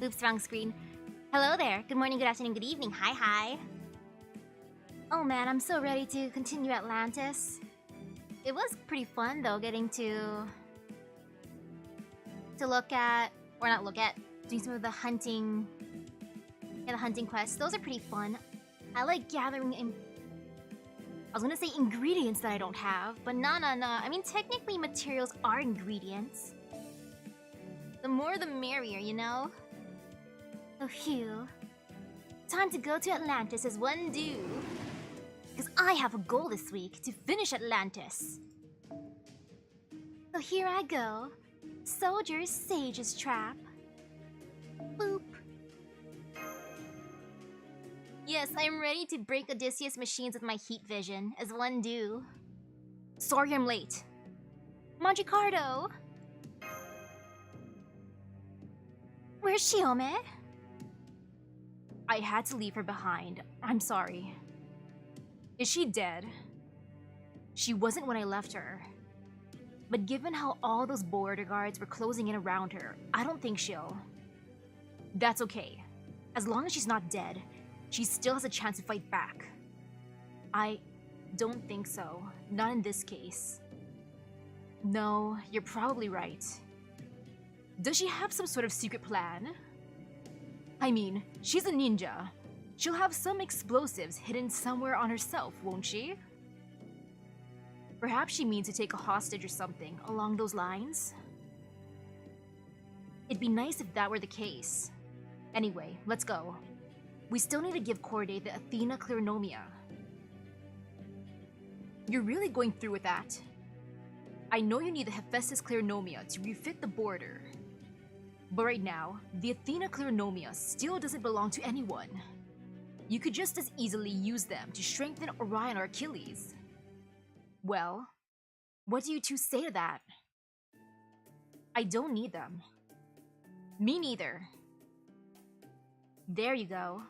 Oops, wrong screen. Hello there. Good morning, good afternoon, good evening. Hi, hi. Oh man, I'm so ready to continue Atlantis. It was pretty fun though, getting to look at, or not look at, doing some of the hunting, the hunting quests. Those are pretty fun. I like gathering I was gonna say ingredients that I don't have, but nah. I mean, technically materials are ingredients. The more the merrier, you know? Oh, phew. Time to go to Atlantis as one do. Because I have a goal this week to finish Atlantis. So here I go. Soldier's Sage's Trap. Boop. Yes, I'm ready to break Odysseus machines with my heat vision, as one do. Sorry I'm late. Montecarlo! Where's Shiome? I had to leave her behind. I'm sorry. Is she dead? She wasn't when I left her. But given how all those border guards were closing in around her, I don't think she'll... That's okay. As long as she's not dead, she still has a chance to fight back. I don't think so. Not in this case. No, you're probably right. Does she have some sort of secret plan? I mean, she's a ninja. She'll have some explosives hidden somewhere on herself, won't she? Perhaps she means to take a hostage or something along those lines? It'd be nice if that were the case. Anyway, let's go. We still need to give Corday the Athena Clearnomia. You're really going through with that? I know you need the Hephaestus Clearnomia to refit the border. But right now, the Athena Clearnomia still doesn't belong to anyone. You could just as easily use them to strengthen Orion or Achilles. Well, what do you two say to that? I don't need them. Me neither. There you go.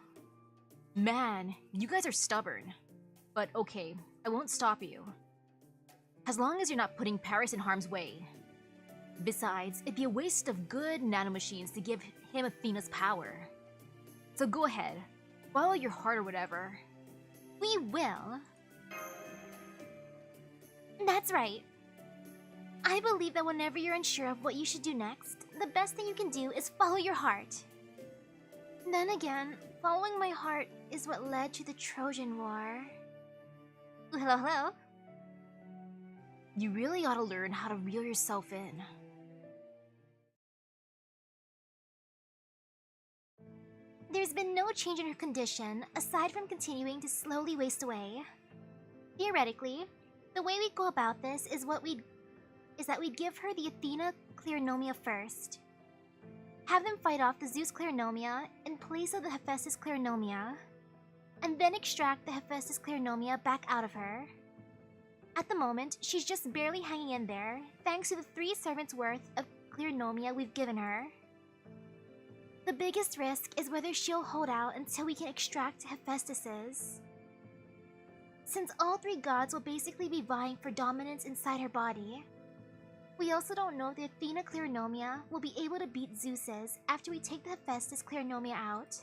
Man, you guys are stubborn. But okay, I won't stop you. As long as you're not putting Paris in harm's way. Besides, it'd be a waste of good nanomachines to give him Athena's power. So go ahead, follow your heart or whatever. We will. That's right. I believe that whenever you're unsure of what you should do next, the best thing you can do is follow your heart. Then again, following my heart is what led to the Trojan War. Hello? You really ought to learn how to reel yourself in. There's been no change in her condition, aside from continuing to slowly waste away. Theoretically, the way we go about this is that we'd give her the Athena Clearnomia first. Have them fight off the Zeus Clearnomia in place of the Hephaestus Clearnomia, and then extract the Hephaestus Clearnomia back out of her. At the moment, she's just barely hanging in there, thanks to the 3 servants worth of Clearnomia we've given her. The biggest risk is whether she'll hold out until we can extract Hephaestus's. Since all 3 gods will basically be vying for dominance inside her body, we also don't know if the Athena Clearnomia will be able to beat Zeus's after we take the Hephaestus Clearnomia out.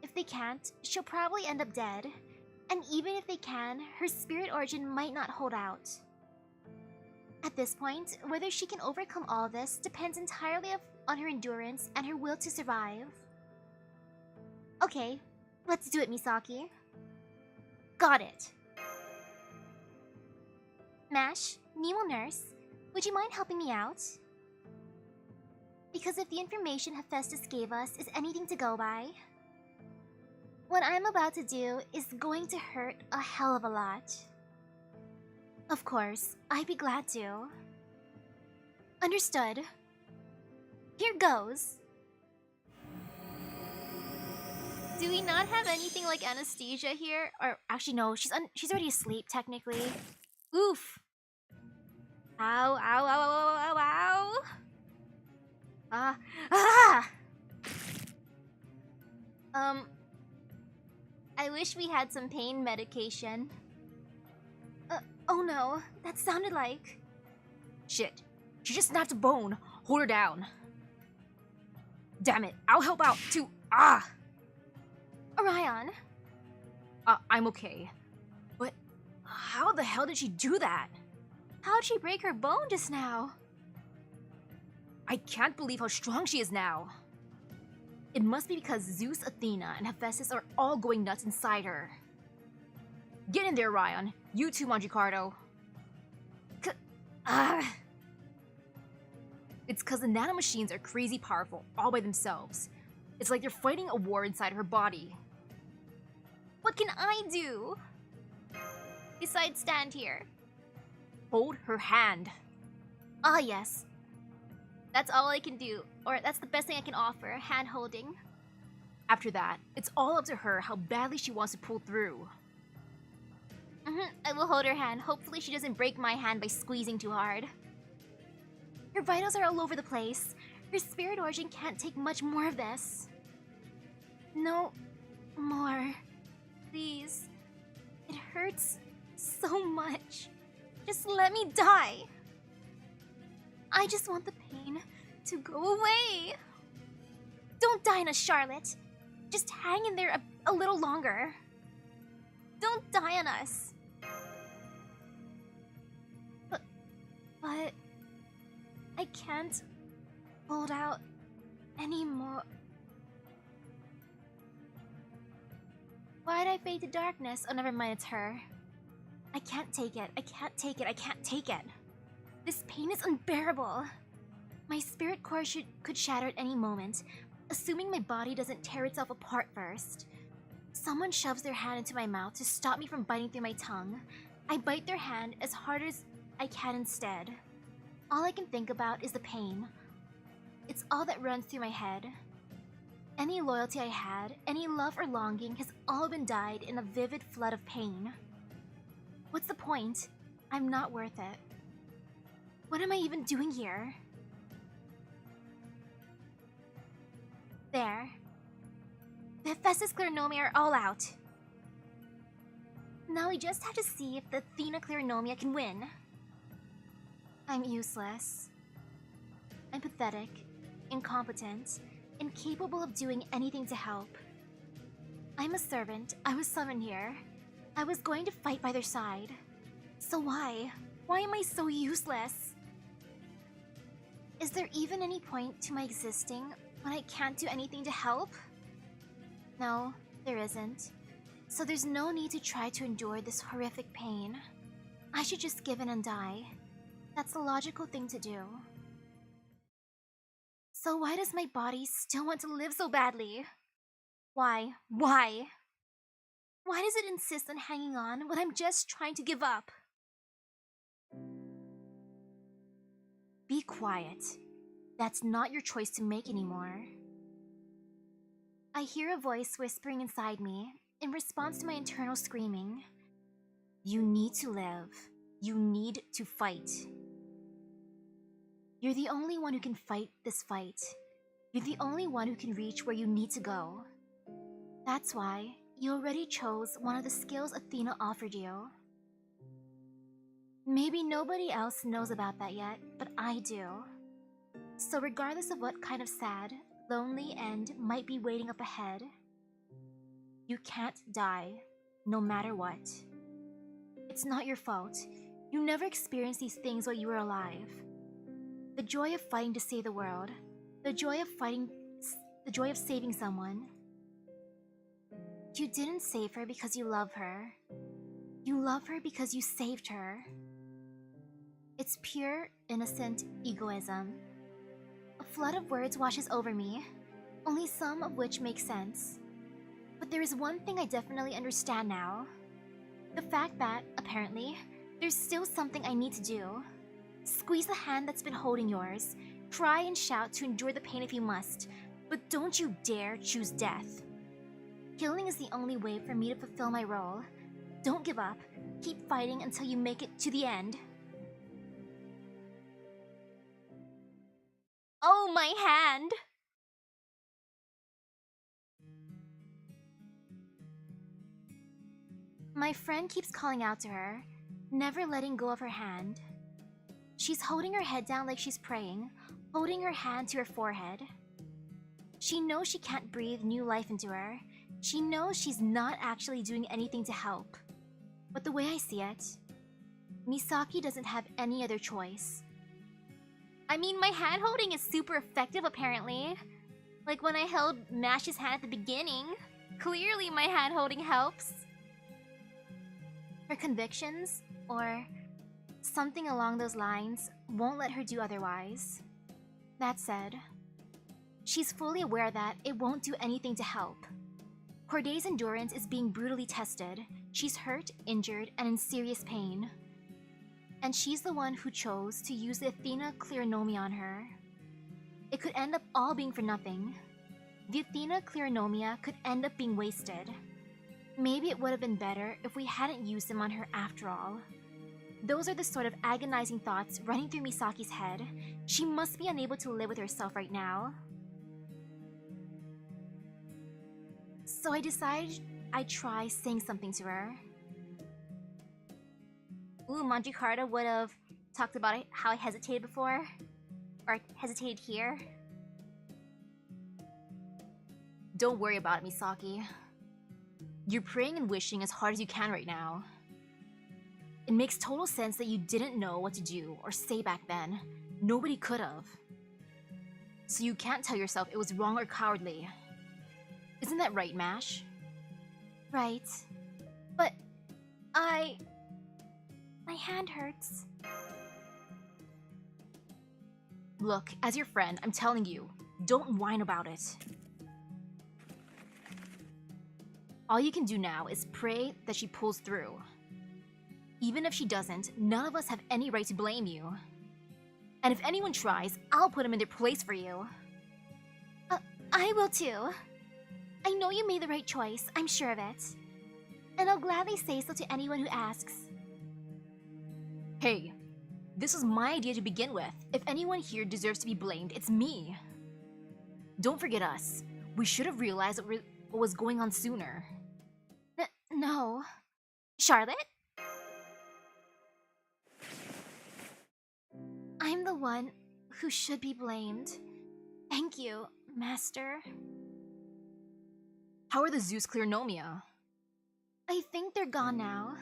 If they can't, she'll probably end up dead, and even if they can, her spirit origin might not hold out. At this point, whether she can overcome all this depends entirely on her endurance and her will to survive. Okay, let's do it, Misaki. Got it. Mash, Nemo Nurse, would you mind helping me out? Because if the information Hephaestus gave us is anything to go by, what I'm about to do is going to hurt a hell of a lot. Of course, I'd be glad to. Understood. Here goes. Do we not have anything like anesthesia here? Or actually no, she's already asleep technically. Oof. Ow, ow, ow, ow, ow, ow. I wish we had some pain medication. Oh no, that sounded like... Shit, she just snapped a bone. Hold her down. Damn it, I'll help out too. Ah! Orion, I'm okay. But how the hell did she do that? how'd she break her bone just now? I can't believe how strong she is now. It must be because Zeus, Athena, and Hephaestus are all going nuts inside her. Get in there, Ryan. You too, Magicardo. It's because the nanomachines are crazy powerful all by themselves. It's like they're fighting a war inside her body. What can I do? Besides stand here. Hold her hand. Ah, yes. That's all I can do, or that's the best thing I can offer, hand-holding. After that, it's all up to her how badly she wants to pull through. I will hold her hand. Hopefully she doesn't break my hand by squeezing too hard. Her vitals are all over the place. Her spirit origin can't take much more of this. No more. Please. It hurts so much. Just let me die. I just want the pain to go away. Don't die on us, Charlotte. Just hang in there a little longer. Don't die on us. But I can't hold out anymore. Why'd I fade to darkness? Oh, never mind, it's her. I can't take it. I can't take it. I can't take it. This pain is unbearable. My spirit core could shatter at any moment, assuming my body doesn't tear itself apart first. Someone shoves their hand into my mouth to stop me from biting through my tongue. I bite their hand as hard as I can instead. All I can think about is the pain. It's all that runs through my head. Any loyalty I had, any love or longing has all been dyed in a vivid flood of pain. What's the point? I'm not worth it. What am I even doing here? There. The Hephaestus Clarinomia are all out. Now we just have to see if the Athena Clarinomia can win. I'm useless. I'm pathetic, incompetent, incapable of doing anything to help. I'm a servant. I was summoned here. I was going to fight by their side. So why? Why am I so useless? Is there even any point to my existing when I can't do anything to help? No, there isn't. So there's no need to try to endure this horrific pain. I should just give in and die. That's the logical thing to do. So why does my body still want to live so badly? Why? Why? Why does it insist on hanging on when I'm just trying to give up? Be quiet. That's not your choice to make anymore. I hear a voice whispering inside me in response to my internal screaming. You need to live. You need to fight. You're the only one who can fight this fight. You're the only one who can reach where you need to go. That's why you already chose one of the skills Athena offered you. Maybe nobody else knows about that yet, but I do. So regardless of what kind of sad, lonely end might be waiting up ahead, you can't die, no matter what. It's not your fault. You never experienced these things while you were alive. The joy of fighting to save the world, the joy of saving someone. You didn't save her because you love her. You love her because you saved her. It's pure, innocent egoism. A flood of words washes over me, only some of which make sense. But there is one thing I definitely understand now. The fact that, apparently, there's still something I need to do. Squeeze the hand that's been holding yours. Cry and shout to endure the pain if you must, but don't you dare choose death. Killing is the only way for me to fulfill my role. Don't give up. Keep fighting until you make it to the end. Oh, my hand! My friend keeps calling out to her, never letting go of her hand. She's holding her head down like she's praying, holding her hand to her forehead. She knows she can't breathe new life into her. She knows she's not actually doing anything to help. But the way I see it, Misaki doesn't have any other choice. I mean, my hand-holding is super effective apparently. Like when I held Mash's hand at the beginning. Clearly my hand-holding helps. Her convictions, or something along those lines, won't let her do otherwise. That said, she's fully aware that it won't do anything to help. Corday's endurance is being brutally tested. She's hurt, injured, and in serious pain. And she's the one who chose to use the Athena Clearnomia on her. It could end up all being for nothing. The Athena Clearnomia could end up being wasted. Maybe it would have been better if we hadn't used them on her after all. Those are the sort of agonizing thoughts running through Misaki's head. She must be unable to live with herself right now. So I decided I'd try saying something to her. Ooh, Manjikarta would have talked about how I hesitated before. Or hesitated here. Don't worry about it, Misaki. You're praying and wishing as hard as you can right now. It makes total sense that you didn't know what to do or say back then. Nobody could have. So you can't tell yourself it was wrong or cowardly. Isn't that right, Mash? Right. But my hand hurts. Look, as your friend, I'm telling you, don't whine about it. All you can do now is pray that she pulls through. Even if she doesn't, none of us have any right to blame you. And if anyone tries, I'll put them in their place for you. I will too. I know you made the right choice, I'm sure of it. And I'll gladly say so to anyone who asks. Hey, this was my idea to begin with. If anyone here deserves to be blamed, it's me. Don't forget us. We should have realized what was going on sooner. No. Charlotte? I'm the one who should be blamed. Thank you, Master. How are the Zeus Clearnomia? I think they're gone now.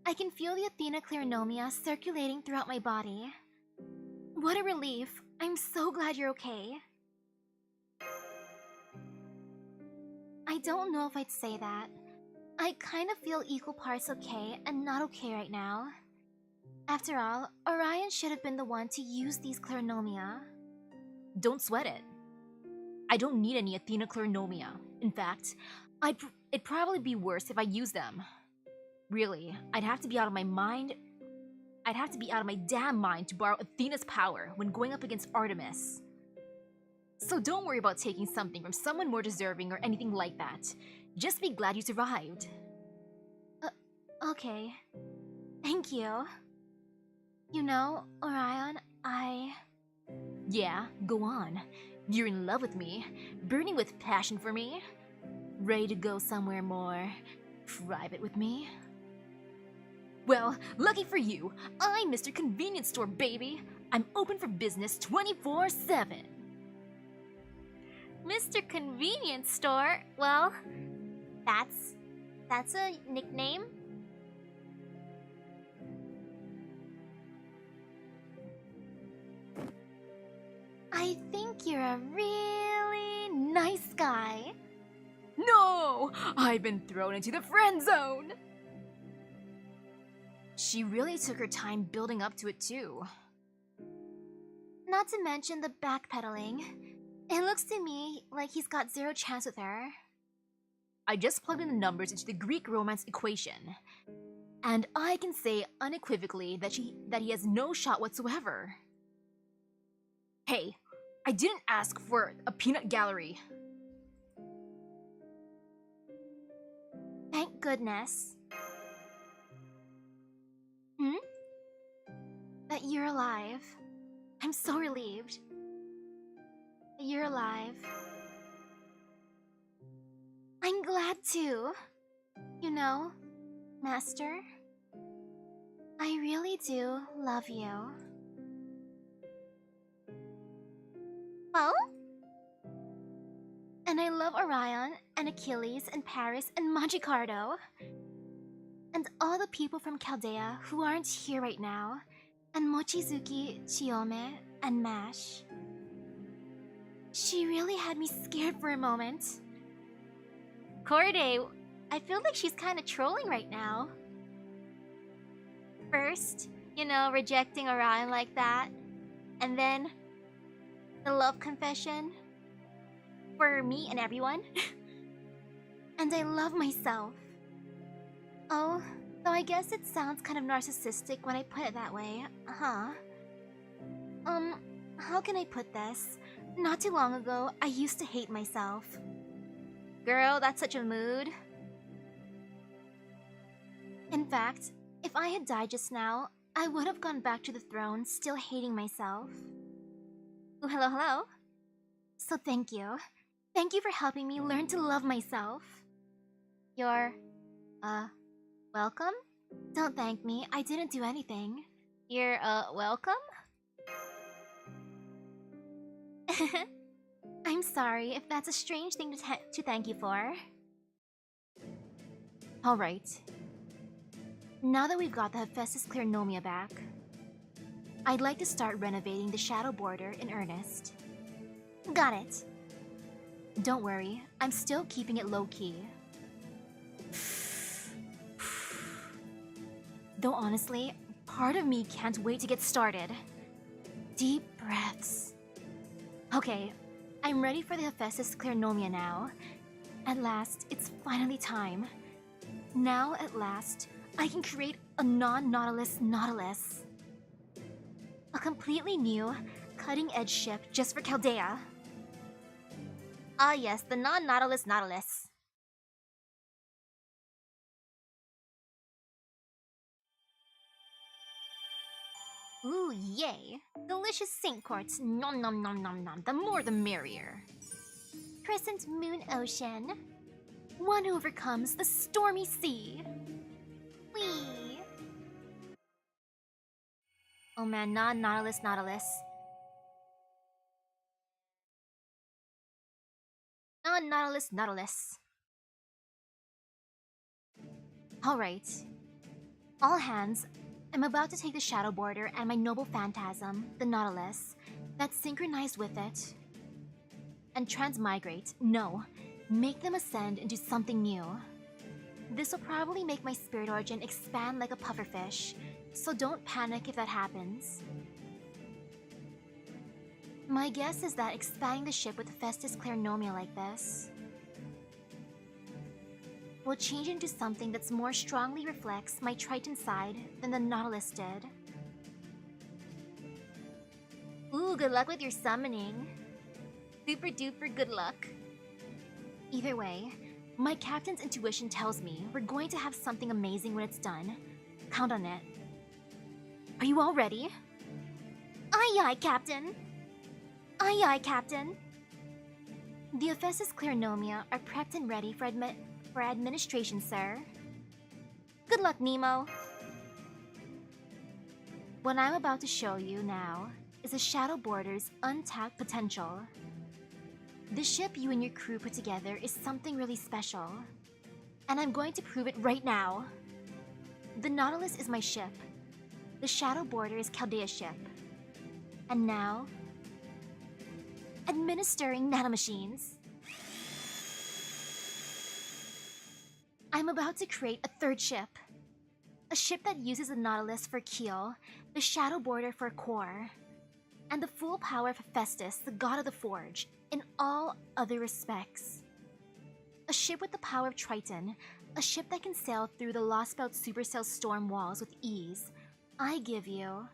I can feel the Athena Clearnomia circulating throughout my body. What a relief. I'm so glad you're okay. I don't know if I'd say that. I kind of feel equal parts okay and not okay right now. After all, Orion should have been the one to use these Clearnomia. Don't sweat it. I don't need any Athena Clearnomia. In fact, it'd probably be worse if I used them. Really, I'd have to be out of my mind. I'd have to be out of my damn mind to borrow Athena's power when going up against Artemis. So don't worry about taking something from someone more deserving or anything like that. Just be glad you survived. Okay. Thank you. You know, Orion, Yeah, go on. You're in love with me, burning with passion for me. Ready to go somewhere more private with me? Well, lucky for you, I'm Mr. Convenience Store, baby. I'm open for business 24/7. Mr. Convenience Store? Well, that's a nickname. I think you're a really nice guy. No! I've been thrown into the friend zone! She really took her time building up to it too. Not to mention the backpedaling. It looks to me like he's got zero chance with her. I just plugged in the numbers into the Greek romance equation. And I can say unequivocally that he has no shot whatsoever. Hey, I didn't ask for a peanut gallery. Thank goodness. That you're alive. I'm so relieved. That you're alive. I'm glad too. You know, Master, I really do love you. Well? I love Orion, and Achilles, and Paris, and Magicardo. And all the people from Chaldea who aren't here right now. And Mochizuki, Chiyome, and Mash. She really had me scared for a moment. Corday, I feel like she's kinda trolling right now. First, rejecting Orion like that. And then, the love confession. For me and everyone. And I love myself. Oh, though I guess it sounds kind of narcissistic when I put it that way, huh? How can I put this? Not too long ago, I used to hate myself. Girl, that's such a mood. In fact, if I had died just now, I would have gone back to the throne still hating myself. Ooh, hello? So thank you. Thank you for helping me learn to love myself. You're, welcome? Don't thank me, I didn't do anything. You're, welcome? I'm sorry if that's a strange thing to thank you for. Alright. Now that we've got the Hephaestus Clearnomia back, I'd like to start renovating the shadow border in earnest. Got it. Don't worry, I'm still keeping it low-key. Though honestly, part of me can't wait to get started. Deep breaths. Okay, I'm ready for the Hephaestus Clearnomia now. At last, it's finally time. Now, at last, I can create a non-Nautilus Nautilus. A completely new, cutting-edge ship just for Chaldea. Ah yes, the non-Nautilus Nautilus. Ooh, yay! Delicious Saint Quartz, nom nom nom nom nom, the more the merrier. Crescent Moon Ocean. One who overcomes the stormy sea. Whee! Oh man, non-Nautilus Nautilus. Non-Nautilus Nautilus. Alright. All hands, I'm about to take the shadow border and my noble phantasm, the Nautilus, that's synchronized with it, and transmigrate, make them ascend into something new. This will probably make my spirit origin expand like a pufferfish, so don't panic if that happens. My guess is that expanding the ship with Hephaestus Clearnomia like this will change into something that's more strongly reflects my Triton side than the Nautilus did. Ooh, good luck with your summoning. Super duper good luck. Either way, my captain's intuition tells me we're going to have something amazing when it's done. Count on it. Are you all ready? Aye aye, Captain! Aye aye, Captain! The Hephaestus Clearnomia are prepped and ready for administration, sir. Good luck, Nemo! What I'm about to show you now is the Shadow Border's untapped potential. The ship you and your crew put together is something really special, and I'm going to prove it right now. The Nautilus is my ship. The Shadow Border is Chaldea's ship. And now, administering nanomachines. I'm about to create a third ship. A ship that uses the Nautilus for keel, the Shadow Border for core, and the full power of Hephaestus, the god of the forge, in all other respects. A ship with the power of Triton, a ship that can sail through the Lost Belt supercell storm walls with ease. I give you...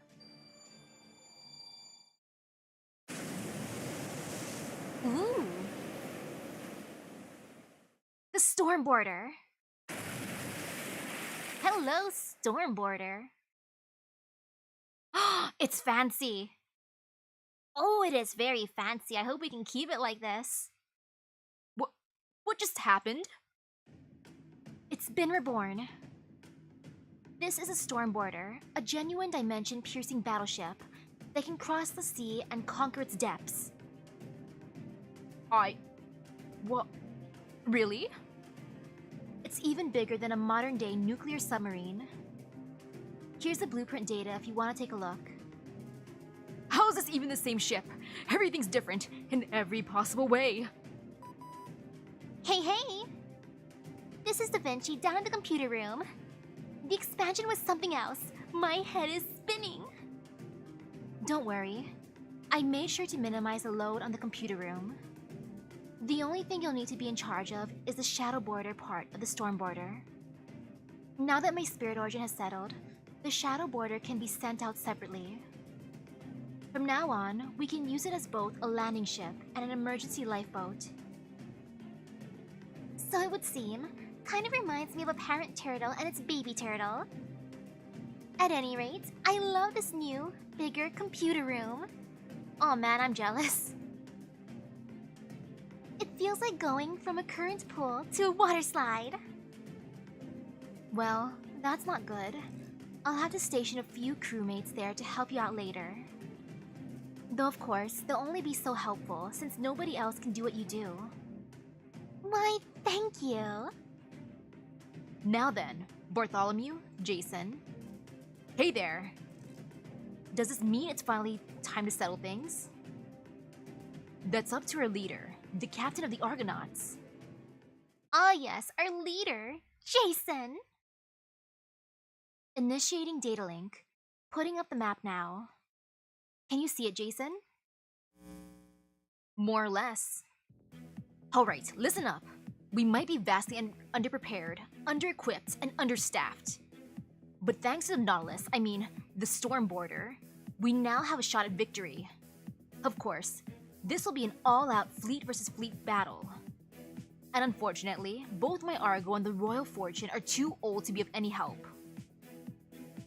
Ooh! The Storm Border! Hello, Storm Border. It's fancy! Oh, it is very fancy. I hope we can keep it like this. What just happened? It's been reborn. This is a Storm Border, a genuine dimension-piercing battleship that can cross the sea and conquer its depths. What? Really? It's even bigger than a modern-day nuclear submarine. Here's the blueprint data if you want to take a look. How is this even the same ship? Everything's different in every possible way. Hey, hey! This is Da Vinci down in the computer room. The expansion was something else. My head is spinning. Don't worry. I made sure to minimize the load on the computer room. The only thing you'll need to be in charge of is the shadow border part of the storm border. Now that my spirit origin has settled, the shadow border can be sent out separately. From now on, we can use it as both a landing ship and an emergency lifeboat. So it would seem, kind of reminds me of a parent turtle and its baby turtle. At any rate, I love this new, bigger computer room. Aw man, I'm jealous. It feels like going from a current pool to a water slide. Well, that's not good. I'll have to station a few crewmates there to help you out later. Though of course, they'll only be so helpful since nobody else can do what you do. Why, thank you. Now then, Bartholomew, Jason. Hey there. Does this mean it's finally time to settle things? That's up to our leader, the captain of the Argonauts. Ah yes, our leader, Jason! Initiating data link. Putting up the map now. Can you see it, Jason? More or less. Alright, listen up. We might be vastly underprepared, under-equipped, and understaffed. But thanks to the Nautilus, I mean, the Storm Border, we now have a shot at victory. Of course, this will be an all-out fleet versus fleet battle. And unfortunately, both my Argo and the Royal Fortune are too old to be of any help.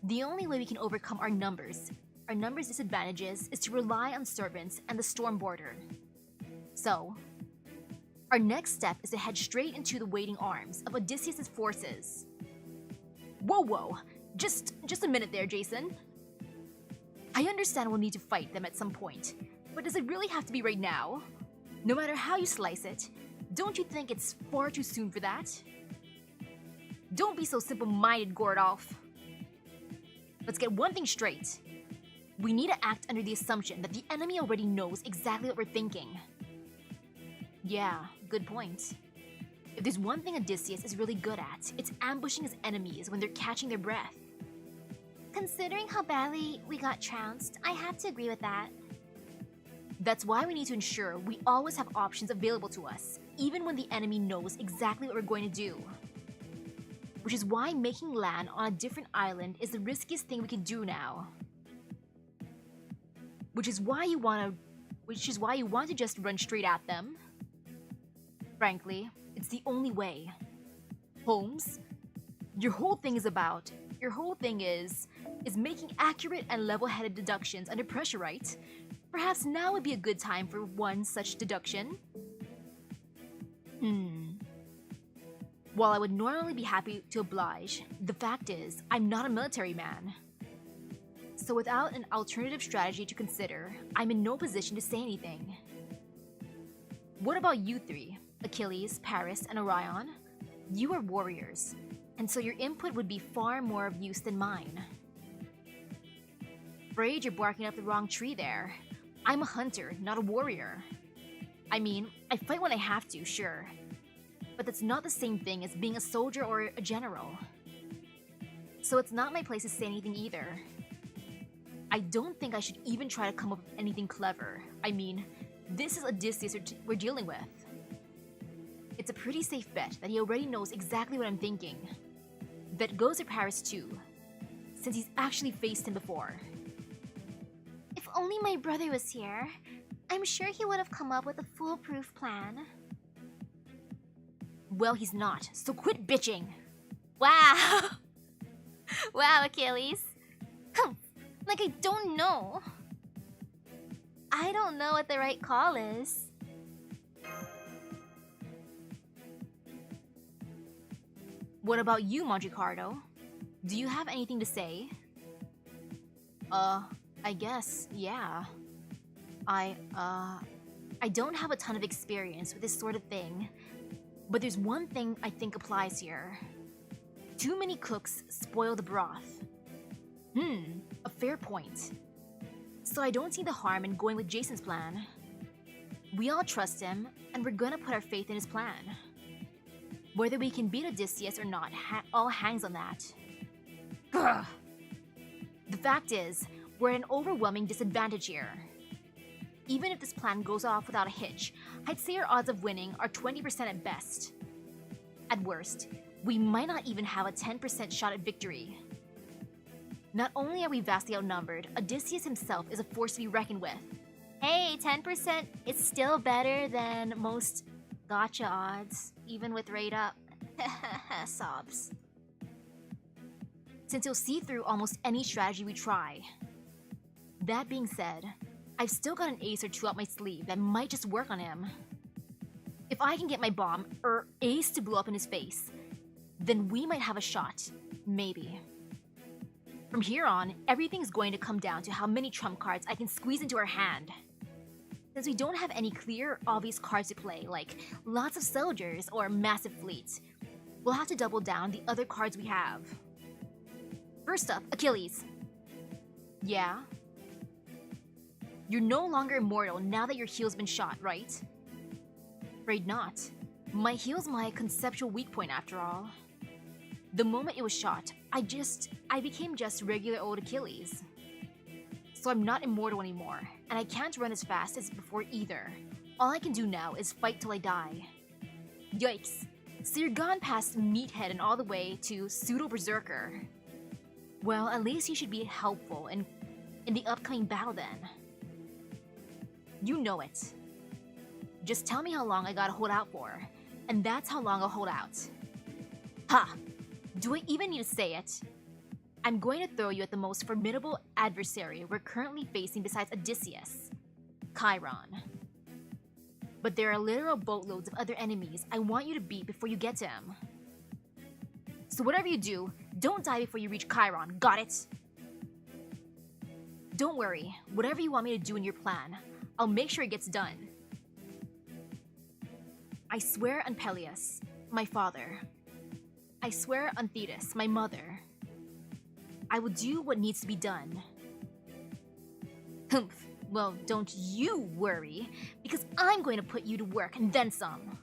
The only way we can overcome our numbers disadvantages, is to rely on servants and the Storm Border. So, our next step is to head straight into the waiting arms of Odysseus' forces. Whoa, just a minute there, Jason. I understand we'll need to fight them at some point, but does it really have to be right now? No matter how you slice it, don't you think it's far too soon for that? Don't be so simple-minded, Gordolf. Let's get one thing straight. We need to act under the assumption that the enemy already knows exactly what we're thinking. Yeah, good point. If there's one thing Odysseus is really good at, it's ambushing his enemies when they're catching their breath. Considering how badly we got trounced, I have to agree with that. That's why we need to ensure we always have options available to us, even when the enemy knows exactly what we're going to do. Which is why making land on a different island is the riskiest thing we can do now. Which is why you want to just run straight at them. Frankly, it's the only way. Holmes, your whole thing is making accurate and level-headed deductions under pressure, right? Perhaps now would be a good time for one such deduction. While I would normally be happy to oblige, the fact is, I'm not a military man. So without an alternative strategy to consider, I'm in no position to say anything. What about you three? Achilles, Paris, and Orion? You are warriors, and so your input would be far more of use than mine. Afraid you're barking up the wrong tree there. I'm a hunter, not a warrior. I mean, I fight when I have to, sure. But that's not the same thing as being a soldier or a general. So it's not my place to say anything either. I don't think I should even try to come up with anything clever. I mean, this is Odysseus we're dealing with. It's a pretty safe bet that he already knows exactly what I'm thinking. That goes to Paris too, since he's actually faced him before. If only my brother was here, I'm sure he would have come up with a foolproof plan. Well, he's not, so quit bitching! Wow! Wow, Achilles. Like I don't know. I don't know what the right call is. What about you, Montecarlo? Do you have anything to say? I guess, yeah. I don't have a ton of experience with this sort of thing, but there's one thing I think applies here. Too many cooks spoil the broth. A fair point. So I don't see the harm in going with Jason's plan. We all trust him, and we're gonna put our faith in his plan. Whether we can beat Odysseus or not all hangs on that. Ugh. The fact is, we're at an overwhelming disadvantage here. Even if this plan goes off without a hitch, I'd say our odds of winning are 20% at best. At worst, we might not even have a 10% shot at victory. Not only are we vastly outnumbered, Odysseus himself is a force to be reckoned with. Hey, 10% is still better than most gotcha odds, even with rate up. Sobs. Since he'll see through almost any strategy we try. That being said, I've still got an ace or two up my sleeve that might just work on him. If I can get my bomb, or ace to blow up in his face, then we might have a shot. Maybe. From here on, everything's going to come down to how many trump cards I can squeeze into our hand. Since we don't have any clear, obvious cards to play, like lots of soldiers or massive fleets, we'll have to double down the other cards we have. First up, Achilles. Yeah? You're no longer immortal now that your heel's been shot, right? Afraid not. My heel's my conceptual weak point after all. The moment it was shot, I became just regular old Achilles. So I'm not immortal anymore, and I can't run as fast as before either. All I can do now is fight till I die. Yikes. So you're gone past Meathead and all the way to Pseudo-Berserker. Well, at least you should be helpful in the upcoming battle then. You know it. Just tell me how long I gotta hold out for, and that's how long I'll hold out. Ha! Do I even need to say it? I'm going to throw you at the most formidable adversary we're currently facing besides Odysseus, Chiron. But there are literal boatloads of other enemies I want you to beat before you get to him. So whatever you do, don't die before you reach Chiron, got it? Don't worry, whatever you want me to do in your plan, I'll make sure it gets done. I swear on Peleus, my father. I swear on Thetis, my mother. I will do what needs to be done. Humph. Well, don't you worry, because I'm going to put you to work and then some.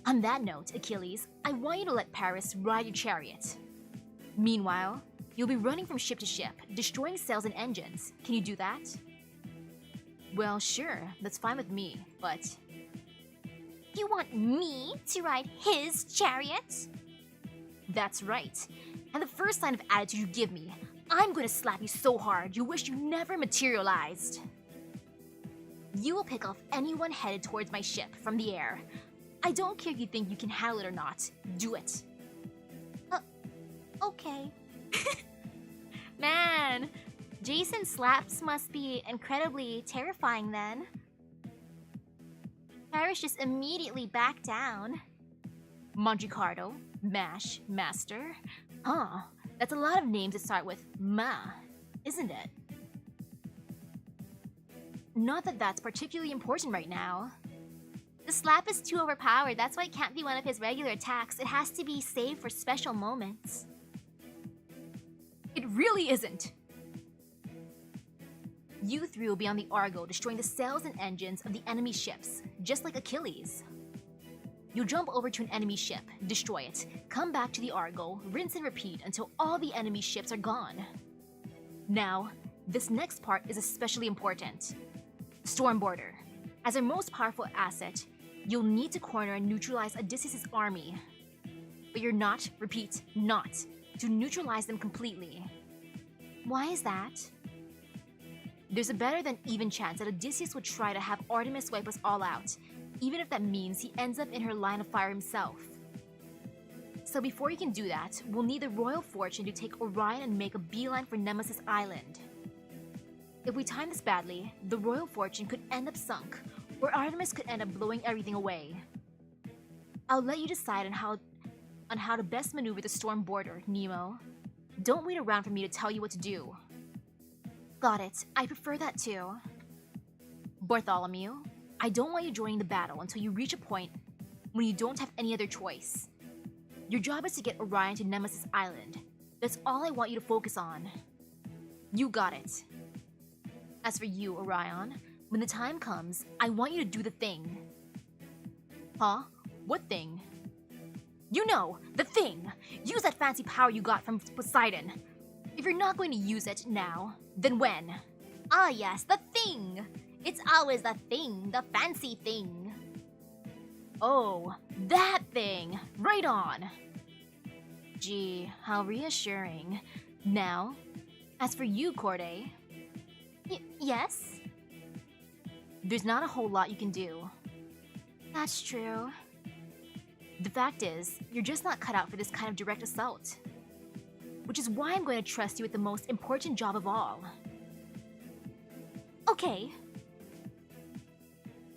On that note, Achilles, I want you to let Paris ride your chariot. Meanwhile, you'll be running from ship to ship, destroying sails and engines. Can you do that? Well, sure, that's fine with me, but... You want me to ride his chariot? That's right. And the first sign of attitude you give me, I'm going to slap you so hard you wish you never materialized. You will pick off anyone headed towards my ship from the air. I don't care if you think you can handle it or not. Do it. Okay. Man, Jason's slaps must be incredibly terrifying then. Paris just immediately backed down. Montecarlo, Mash, Master. Huh, that's a lot of names that start with Ma, isn't it? Not that that's particularly important right now. The slap is too overpowered, that's why it can't be one of his regular attacks. It has to be saved for special moments. It really isn't. You three will be on the Argo destroying the sails and engines of the enemy ships, just like Achilles. You'll jump over to an enemy ship, destroy it, come back to the Argo, rinse and repeat until all the enemy ships are gone. Now, this next part is especially important. Storm Border. As our most powerful asset, you'll need to corner and neutralize Odysseus' army. But you're not, repeat, not, to neutralize them completely. Why is that? There's a better than even chance that Odysseus would try to have Artemis wipe us all out, even if that means he ends up in her line of fire himself. So before he can do that, we'll need the Royal Fortune to take Orion and make a beeline for Nemesis Island. If we time this badly, the Royal Fortune could end up sunk, or Artemis could end up blowing everything away. I'll let you decide on how to best maneuver the Storm Border, Nemo. Don't wait around for me to tell you what to do. Got it. I prefer that too. Bartholomew, I don't want you joining the battle until you reach a point when you don't have any other choice. Your job is to get Orion to Nemesis Island. That's all I want you to focus on. You got it. As for you, Orion, when the time comes, I want you to do the thing. Huh? What thing? You know, the thing! Use that fancy power you got from Poseidon. If you're not going to use it now, then when? Ah yes, the thing! It's always the thing, the fancy thing. Oh, that thing! Right on! Gee, how reassuring. Now, as for you, Corday... Yes? There's not a whole lot you can do. That's true. The fact is, you're just not cut out for this kind of direct assault. Which is why I'm going to trust you with the most important job of all. Okay.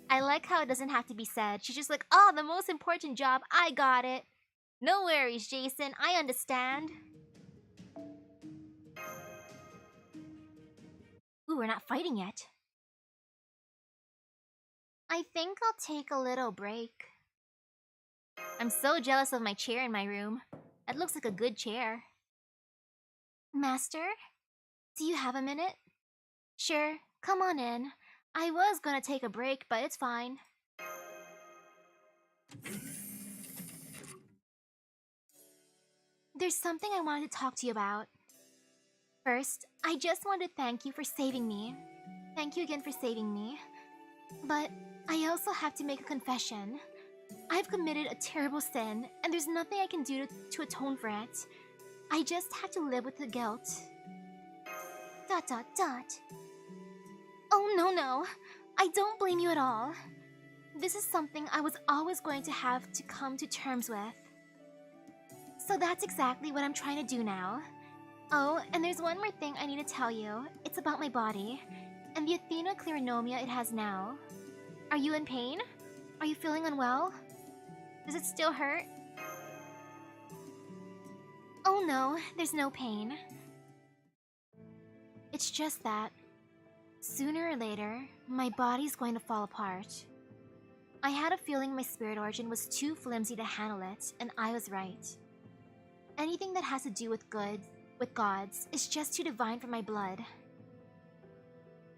I like how it doesn't have to be said. She's just like, oh, the most important job, I got it. No worries, Jason, I understand. Ooh, we're not fighting yet. I think I'll take a little break. I'm so jealous of my chair in my room. That looks like a good chair. Master, do you have a minute? Sure, come on in. I was gonna take a break, but it's fine. There's something I wanted to talk to you about. First, I just want to thank you for saving me. Thank you again for saving me. But I also have to make a confession. I've committed a terrible sin, and there's nothing I can do to atone for it. I just have to live with the guilt. ... Oh, no. I don't blame you at all. This is something I was always going to have to come to terms with. So that's exactly what I'm trying to do now. Oh, and there's one more thing I need to tell you. It's about my body, and the Athena Cleronomia it has now. Are you in pain? Are you feeling unwell? Does it still hurt? Oh no, there's no pain. It's just that, sooner or later, my body's going to fall apart. I had a feeling my spirit origin was too flimsy to handle it, and I was right. Anything that has to do with gods, is just too divine for my blood.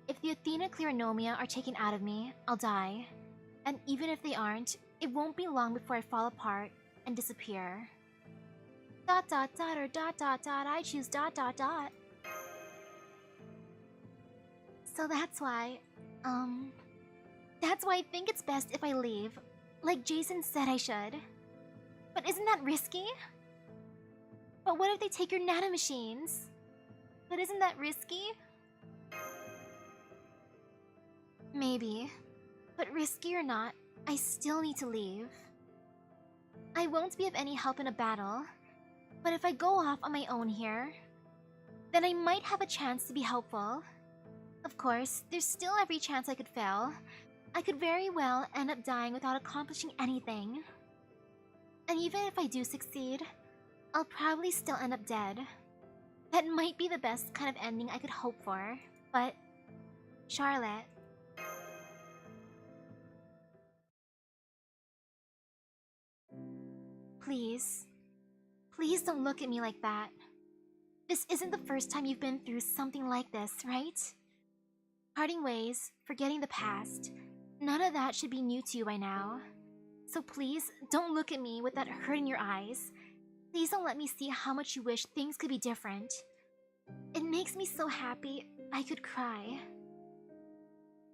If the Athena Cleronomia are taken out of me, I'll die. And even if they aren't, it won't be long before I fall apart and disappear. ... or ... I choose ... So that's why I think it's best if I leave, like Jason said I should. But isn't that risky? But what if they take your nanomachines? But isn't that risky? Maybe. But risky or not, I still need to leave. I won't be of any help in a battle, but if I go off on my own here, then I might have a chance to be helpful. Of course, there's still every chance I could fail. I could very well end up dying without accomplishing anything. And even if I do succeed, I'll probably still end up dead. That might be the best kind of ending I could hope for, but... Charlotte... Please. Please don't look at me like that. This isn't the first time you've been through something like this, right? Parting ways, forgetting the past, none of that should be new to you by now. So please, don't look at me with that hurt in your eyes. Please don't let me see how much you wish things could be different. It makes me so happy, I could cry.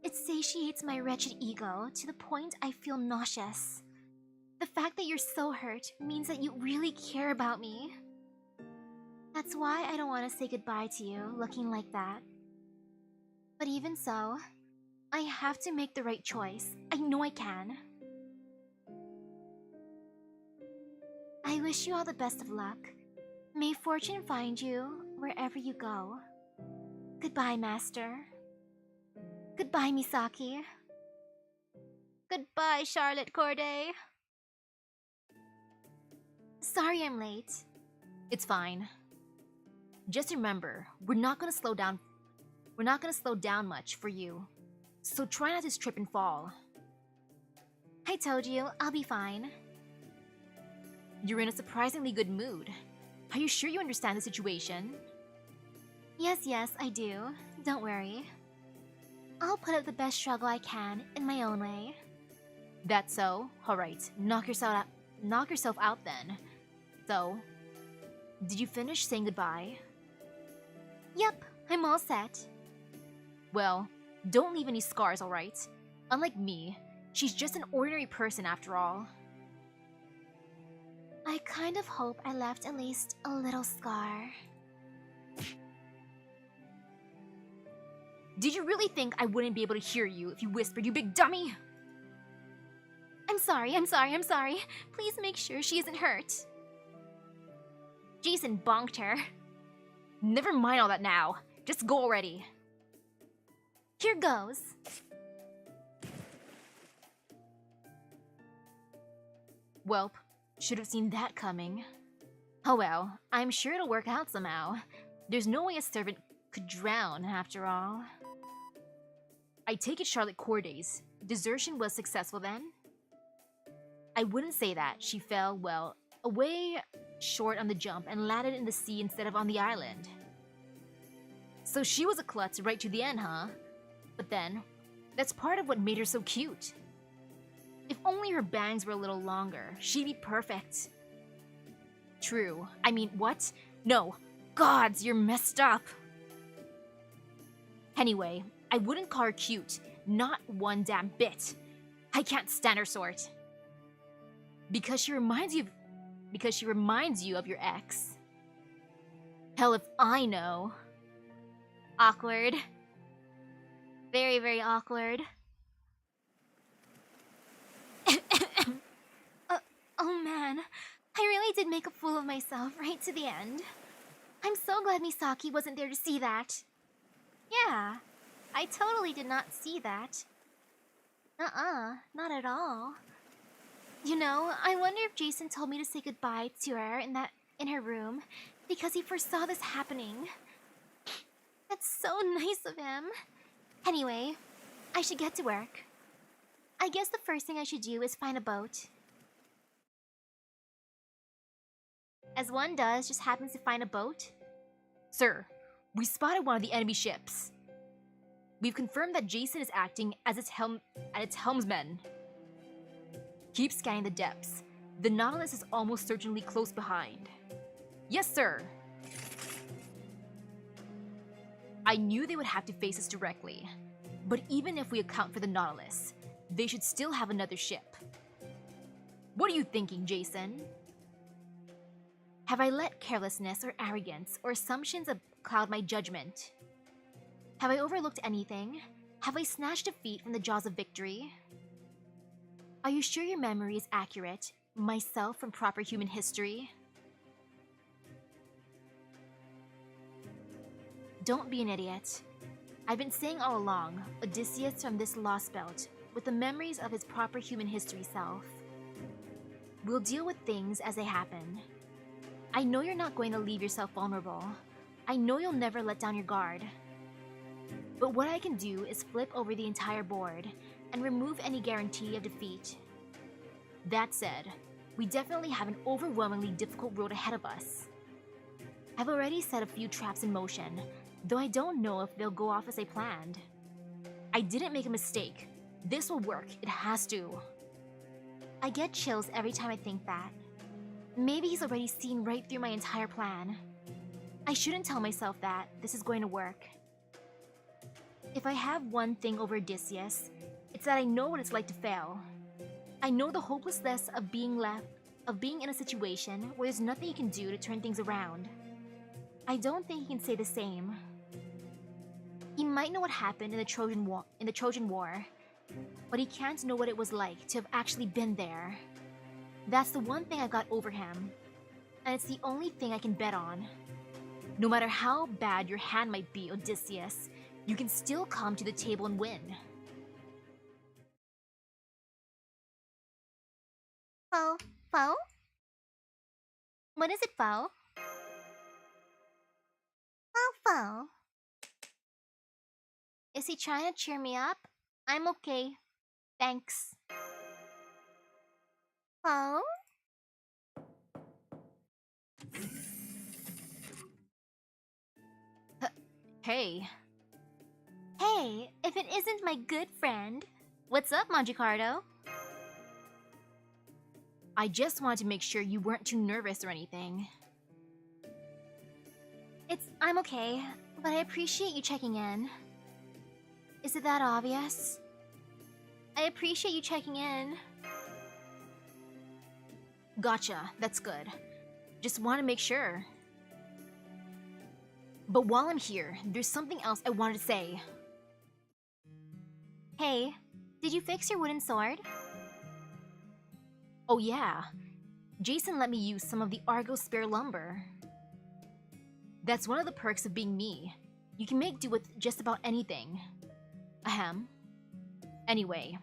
It satiates my wretched ego to the point I feel nauseous. The fact that you're so hurt means that you really care about me. That's why I don't want to say goodbye to you looking like that. But even so, I have to make the right choice. I know I can. I wish you all the best of luck. May fortune find you wherever you go. Goodbye, Master. Goodbye, Misaki. Goodbye, Charlotte Corday. Sorry I'm late. It's fine. Just remember, we're not gonna slow down much for you. So try not to trip and fall. I told you, I'll be fine. You're in a surprisingly good mood. Are you sure you understand the situation? Yes, I do. Don't worry. I'll put up the best struggle I can in my own way. That's so? Alright, knock yourself out then. So, did you finish saying goodbye? Yep, I'm all set. Well, don't leave any scars, alright? Unlike me, she's just an ordinary person after all. I kind of hope I left at least a little scar. Did you really think I wouldn't be able to hear you if you whispered, you big dummy? I'm sorry. Please make sure she isn't hurt. Jason bonked her. Never mind all that now. Just go already. Here goes. Welp, should have seen that coming. Oh well, I'm sure it'll work out somehow. There's no way a servant could drown, after all. I take it Charlotte Cordays. Desertion was successful then? I wouldn't say that. She fell, well, away short on the jump and landed in the sea instead of on the island. So she was a klutz right to the end, huh? But then, that's part of what made her so cute. If only her bangs were a little longer, she'd be perfect. True. I mean, what? No. Gods, you're messed up. Anyway, I wouldn't call her cute. Not one damn bit. I can't stand her sort. Because she reminds you of your ex. Hell if I know. Awkward. Very, very awkward. Oh man, I really did make a fool of myself right to the end. I'm so glad Misaki wasn't there to see that. Yeah, I totally did not see that. Not at all. You know, I wonder if Jason told me to say goodbye to her in her room because he foresaw this happening. That's so nice of him. Anyway, I should get to work. I guess the first thing I should do is find a boat. As one does, just happens to find a boat. Sir, we spotted one of the enemy ships. We've confirmed that Jason is acting as its helmsman. Keep scanning the depths. The Nautilus is almost certainly close behind. Yes, sir. I knew they would have to face us directly. But even if we account for the Nautilus, they should still have another ship. What are you thinking, Jason? Have I let carelessness or arrogance or assumptions cloud my judgment? Have I overlooked anything? Have I snatched defeat from the jaws of victory? Are you sure your memory is accurate? Myself from proper human history? Don't be an idiot. I've been saying all along, Odysseus from this lost belt, with the memories of his proper human history self. We'll deal with things as they happen. I know you're not going to leave yourself vulnerable. I know you'll never let down your guard. But what I can do is flip over the entire board and remove any guarantee of defeat. That said, we definitely have an overwhelmingly difficult road ahead of us. I've already set a few traps in motion, though I don't know if they'll go off as I planned. I didn't make a mistake. This will work. It has to. I get chills every time I think that. Maybe he's already seen right through my entire plan. I shouldn't tell myself that this is going to work. If I have one thing over Odysseus, it's that I know what it's like to fail. I know the hopelessness of being in a situation where there's nothing he can do to turn things around. I don't think he can say the same. He might know what happened in the Trojan War, but he can't know what it was like to have actually been there. That's the one thing I've got over him, and it's the only thing I can bet on. No matter how bad your hand might be, Odysseus, you can still come to the table and win. Fo? What is it, Fo? Fo? Is he trying to cheer me up? I'm okay. Thanks. Oh? Hey, Hey, if it isn't my good friend. What's up, Magicardo? I just wanted to make sure you weren't too nervous or anything. I'm okay, but I appreciate you checking in. Is it that obvious? I appreciate you checking in. Gotcha, that's good. Just want to make sure. But while I'm here, there's something else I wanted to say. Hey, did you fix your wooden sword? Oh yeah, Jason let me use some of the Argo spare lumber. That's one of the perks of being me. You can make do with just about anything. Ahem. Anyway,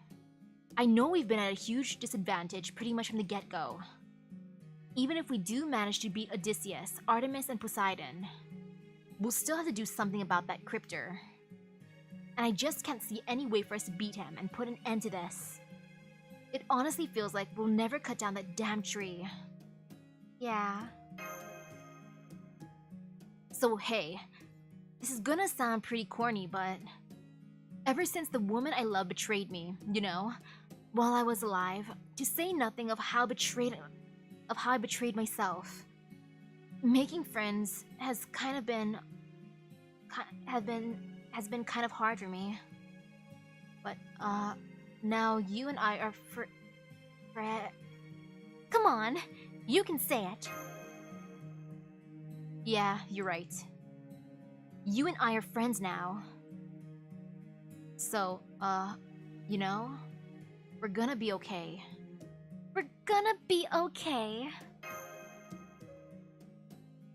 I know we've been at a huge disadvantage pretty much from the get-go. Even if we do manage to beat Odysseus, Artemis, and Poseidon, we'll still have to do something about that cryptor. And I just can't see any way for us to beat him and put an end to this. It honestly feels like we'll never cut down that damn tree. Yeah. So hey, this is gonna sound pretty corny, but ever since the woman I love betrayed me, while I was alive, to say nothing of how I betrayed myself, making friends has been kind of hard for me. But now you and I are Come on, you can say it. Yeah, you're right. You and I are friends now. So, we're gonna be okay. We're gonna be okay.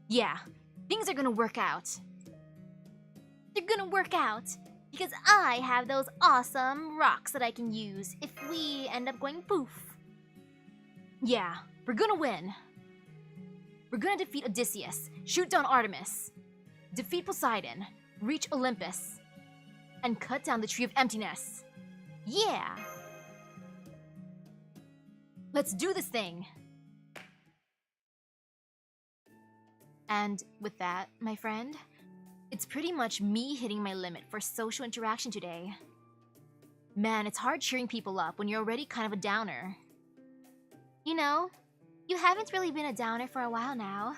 Yeah, things are gonna work out. They're gonna work out because I have those awesome rocks that I can use if we end up going poof. Yeah, we're gonna win. We're gonna defeat Odysseus, shoot down Artemis, defeat Poseidon, reach Olympus, and cut down the Tree of Emptiness. Yeah. Let's do this thing. And with that, my friend, it's pretty much me hitting my limit for social interaction today. Man, it's hard cheering people up when you're already kind of a downer. You haven't really been a downer for a while now.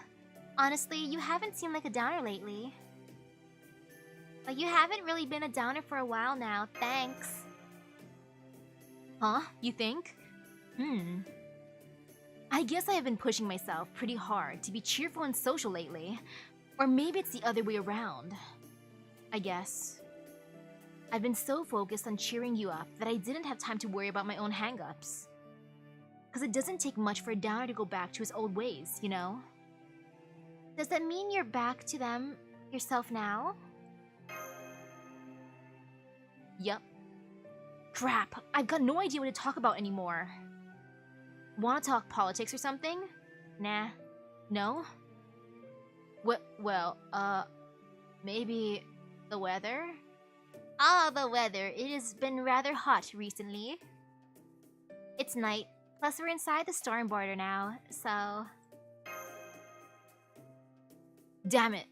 Honestly, you haven't seemed like a downer lately. But you haven't really been a downer for a while now, thanks. Huh? You think? I guess I have been pushing myself pretty hard to be cheerful and social lately. Or maybe it's the other way around. I guess. I've been so focused on cheering you up that I didn't have time to worry about my own hang-ups. Because it doesn't take much for a downer to go back to his old ways, Does that mean you're back to them yourself now? Yup. Crap, I've got no idea what to talk about anymore. Wanna talk politics or something? Nah. No? Maybe the weather? The weather. It has been rather hot recently. It's night, plus we're inside the storm border now, so... Damn it.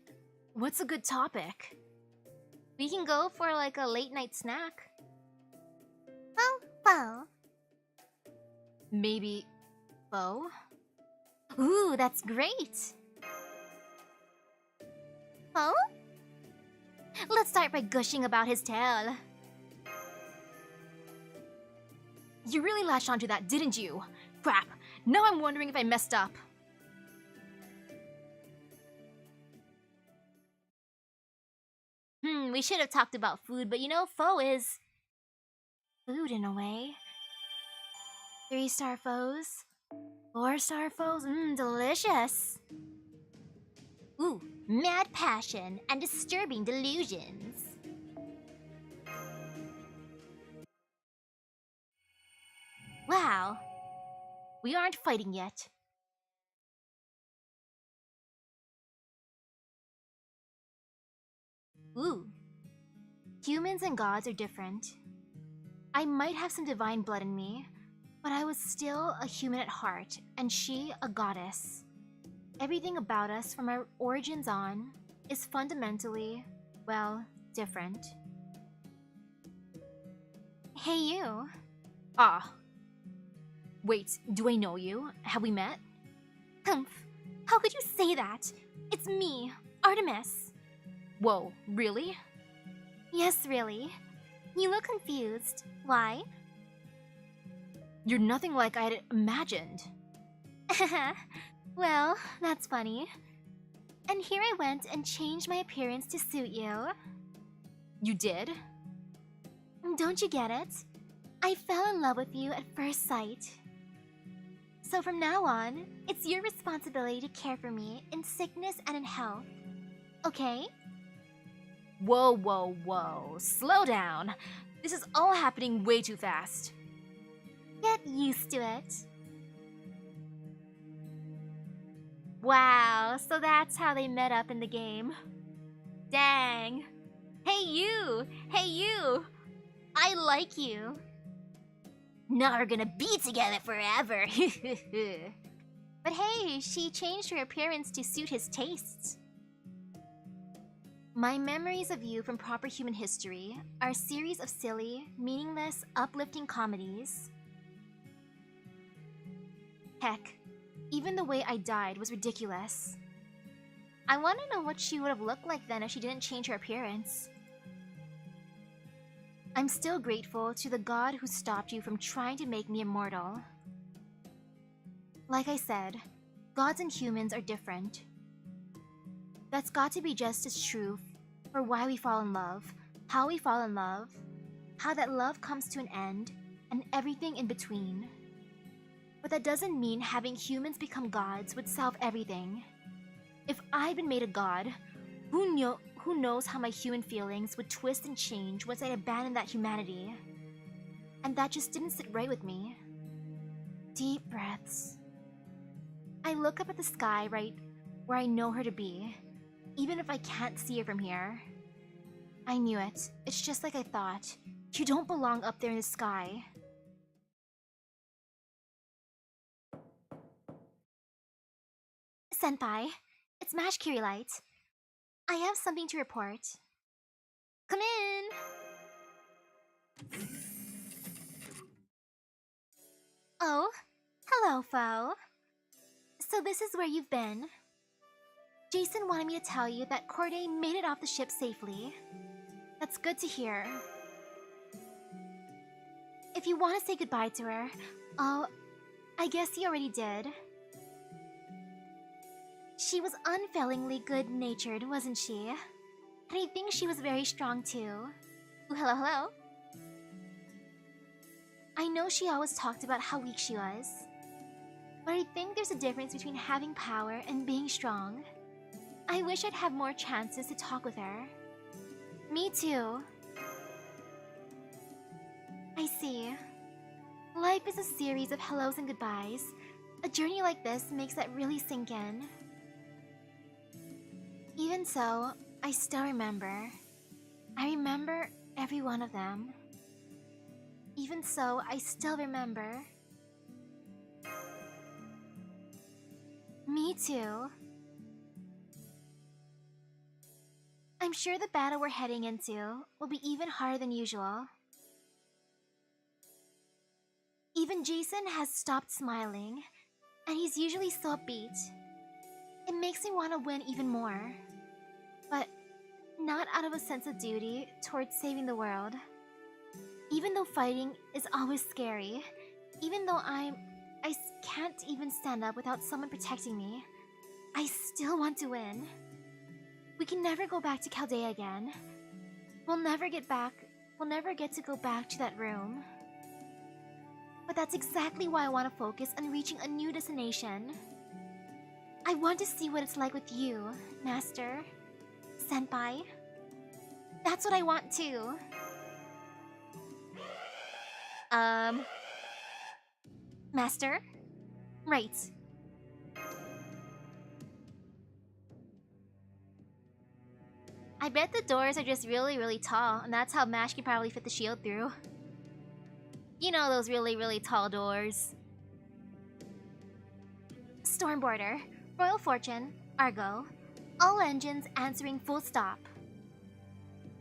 What's a good topic? We can go for like a late night snack. Pho. Maybe... pho? Ooh, that's great! Pho? Let's start by gushing about his tail. You really latched onto that, didn't you? Crap, now I'm wondering if I messed up. We should have talked about food, but pho is... food in a way. 3-star phos. 4-star phos, delicious. Ooh, mad passion and disturbing delusions. Wow. We aren't fighting yet. Ooh. Humans and gods are different. I might have some divine blood in me, But I was still a human at heart, and she a goddess. Everything about us from our origins on is fundamentally, well, different. Hey you. Ah. Wait, do I know you? Have we met? Humph. How could you say that? It's me, Artemis. Whoa, really? Yes, really. You look confused. Why? You're nothing like I'd imagined. Well, that's funny. And here I went and changed my appearance to suit you. You did? Don't you get it? I fell in love with you at first sight. So from now on, it's your responsibility to care for me in sickness and in health. Okay? Whoa, whoa, whoa. Slow down. This is all happening way too fast. Get used to it. Wow, so that's how they met up in the game. Dang. Hey you! Hey you! I like you. Now we're gonna be together forever. But hey, she changed her appearance to suit his tastes. My memories of you from proper human history are a series of silly, meaningless, uplifting comedies. Heck, even the way I died was ridiculous. I want to know what she would have looked like then if she didn't change her appearance. I'm still grateful to the god who stopped you from trying to make me immortal. Like I said, gods and humans are different. That's got to be just as true for why we fall in love, how we fall in love, how that love comes to an end, and everything in between. But that doesn't mean having humans become gods would solve everything. If I'd been made a god, who knows how my human feelings would twist and change once I'd abandoned that humanity. And that just didn't sit right with me. Deep breaths. I look up at the sky right where I know her to be, even if I can't see her from here. I knew it. It's just like I thought. You don't belong up there in the sky. Senpai, it's Mash Kirilight. I have something to report. Come in! Oh, hello, foe. So this is where you've been. Jason wanted me to tell you that Corday made it off the ship safely. That's good to hear. If you want to say goodbye to her, I guess you already did. She was unfailingly good-natured, wasn't she? And I think she was very strong too. Ooh, hello, hello. I know she always talked about how weak she was. But I think there's a difference between having power and being strong. I wish I'd have more chances to talk with her. Me too. I see. Life is a series of hellos and goodbyes. A journey like this makes that really sink in. Even so, I still remember. I remember every one of them. Even so, I still remember. Me too. I'm sure the battle we're heading into will be even harder than usual. Even Jason has stopped smiling, and he's usually so upbeat. It makes me want to win even more. But not out of a sense of duty towards saving the world. Even though fighting is always scary, even though I can't even stand up without someone protecting me, I still want to win. We can never go back to Chaldea again. We'll never get to go back to that room. But that's exactly why I want to focus on reaching a new destination. I want to see what it's like with you, Master. Senpai. That's what I want too. Master? Right. I bet the doors are just really, really tall, and that's how Mash can probably fit the shield through. You know those really, really tall doors. Stormborder, Royal Fortune, Argo. All engines answering full stop.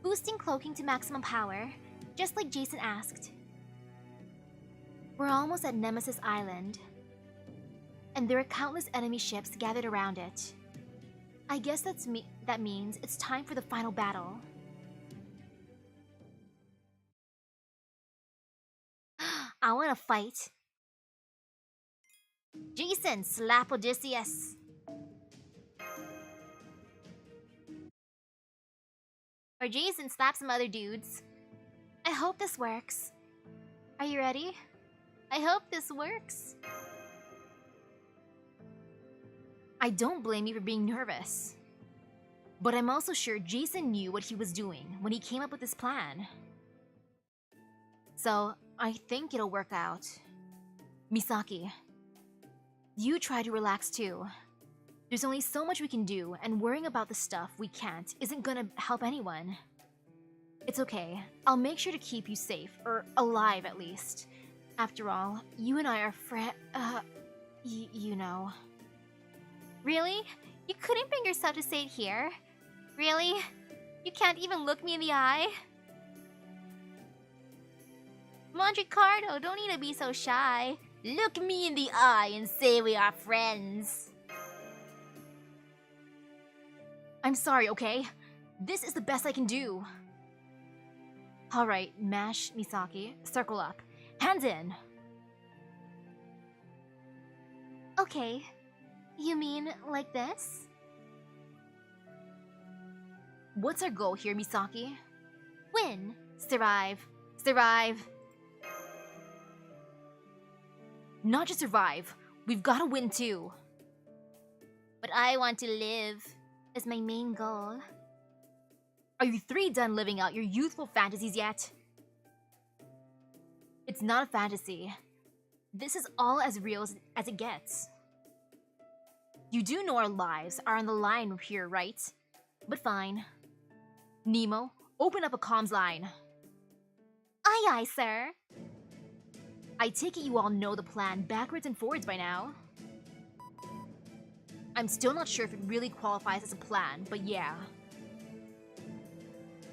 Boosting cloaking to maximum power, just like Jason asked. We're almost at Nemesis Island, and there are countless enemy ships gathered around it. I guess that means it's time for the final battle. I wanna fight. Jason, slap Odysseus. Or Jason, slap some other dudes. I hope this works. Are you ready? I hope this works. I don't blame you for being nervous. But I'm also sure Jason knew what he was doing when he came up with this plan. So, I think it'll work out. Misaki, you try to relax too. There's only so much we can do, and worrying about the stuff we can't isn't gonna help anyone. It's okay. I'll make sure to keep you safe, or alive at least. After all, you and I are you know. Really? You couldn't bring yourself to say it here? Really? You can't even look me in the eye? Mondricardo, don't need to be so shy. Look me in the eye and say we are friends. I'm sorry, okay? This is the best I can do. Alright, mash, Misaki. Circle up. Hands in. Okay. You mean like this? What's our goal here, Misaki? Win. Survive. Survive. Not just survive. We've gotta win too. But I want to live is my main goal. Are you three done living out your youthful fantasies yet? It's not a fantasy. This is all as real as it gets. You do know our lives are on the line here, right? But fine. Nemo, open up a comms line. Aye, aye, sir. I take it you all know the plan backwards and forwards by now. I'm still not sure if it really qualifies as a plan, but yeah.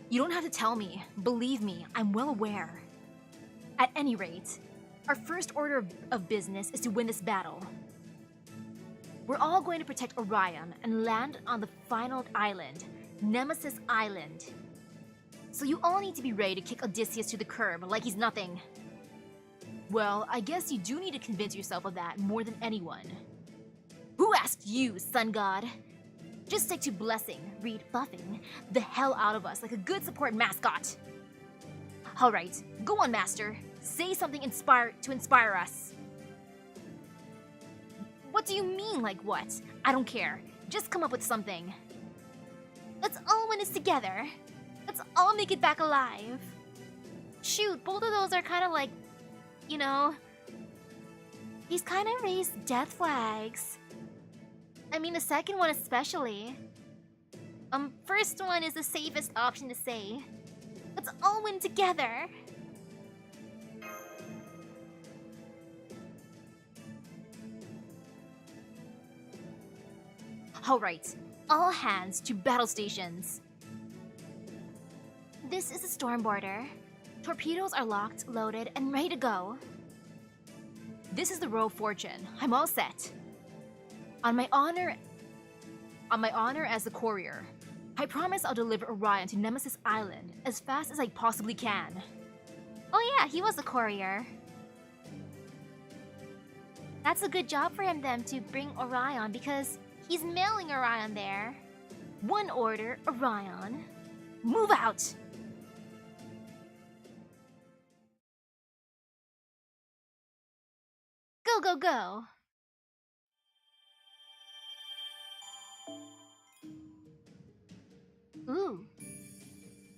You don't have to tell me. Believe me, I'm well aware. At any rate, our first order of business is to win this battle. We're all going to protect Orion and land on the final island, Nemesis Island. So you all need to be ready to kick Odysseus to the curb like he's nothing. Well, I guess you do need to convince yourself of that more than anyone. Who asked you, Sun God? Just stick to blessing, read buffing, the hell out of us like a good support mascot. Alright, go on, Master. Say something to inspire us. What do you mean, like what? I don't care. Just come up with something. Let's all win this together. Let's all make it back alive. Shoot, both of those are kind of like, you know, these kind of raise death flags. I mean, the second one especially. First one is the safest option to say. Let's all win together. Alright, all hands to battle stations. This is the Stormborder. Torpedoes are locked, loaded, and ready to go. This is the Royal Fortune. I'm all set. On my honor as the courier, I promise I'll deliver Orion to Nemesis Island as fast as I possibly can. Oh yeah, he was a courier. That's a good job for him then to bring Orion because he's mailing Orion there. One order, Orion. Move out! Go, go, go! Ooh.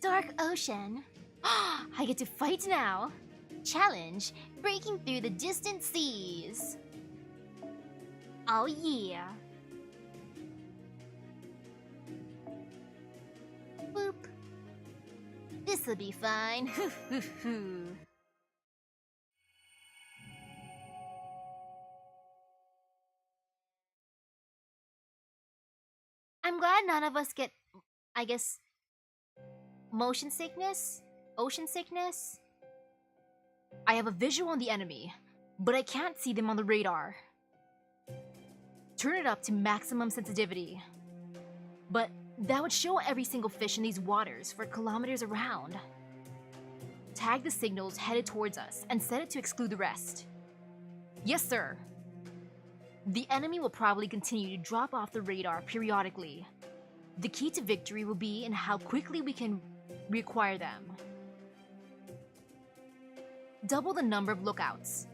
Dark Ocean. I get to fight now. Challenge, breaking through the distant seas. Oh yeah. Boop. This'll be fine. I'm glad none of us get, I guess, motion sickness? Ocean sickness? I have a visual on the enemy, but I can't see them on the radar. Turn it up to maximum sensitivity. But that would show every single fish in these waters for kilometers around. Tag the signals headed towards us and set it to exclude the rest. Yes, sir. The enemy will probably continue to drop off the radar periodically. The key to victory will be in how quickly we can reacquire them. Double the number of lookouts.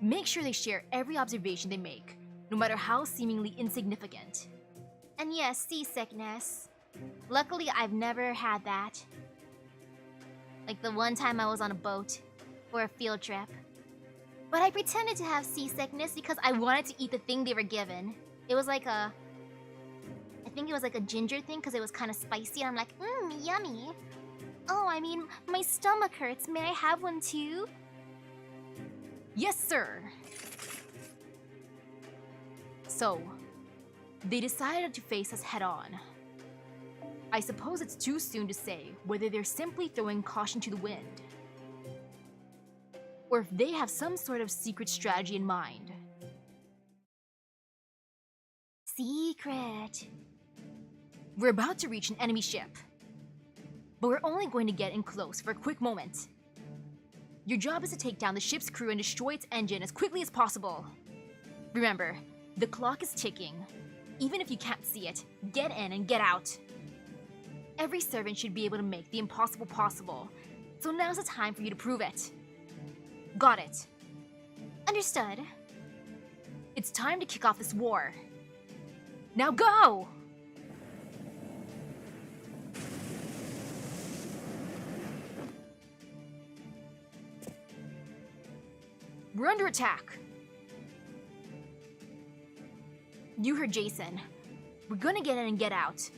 Make sure they share every observation they make, no matter how seemingly insignificant. And yes, seasickness. Luckily, I've never had that. Like the one time I was on a boat for a field trip. But I pretended to have seasickness because I wanted to eat the thing they were given. It was like I think it was like a ginger thing because it was kind of spicy, and I'm like, yummy. Oh, I mean, my stomach hurts. May I have one too? Yes, sir. So, they decided to face us head on. I suppose it's too soon to say whether they're simply throwing caution to the wind, or if they have some sort of secret strategy in mind. Secret. We're about to reach an enemy ship, but we're only going to get in close for a quick moment. Your job is to take down the ship's crew and destroy its engine as quickly as possible. Remember, the clock is ticking. Even if you can't see it, get in and get out. Every servant should be able to make the impossible possible, so now's the time for you to prove it. Got it. Understood. It's time to kick off this war. Now go! We're under attack. You heard Jason. We're gonna get in and get out.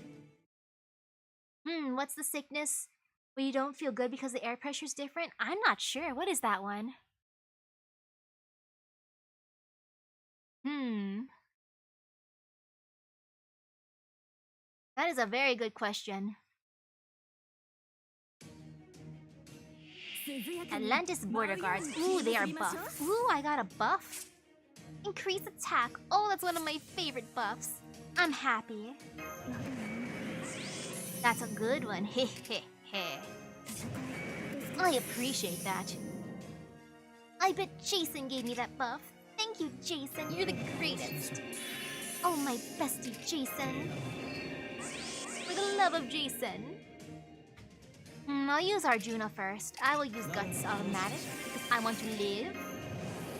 What's the sickness? Where you don't feel good because the air pressure's different? I'm not sure. What is that one? That is a very good question. Atlantis border guards. Ooh, they are buff. Ooh, I got a buff. Increase attack. Oh, that's one of my favorite buffs. I'm happy. That's a good one. Heh heh heh. I appreciate that. I bet Jason gave me that buff. Thank you, Jason. You're the greatest. Oh, my bestie, Jason. For the love of Jason. I'll use Arjuna first. I will use Guts automatic because I want to live.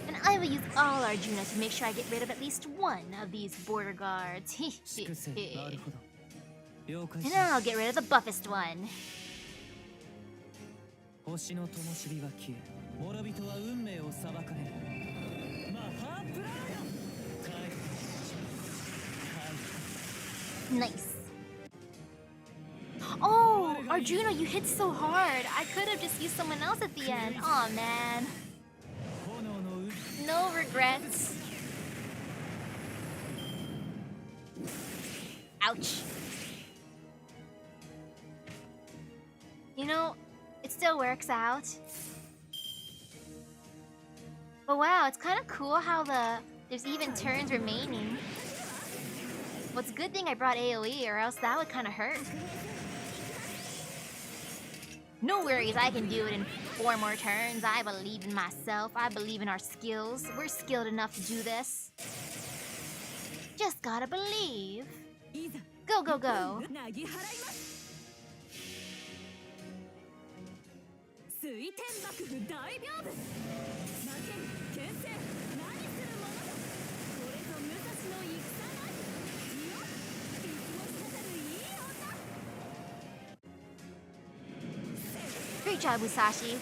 And I will use all Arjuna to make sure I get rid of at least one of these border guards. And I'll get rid of the buffest one. Nice. Oh, Arjuna, you hit so hard. I could have just used someone else at the end. Aw, man. No regrets. Ouch. You know, it still works out. But wow, it's kind of cool how there's even turns remaining. What's a good thing I brought AoE, or else that would kind of hurt. No worries, I can do it in 4 more turns. I believe in myself. I believe in our skills. We're skilled enough to do this. Just gotta believe. Go, go, go. Great job, Musashi.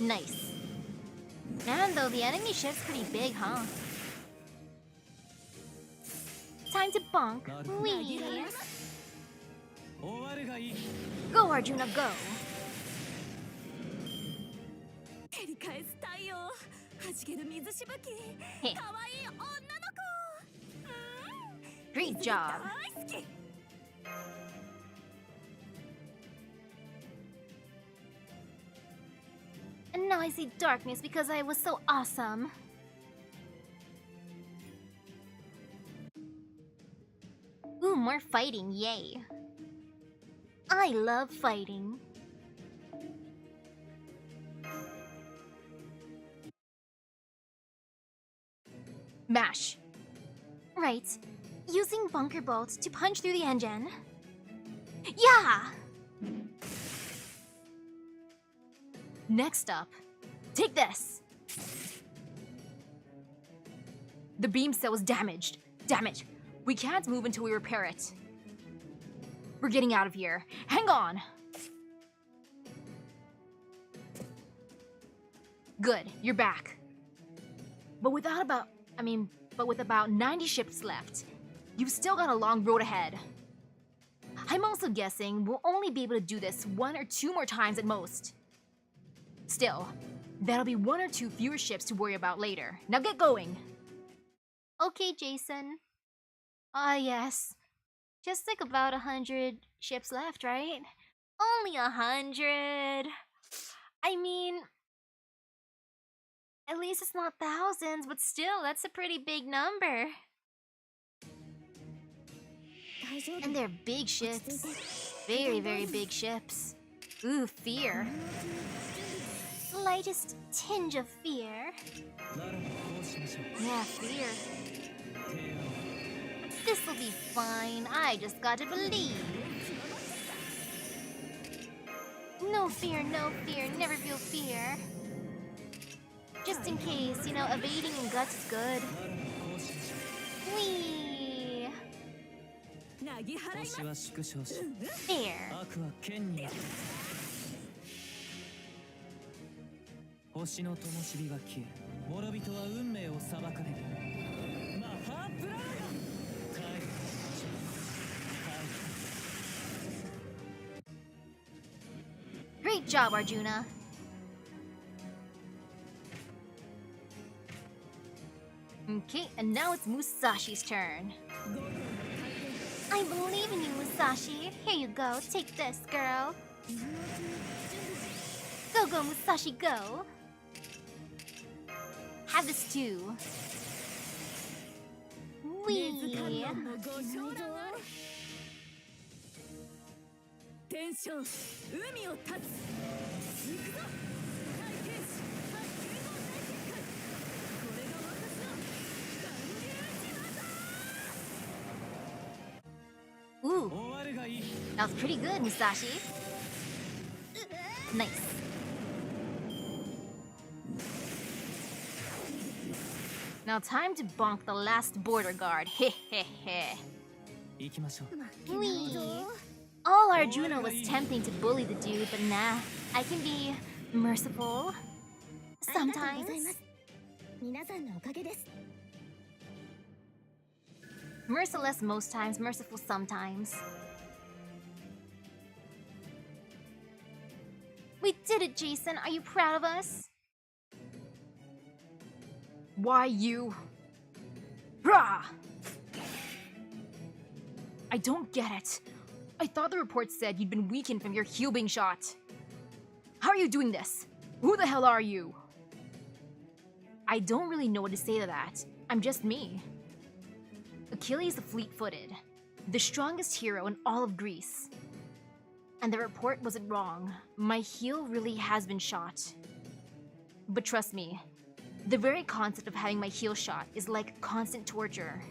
Nice. Man, though, the enemy ship's pretty big, huh? Time to bonk. Wee. Go, Arjuna, go. Heh. Great job. And now I see darkness because I was so awesome. Ooh, more fighting, yay. I love fighting. Mash. Right. Using bunker bolts to punch through the engine. Yeah! Next up, take this. The beam cell was damaged. Damn it. We can't move until we repair it. We're getting out of here. Hang on. Good, you're back. But with about 90 ships left, you've still got a long road ahead. I'm also guessing we'll only be able to do this 1 or 2 more times at most. Still, that'll be 1 or 2 fewer ships to worry about later. Now get going. Okay, Jason. Ah, yes. Just like about 100 ships left, right? Only 100. I mean, at least it's not thousands, but still, that's a pretty big number. And they're big ships. Very, very big ships. Ooh, fear. Slightest tinge of fear. Yeah, fear. This'll be fine. I just gotta believe. No fear, never feel fear. Just in case, evading in guts is good. Whee! There. 星の灯火が消え、諸人は運命を裁かれる。マハプラー帰る。Great job, Arjuna. Okay, and now it's Musashi's turn. I believe in you, Musashi. Here you go. Take this, girl. Go, go, Musashi, go. Have this too. Wee. Ooh, that was pretty good, Musashi. Nice. Now time to bonk the last border guard. Heh heh heh. Wee. All Arjuna was tempting to bully the dude, but nah. I can be merciful. Sometimes. Merciless most times, merciful sometimes. We did it, Jason. Are you proud of us? Why you? Rah! I don't get it. I thought the report said you'd been weakened from your heel being shot. How are you doing this? Who the hell are you? I don't really know what to say to that. I'm just me. Achilles the fleet-footed, the strongest hero in all of Greece. And the report wasn't wrong. My heel really has been shot. But trust me, the very concept of having my heel shot is like constant torture.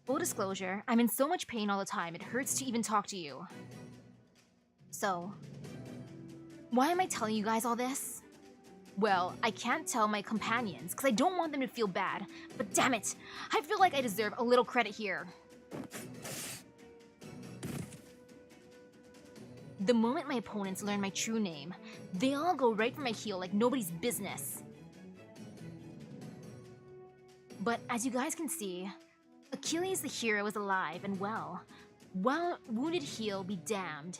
Full disclosure, I'm in so much pain all the time it hurts to even talk to you. So, why am I telling you guys all this? Well, I can't tell my companions because I don't want them to feel bad, but damn it, I feel like I deserve a little credit here. The moment my opponents learn my true name, they all go right for my heel like nobody's business. But as you guys can see, Achilles the hero is alive and well, while wounded heel be damned.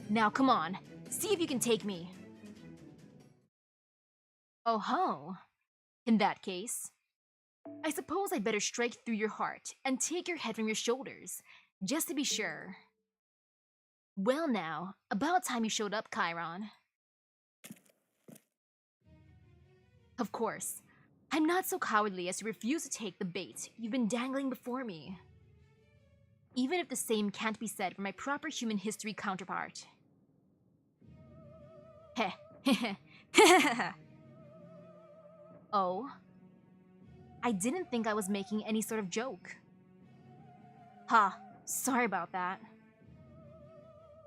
Now come on, see if you can take me. Oh ho. In that case, I suppose I'd better strike through your heart and take your head from your shoulders, just to be sure. Well now, about time you showed up, Chiron. Of course, I'm not so cowardly as to refuse to take the bait you've been dangling before me. Even if the same can't be said for my proper human history counterpart. Heh, heh, heh. Oh? I didn't think I was making any sort of joke. Ha, sorry about that.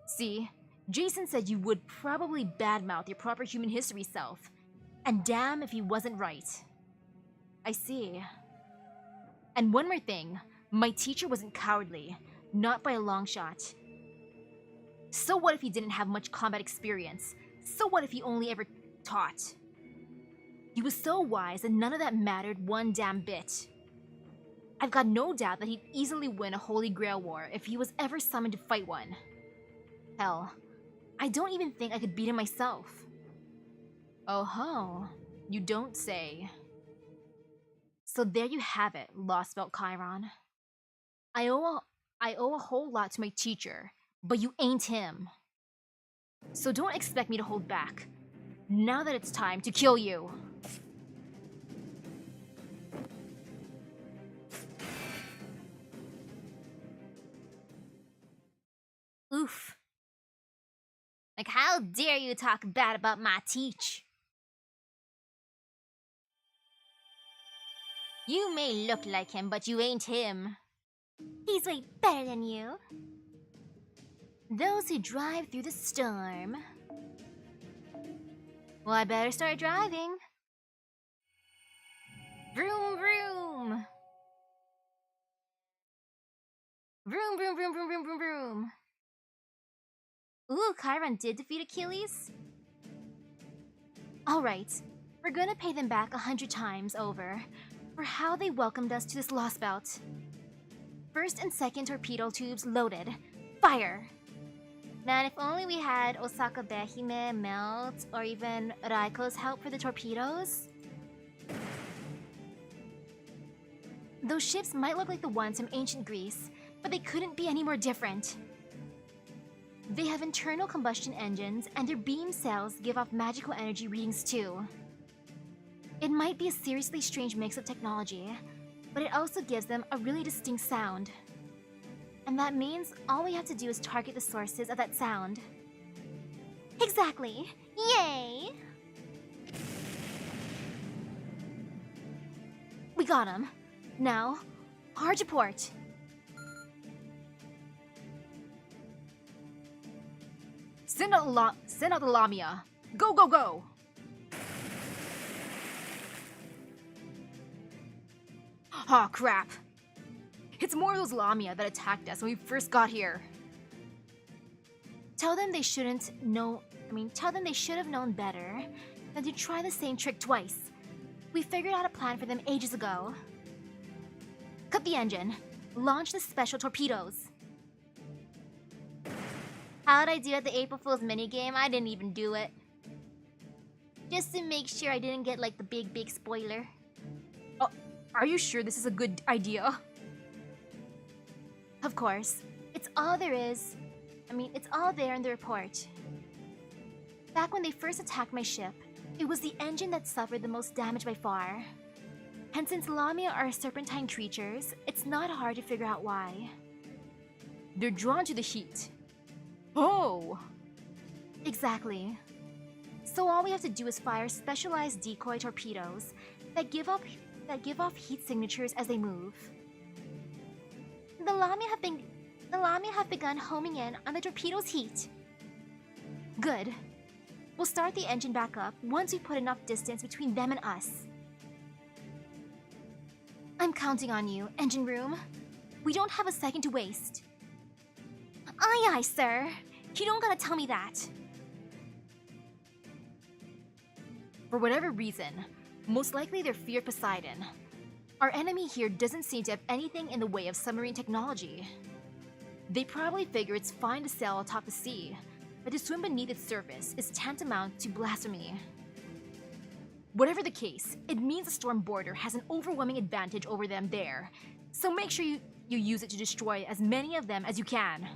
See, Jason said you would probably badmouth your proper human history self, and damn if he wasn't right. I see. And one more thing, my teacher wasn't cowardly, not by a long shot. So what if he didn't have much combat experience? So what if he only ever taught? He was so wise that none of that mattered one damn bit. I've got no doubt that he'd easily win a Holy Grail war if he was ever summoned to fight one. Hell, I don't even think I could beat him myself. Oh ho, you don't say. So there you have it, Lost Belt Chiron. I owe a whole lot to my teacher, but you ain't him. So don't expect me to hold back, now that it's time to kill you. Oof. Like, how dare you talk bad about my teach? You may look like him, but you ain't him. He's way better than you. Those who drive through the storm. Well, I better start driving. Vroom, vroom. Vroom, vroom, vroom, vroom, vroom, vroom, vroom. Ooh, Chiron did defeat Achilles? Alright, we're gonna pay them back 100 times over for how they welcomed us to this Lost Belt. First and second torpedo tubes loaded. Fire! Man, if only we had Osaka Behime, Melt, or even Raiko's help for the torpedoes. Those ships might look like the ones from ancient Greece, but they couldn't be any more different. They have internal combustion engines, and their beam cells give off magical energy readings too. It might be a seriously strange mix of technology, but it also gives them a really distinct sound. And that means all we have to do is target the sources of that sound. Exactly! Yay! We got him. Now, hard to port. Send out the Lamia. Go, go, go! Aw, oh, crap. It's more of those Lamia that attacked us when we first got here. Tell them they should have known better than to try the same trick twice. We figured out a plan for them ages ago. Cut the engine. Launch the special torpedoes. How'd I do at the April Fool's minigame? I didn't even do it. Just to make sure I didn't get like the big spoiler. Oh, are you sure this is a good idea? Of course. It's all there is. It's all there in the report. Back when they first attacked my ship, it was the engine that suffered the most damage by far. And since Lamia are serpentine creatures, it's not hard to figure out why. They're drawn to the heat. Oh! Exactly. So all we have to do is fire specialized decoy torpedoes that give off heat signatures as they move. The Lamia have begun homing in on the torpedo's heat. Good. We'll start the engine back up once we put enough distance between them and us. I'm counting on you, engine room. We don't have a second to waste. Aye, aye, sir. You don't gotta tell me that. For whatever reason, most likely they're fear Poseidon. Our enemy here doesn't seem to have anything in the way of submarine technology. They probably figure it's fine to sail atop the sea, but to swim beneath its surface is tantamount to blasphemy. Whatever the case, it means the Storm Border has an overwhelming advantage over them there. So make sure you use it to destroy as many of them as you can.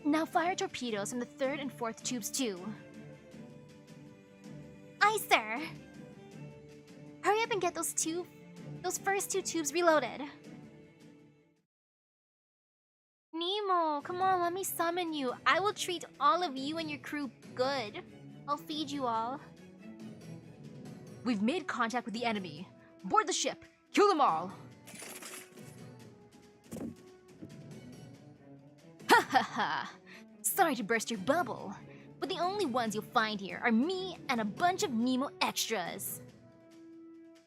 Now fire torpedoes from the 3rd and 4th tubes too. Aye, sir. Hurry up and get those first 2 tubes reloaded. Nemo, come on, let me summon you. I will treat all of you and your crew good. I'll feed you all. We've made contact with the enemy. Board the ship. Kill them all. Ha ha ha. Sorry to burst your bubble, but the only ones you'll find here are me and a bunch of Nemo extras.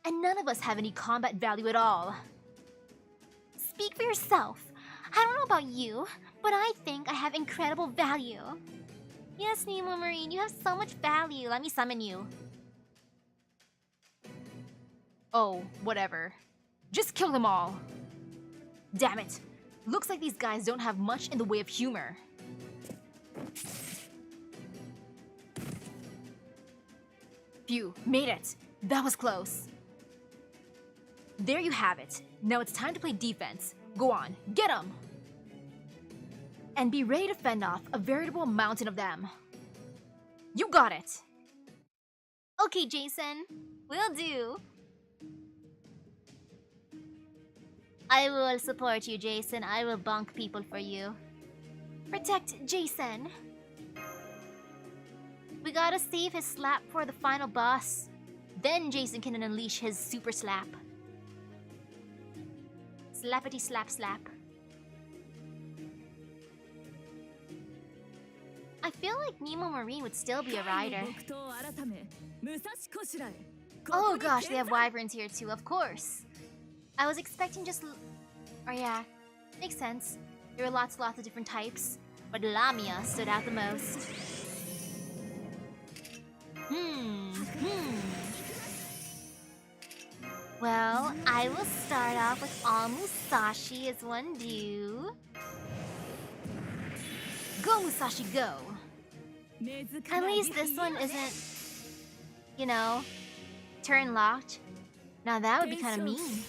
And none of us have any combat value at all. Speak for yourself. I don't know about you, but I think I have incredible value. Yes, Nemo Marine, you have so much value. Let me summon you. Oh, whatever. Just kill them all. Damn it. Looks like these guys don't have much in the way of humor. Phew, made it. That was close. There you have it. Now it's time to play defense. Go on, get them! And be ready to fend off a veritable mountain of them. You got it! Okay, Jason. Will do. I will support you, Jason. I will bonk people for you. Protect Jason. We gotta save his slap for the final boss. Then Jason can unleash his super slap. Slappity slap slap. I feel like Nemo Marine would still be a rider. Oh gosh, they have wyverns here too, of course. I was expecting just... Oh yeah, makes sense. There were lots of different types, but Lamia stood out the most. Well, I will start off with all Musashi as one do. Go, Musashi, go! At least this one isn't, you know, turn locked. Now that would be kind of mean.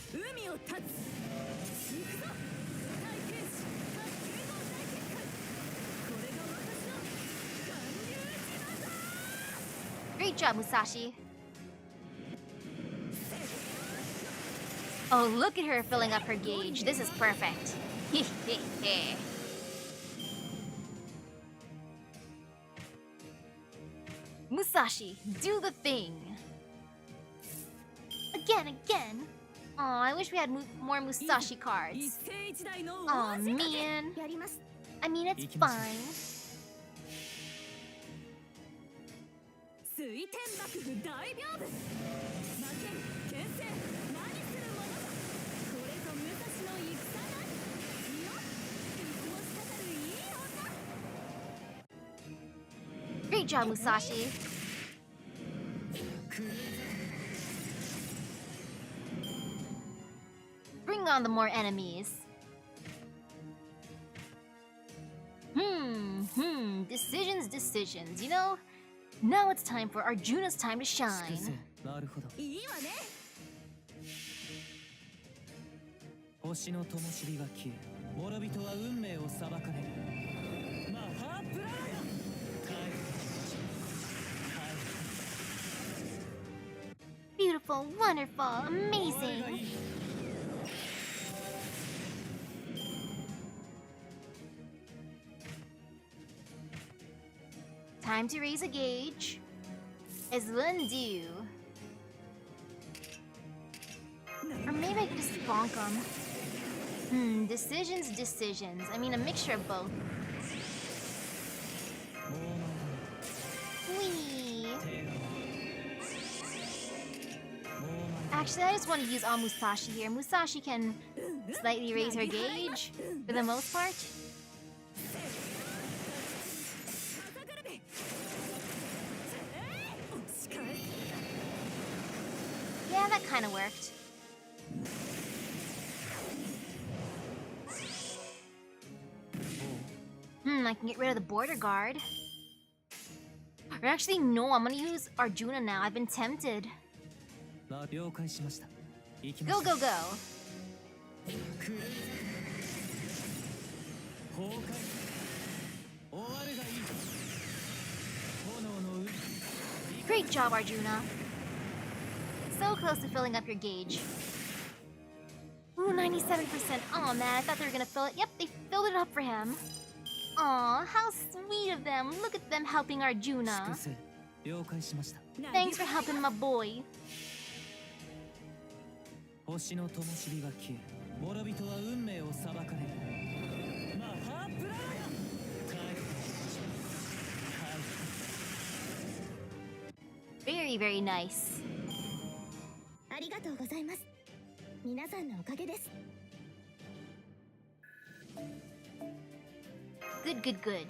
Great job, Musashi. Oh, look at her filling up her gauge. This is perfect. Musashi, do the thing! Again. Aw, I wish we had more Musashi cards. Aw, man. I mean, it's fine. Great job, Musashi. Bring on the more enemies. Decisions. You know, now it's time for Arjuna's time to shine. 星の灯火が消え、諸人は運命を裁かれる。マハプラーヤ！ Beautiful, wonderful, amazing. Time to raise a gauge. As one do. Or maybe I could just bonk them. Decisions. I mean, a mixture of both. Whee! Actually, I just want to use all Musashi here. Musashi can slightly raise her gauge, for the most part. Yeah, that kind of worked. I can get rid of the border guard. Or actually, no, I'm gonna use Arjuna now. I've been tempted. 了解しました。行きま Go, しょう。 go, go. 崩壊。終わるがいい。炎の海。 Great job, Arjuna. So close to filling up your gauge. Ooh, 97%. Oh man, I thought they were gonna fill it. Yep, they filled it up for him. Aw, how sweet of them. Look at them helping Arjuna. 粛清。了解しました。 Thanks for helping my boy. 星の灯火が消え、諸人は運命を裁かれる。マハープラーヤ。帰ってしまう。Very, very nice. ありがとうございます。皆さんのおかげです。 Good, good, good.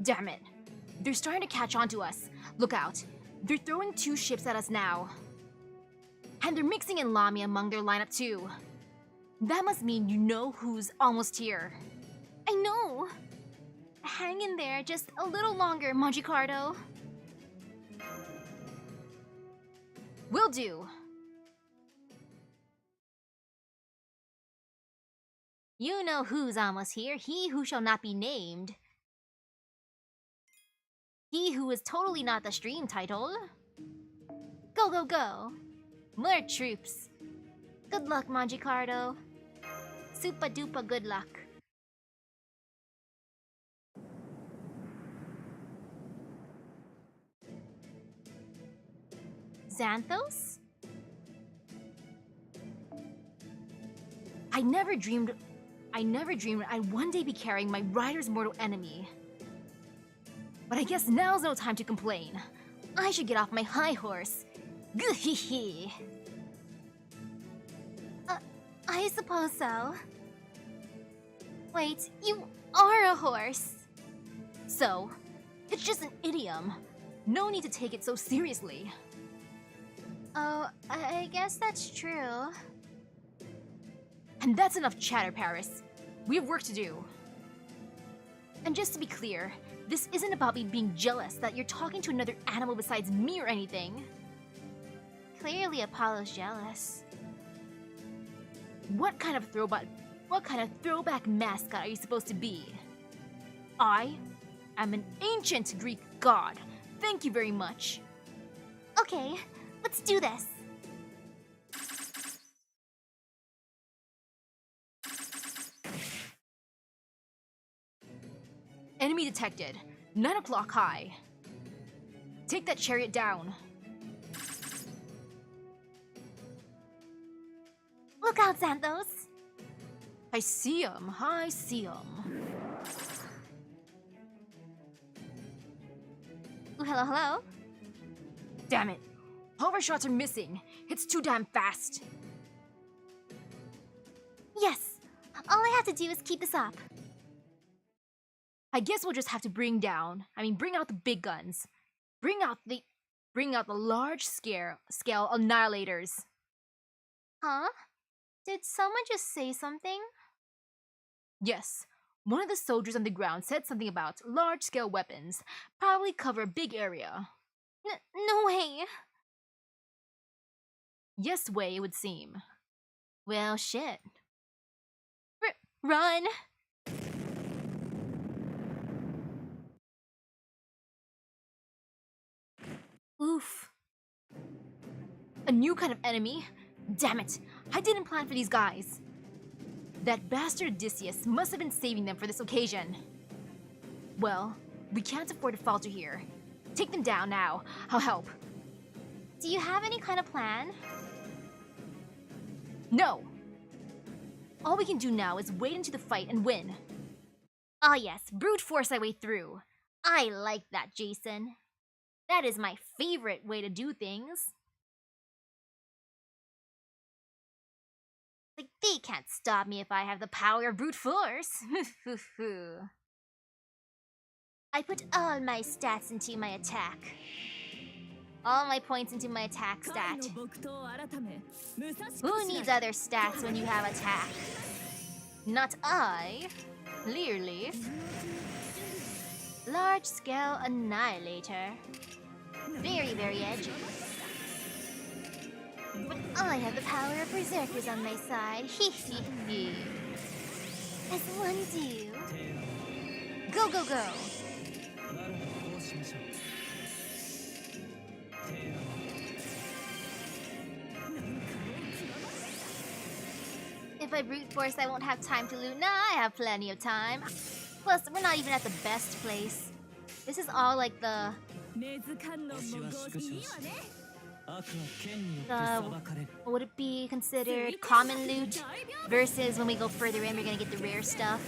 Damn it. They're starting to catch on to us. Look out. They're throwing 2 ships at us now. And they're mixing in Lamia among their lineup too. That must mean you know who's almost here. I know. Hang in there just a little longer, Magicardo. Will do. You know who's almost here. He who shall not be named. He who is totally not the stream title. Go, go, go. More troops. Good luck, Magicardo. Super duper good luck. Xanthos? I never dreamed I'd one day be carrying my rider's mortal enemy. But I guess now's no time to complain. I should get off my high horse. Goo-hee-hee. I suppose so. Wait, you are a horse. So, it's just an idiom. No need to take it so seriously. Oh, I guess that's true. And that's enough chatter, Paris. We have work to do. And just to be clear, this isn't about me being jealous that you're talking to another animal besides me or anything. Clearly Apollo's jealous. What kind of throwback mascot are you supposed to be? I am an ancient Greek god. Thank you very much. Okay, let's do this. Enemy detected. 9 o'clock high. Take that chariot down. Look out, Xanthos. I see him. I see him. Ooh, hello, hello. Damn it. All of our shots are missing. It's too damn fast. Yes, all I have to do is keep this up. I guess we'll just have to bring out the big guns. Bring out the large scale annihilators. Huh? Did someone just say something? Yes. One of the soldiers on the ground said something about large-scale weapons, probably cover a big area. No way. Yes way, it would seem. Well, shit. Run! Oof. A new kind of enemy? Damn it, I didn't plan for these guys. That bastard Odysseus must have been saving them for this occasion. Well, we can't afford to falter here. Take them down now. I'll help. Do you have any kind of plan? No. All we can do now is wade into the fight and win. Ah yes, brute force our way through. I like that, Jason. That is my favorite way to do things. Like, they can't stop me if I have the power of brute force. I put all my stats into my attack. All my points into my attack stat. Who needs other stats when you have attack? Not I. Clearly. Large-scale annihilator. Very, very edgy. But I have the power of berserkers on my side. Hee hee hee. As one do. Go, go, go! If I brute force, I won't have time to loot. Nah, I have plenty of time. Plus, we're not even at the best place. This is all like the would it be considered common loot versus when we go further in, we're gonna get the rare stuff.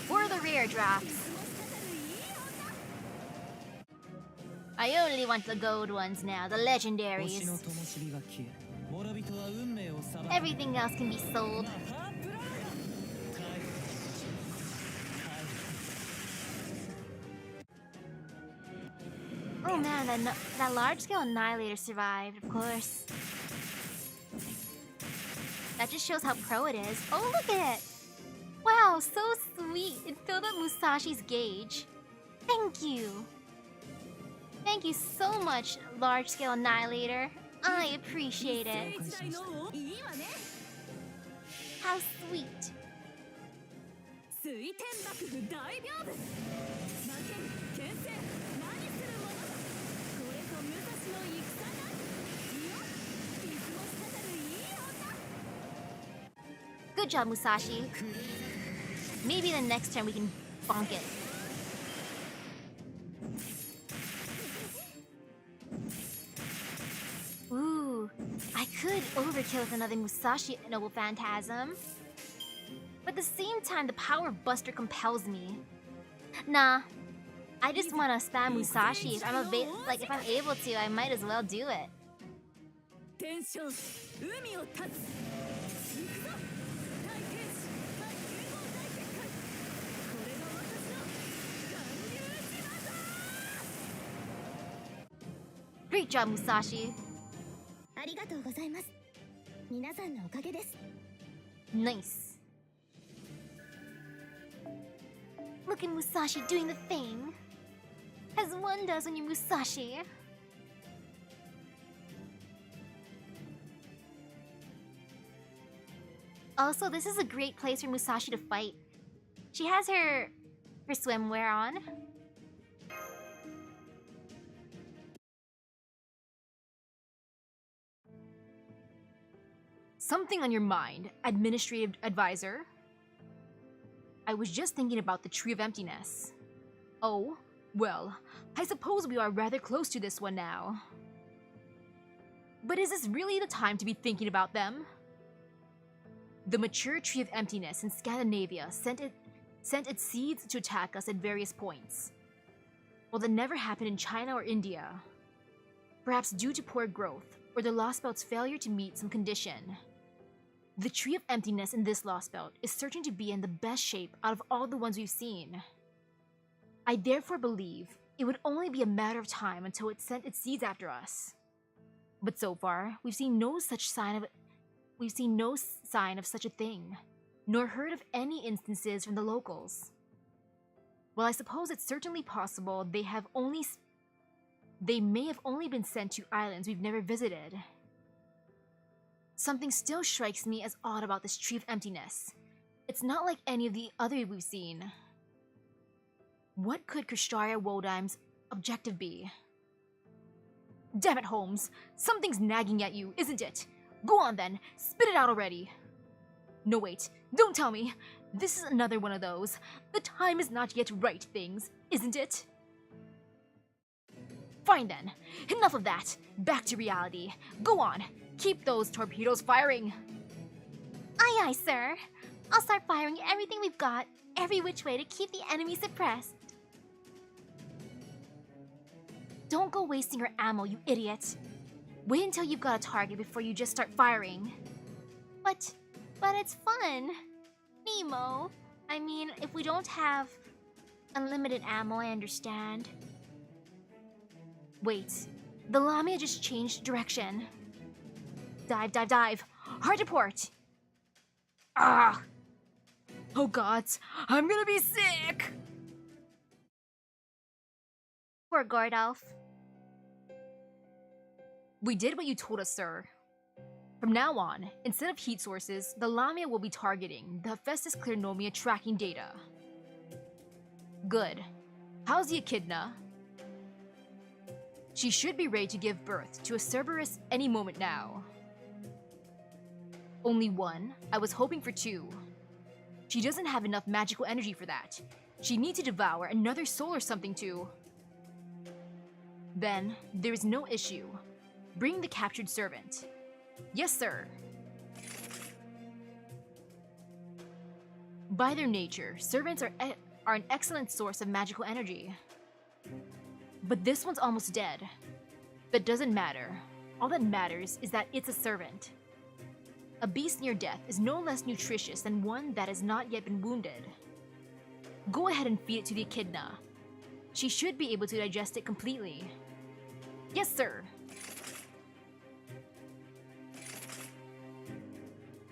For the rare drops. I only want the gold ones now, the legendaries. Everything else can be sold. Oh man, that large-scale annihilator survived, of course. That just shows how pro it is. Oh, look at it! Wow, so sweet. It filled up Musashi's gauge. Thank you. Thank you so much, large-scale annihilator. I appreciate it. How sweet. Good job, Musashi. Maybe the next time we can bonk it. Ooh, I could overkill with another Musashi Noble Phantasm. But at the same time, the power of Buster compels me. Nah, I just want to spam Musashi. If I'm able to, I might as well do it. Great job, Musashi. Nice. Look at Musashi doing the thing. As one does when you're Musashi. Also, this is a great place for Musashi to fight. She has her swimwear on. Something on your mind, administrative advisor? I was just thinking about the Tree of Emptiness. Oh, well, I suppose we are rather close to this one now. But is this really the time to be thinking about them? The mature Tree of Emptiness in Scandinavia sent its seeds to attack us at various points. Well, that never happened in China or India. Perhaps due to poor growth, or the Lost Belt's failure to meet some condition. The Tree of Emptiness in this Lost Belt is certain to be in the best shape out of all the ones we've seen. I therefore believe it would only be a matter of time until it sent its seeds after us. But so far, we've seen no sign of such a thing, nor heard of any instances from the locals. Well, I suppose it's certainly possible they may have only been sent to islands we've never visited. Something still strikes me as odd about this Tree of Emptiness. It's not like any of the other we've seen. What could Krishtaria Wodheim's objective be? Damn it, Holmes! Something's nagging at you, isn't it? Go on then, spit it out already! No wait, don't tell me! This is another one of those "the time is not yet right" things, isn't it? Fine then, enough of that! Back to reality. Go on, keep those torpedoes firing! Aye aye, sir. I'll start firing everything we've got, every which way to keep the enemy suppressed. Don't go wasting your ammo, you idiot. Wait until you've got a target before you just start firing. But it's fun. Nemo. I mean, if we don't have unlimited ammo, I understand. Wait, the Lamia just changed direction. Dive, dive, dive. Hard to port. Ah! Oh gods, I'm gonna be sick! Poor Gordolf. We did what you told us, sir. From now on, instead of heat sources, the Lamia will be targeting the Hephaestus Clearnomia tracking data. Good. How's the echidna? She should be ready to give birth to a Cerberus any moment now. Only one? I was hoping for two. She doesn't have enough magical energy for that. She needs to devour another soul or something too. Then, there is no issue. Bring the captured servant. Yes, sir. By their nature, servants are an excellent source of magical energy. But this one's almost dead. That doesn't matter. All that matters is that it's a servant. A beast near death is no less nutritious than one that has not yet been wounded. Go ahead and feed it to the echidna. She should be able to digest it completely. Yes, sir.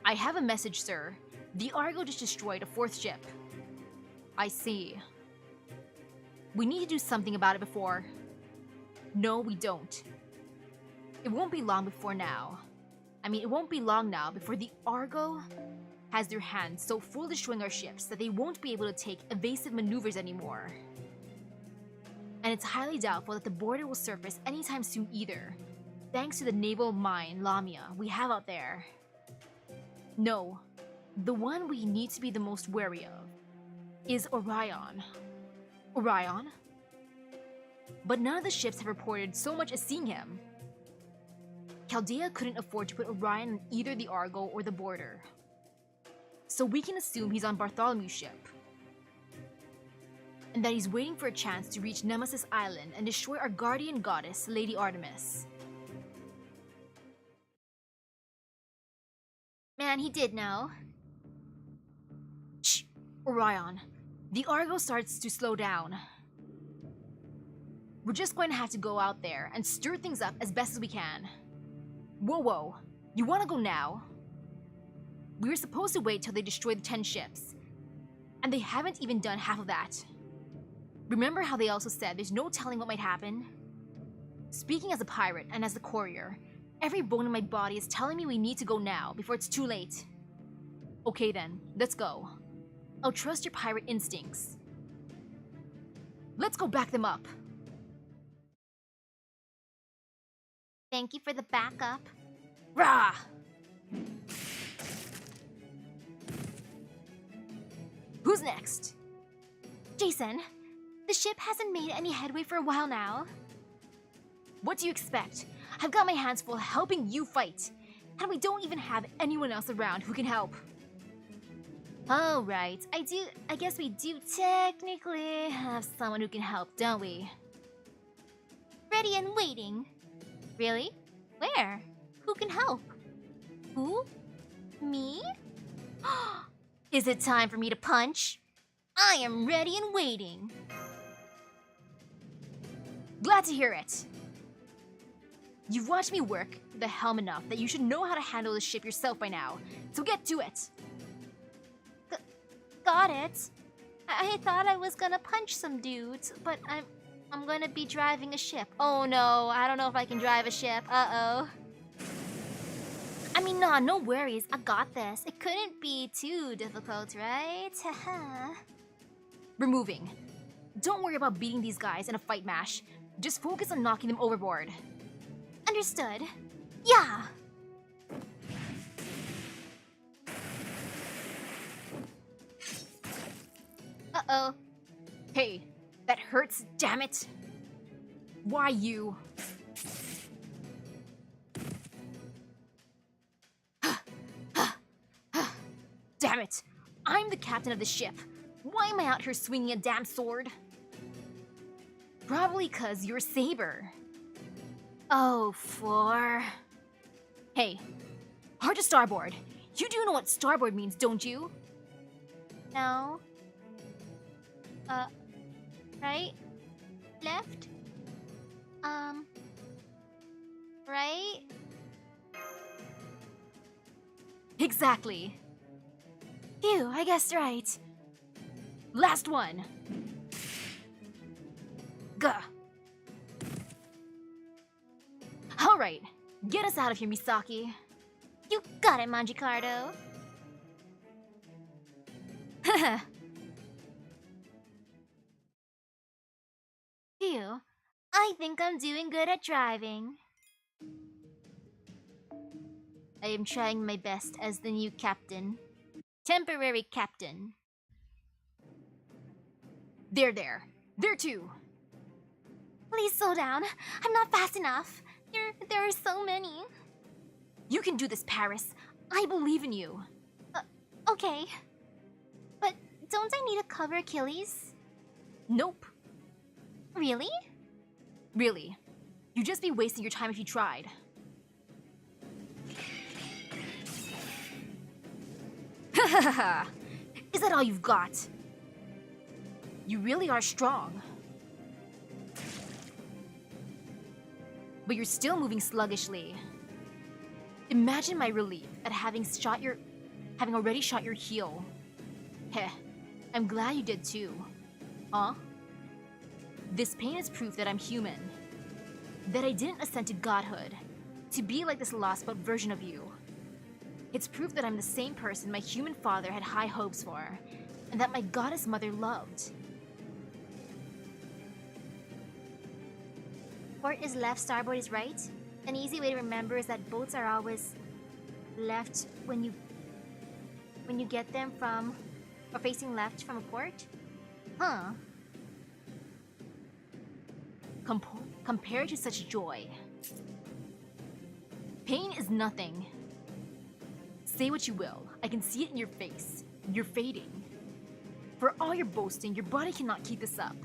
I have a message, sir. The Argo just destroyed a fourth ship. I see. We need to do something about it before... No, we don't. It won't be long before now. It won't be long now before the Argo has their hands so full destroying our ships that they won't be able to take evasive maneuvers anymore. And it's highly doubtful that the border will surface anytime soon either, thanks to the naval mine Lamia we have out there. No, the one we need to be the most wary of is Orion. Orion? But none of the ships have reported so much as seeing him. Chaldea couldn't afford to put Orion on either the Argo or the border. So we can assume he's on Bartholomew's ship. And that he's waiting for a chance to reach Nemesis Island and destroy our guardian goddess, Lady Artemis. Man, he did know. Shh! Orion, the Argo starts to slow down. We're just going to have to go out there and stir things up as best as we can. Whoa, you want to go now? We were supposed to wait till they destroy the 10 ships. And they haven't even done half of that. Remember how they also said there's no telling what might happen? Speaking as a pirate and as the courier, every bone in my body is telling me we need to go now before it's too late. Okay then, let's go. I'll trust your pirate instincts. Let's go back them up. Thank you for the backup. Rah! Who's next? Jason, the ship hasn't made any headway for a while now. What do you expect? I've got my hands full helping you fight. And we don't even have anyone else around who can help. Oh, right. I guess we do technically have someone who can help, don't we? Ready and waiting. Really? Where? Who can help? Who? Me? Is it time for me to punch? I am ready and waiting. Glad to hear it. You've watched me work the helm enough that you should know how to handle the ship yourself by now. So get to it. Got it. I thought I was gonna punch some dudes, but I'm gonna be driving a ship. Oh no, I don't know if I can drive a ship. Uh-oh. Nah, no worries. I got this. It couldn't be too difficult, right? Haha. We're moving. Don't worry about beating these guys in a fight mash. Just focus on knocking them overboard. Understood. Yeah! Uh-oh. Hey, that hurts, damn it! Why you? Damn it! I'm the captain of the ship. Why am I out here swinging a damn sword? Probably 'cause you're Saber. Oh, for... Hey, hard to starboard. You do know what starboard means, don't you? No. Right? Left? Right? Exactly. Phew, I guessed right. Last one. Gah. Alright, get us out of here, Misaki. You got it, Manjicardo. Haha. Phew, I think I'm doing good at driving. I am trying my best as the new captain. Temporary captain. There. There too. Please slow down. I'm not fast enough. There are so many. You can do this, Paris. I believe in you. Okay. But don't I need to cover Achilles? Nope. Really? Really. You'd just be wasting your time if you tried. Is that all you've got? You really are strong. But you're still moving sluggishly. Imagine my relief at having already shot your heel. Heh, I'm glad you did too. Huh? This pain is proof that I'm human. That I didn't ascend to godhood, to be like this lost but version of you. It's proof that I'm the same person my human father had high hopes for, and that my goddess mother loved. Port is left, starboard is right. An easy way to remember is that boats are always left when you get them from, or facing left from a port. Huh. Compared to such joy. Pain is nothing. Say what you will, I can see it in your face. You're fading. For all your boasting, your body cannot keep this up.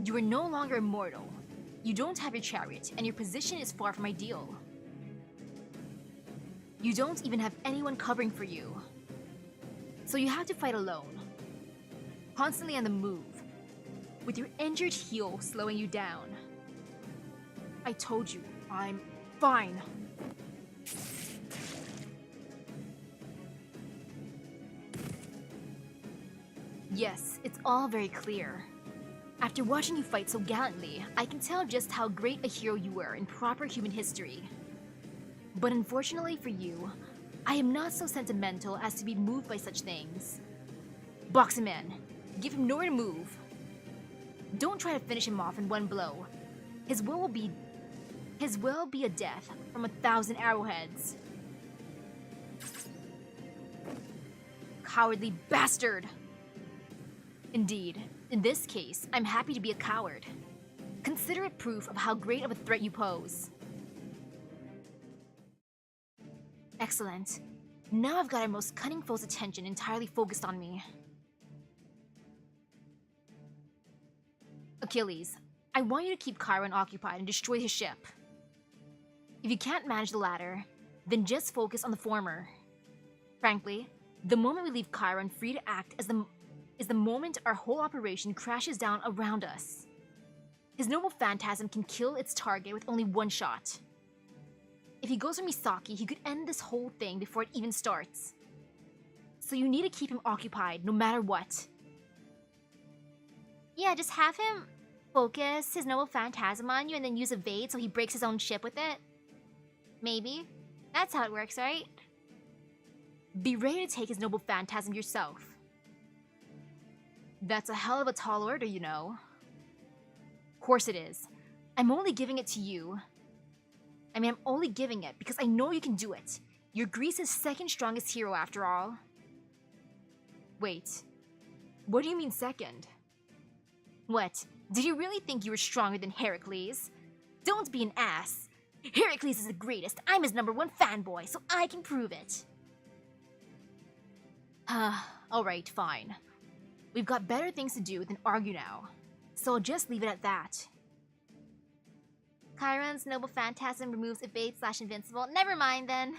You are no longer immortal. You don't have your chariot, and your position is far from ideal. You don't even have anyone covering for you. So you have to fight alone. Constantly on the move, with your injured heel slowing you down. I told you, I'm fine. Yes, it's all very clear. After watching you fight so gallantly, I can tell just how great a hero you were in proper human history. But unfortunately for you, I am not so sentimental as to be moved by such things. Box him in. Give him nowhere to move. Don't try to finish him off in one blow. His will be a death from 1,000 arrowheads. Cowardly bastard! Indeed, in this case, I'm happy to be a coward. Consider it proof of how great of a threat you pose. Excellent. Now I've got our most cunning foe's attention entirely focused on me. Achilles, I want you to keep Chiron occupied and destroy his ship. If you can't manage the latter, then just focus on the former. Frankly, the moment we leave Chiron free to act is the moment our whole operation crashes down around us. His noble phantasm can kill its target with only one shot. If he goes for Misaki, he could end this whole thing before it even starts. So you need to keep him occupied no matter what. Yeah, just have him focus his noble phantasm on you and then use evade so he breaks his own ship with it. Maybe. That's how it works, right? Be ready to take his noble phantasm yourself. That's a hell of a tall order, you know. Course it is. I'm only giving it to you. I'm only giving it because I know you can do it. You're Greece's second strongest hero after all. Wait. What do you mean second? What? Did you really think you were stronger than Heracles? Don't be an ass. Heracles is the greatest. I'm his #1 fanboy, so I can prove it. Alright, fine. We've got better things to do than argue now, so I'll just leave it at that. Chiron's noble phantasm removes evade/invincible. Never mind then.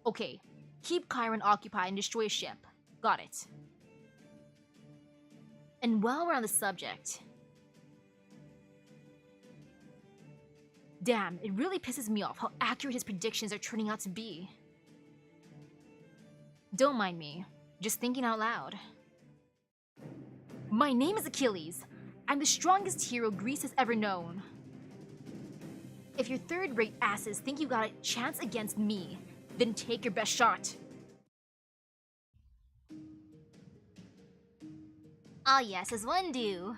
Okay, keep Chiron occupied and destroy his ship. Got it. And while we're on the subject... Damn, it really pisses me off how accurate his predictions are turning out to be. Don't mind me. Just thinking out loud. My name is Achilles. I'm the strongest hero Greece has ever known. If your third-rate asses think you got a chance against me, then take your best shot. Ah yes, as one do.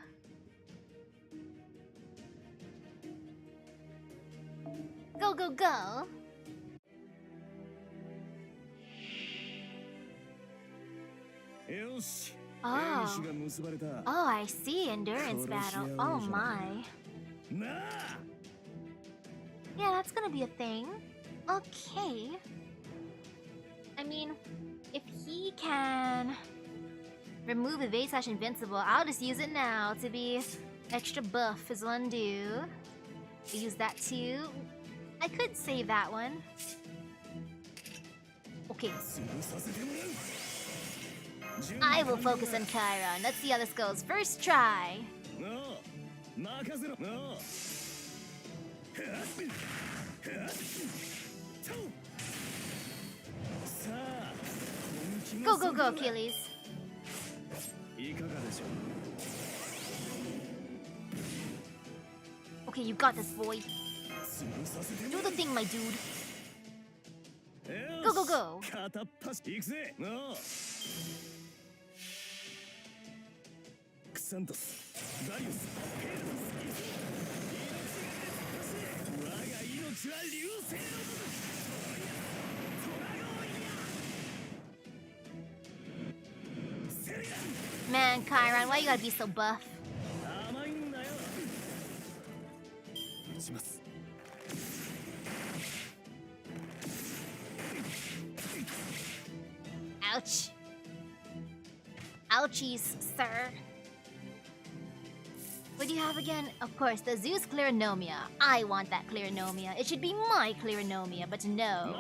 Go, go, go! Oh. Oh, I see. Endurance battle. Oh my. Yeah, that's gonna be a thing. Okay. I mean, if he can remove evade slash invincible, I'll just use it now to be extra buff as one do. Use that too. I could save that one. Okay. I will focus on Chiron. Let's see how this goes. First try. Go, go, go, Achilles. Okay, you got this, boy. Do the thing, my dude. Go, go, go. Man, Chiron, why you gotta be so buff? Ouch. Ouchies, sir. What do you have again? Of course, the Zeus Cleronomia. I want that Cleronomia. It should be my Cleronomia, but no.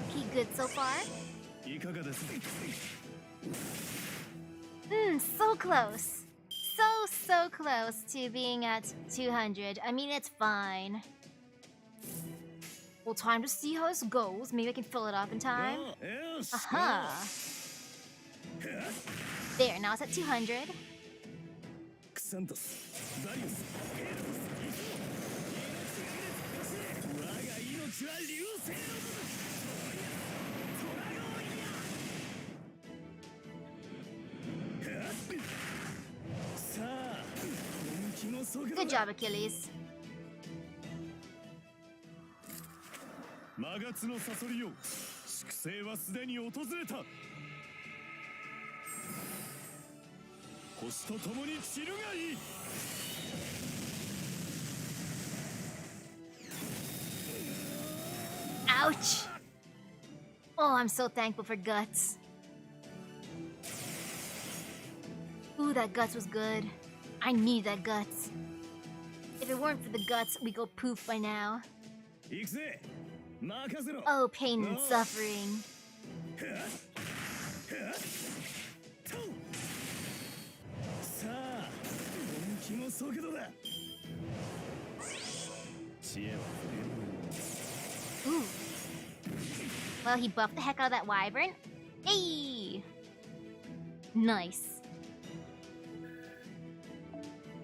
Okay, good so far. So close. So close to being at 200. I mean, it's fine. Well, time to see how this goes. Maybe I can fill it up in time. Aha. There, now it's at 200. Good job, Achilles. 魔月のサソリよ、粛清はすでに訪れた。星と共に散るがいい。Ouch! Oh, I'm so thankful for guts. Ooh, that guts was good. I need that guts. If it weren't for the guts, we go poof by now. Oh, pain and suffering. Ooh. Well, he buffed the heck out of that wyvern. Hey! Nice.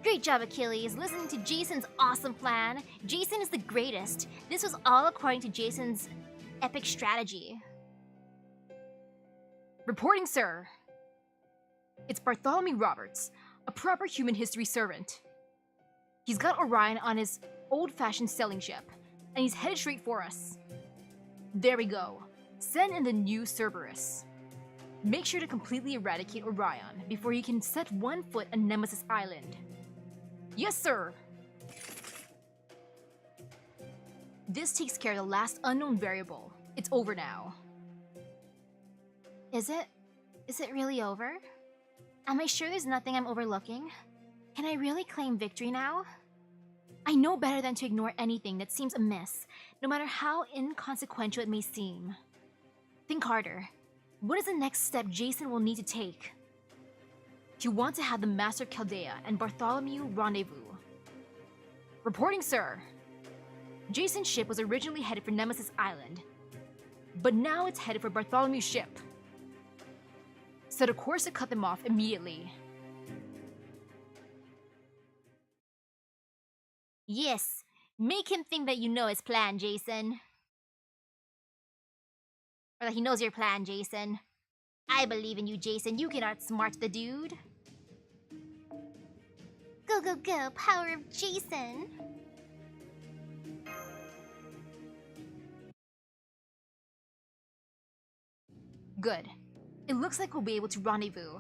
Great job, Achilles. Listening to Jason's awesome plan. Jason is the greatest. This was all according to Jason's epic strategy. Reporting, sir. It's Bartholomew Roberts, a proper human history servant. He's got Orion on his old-fashioned sailing ship, and he's headed straight for us. There we go. Send in the new Cerberus. Make sure to completely eradicate Orion before he can set one foot on Nemesis Island. Yes, sir! This takes care of the last unknown variable. It's over now. Is it? Is it really over? Am I sure there's nothing I'm overlooking? Can I really claim victory now? I know better than to ignore anything that seems amiss, no matter how inconsequential it may seem. Think harder. What is the next step Jason will need to take? You want to have the Master of Chaldea and Bartholomew rendezvous. Reporting, sir. Jason's ship was originally headed for Nemesis Island, but now it's headed for Bartholomew's ship. Set a course to cut them off immediately. Yes, make him think that you know his plan, Jason. Or that he knows your plan, Jason. I believe in you, Jason. You can outsmart the dude. Go, go, go, power of Jason. Good. It looks like we'll be able to rendezvous.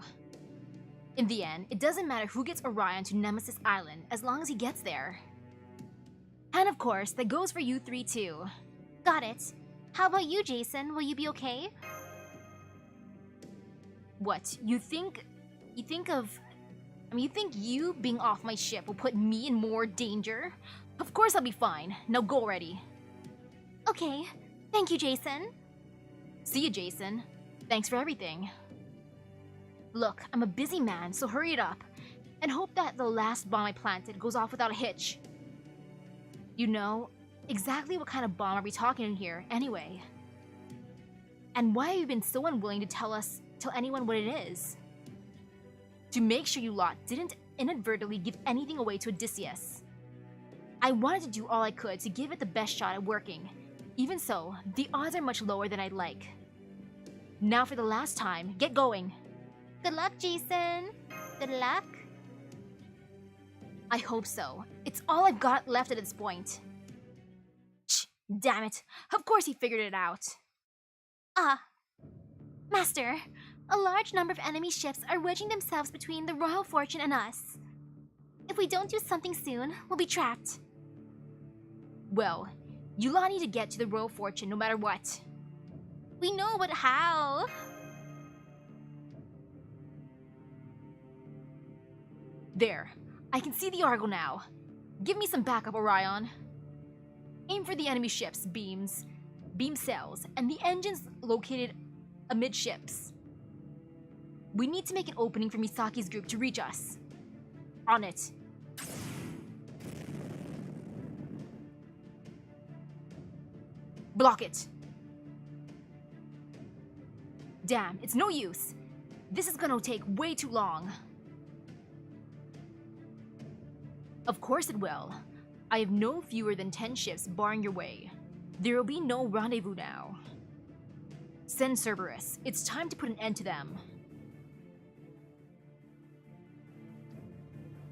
In the end, it doesn't matter who gets Orion to Nemesis Island as long as he gets there. And of course, that goes for you three too. Got it. How about you, Jason? Will you be okay? What, you think you being off my ship will put me in more danger? Of course I'll be fine. Now go already. Okay. Thank you, Jason. See you, Jason. Thanks for everything. Look, I'm a busy man, so hurry it up. And hope that the last bomb I planted goes off without a hitch. You know, exactly what kind of bomb are we talking in here, anyway? And why have you been so unwilling to tell anyone what it is? To make sure you lot didn't inadvertently give anything away to Odysseus. I wanted to do all I could to give it the best shot at working. Even so, the odds are much lower than I'd like. Now for the last time, get going. Good luck, Jason. Good luck. I hope so. It's all I've got left at this point. Damn it. Of course he figured it out. Master, a large number of enemy ships are wedging themselves between the Royal Fortune and us. If we don't do something soon, we'll be trapped. Well, you lot need to get to the Royal Fortune no matter what. We know, but how? There. I can see the Argo now. Give me some backup, Orion. Aim for the enemy ship's beam cells, and the engines located amidships. We need to make an opening for Misaki's group to reach us. On it. Block it. Damn, it's no use. This is gonna take way too long. Of course it will. I have no fewer than 10 ships barring your way. There will be no rendezvous now. Send Cerberus. It's time to put an end to them.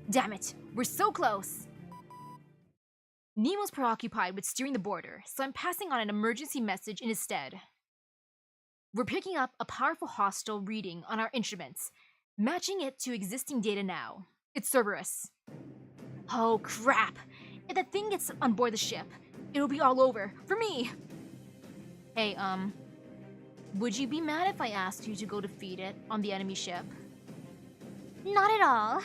Damn it, we're so close! Nemo's preoccupied with steering the border, so I'm passing on an emergency message in his stead. We're picking up a powerful hostile reading on our instruments, matching it to existing data now. It's Cerberus. Oh crap! If that thing gets on board the ship, it'll be all over for me! Hey, would you be mad if I asked you to go defeat it on the enemy ship? Not at all.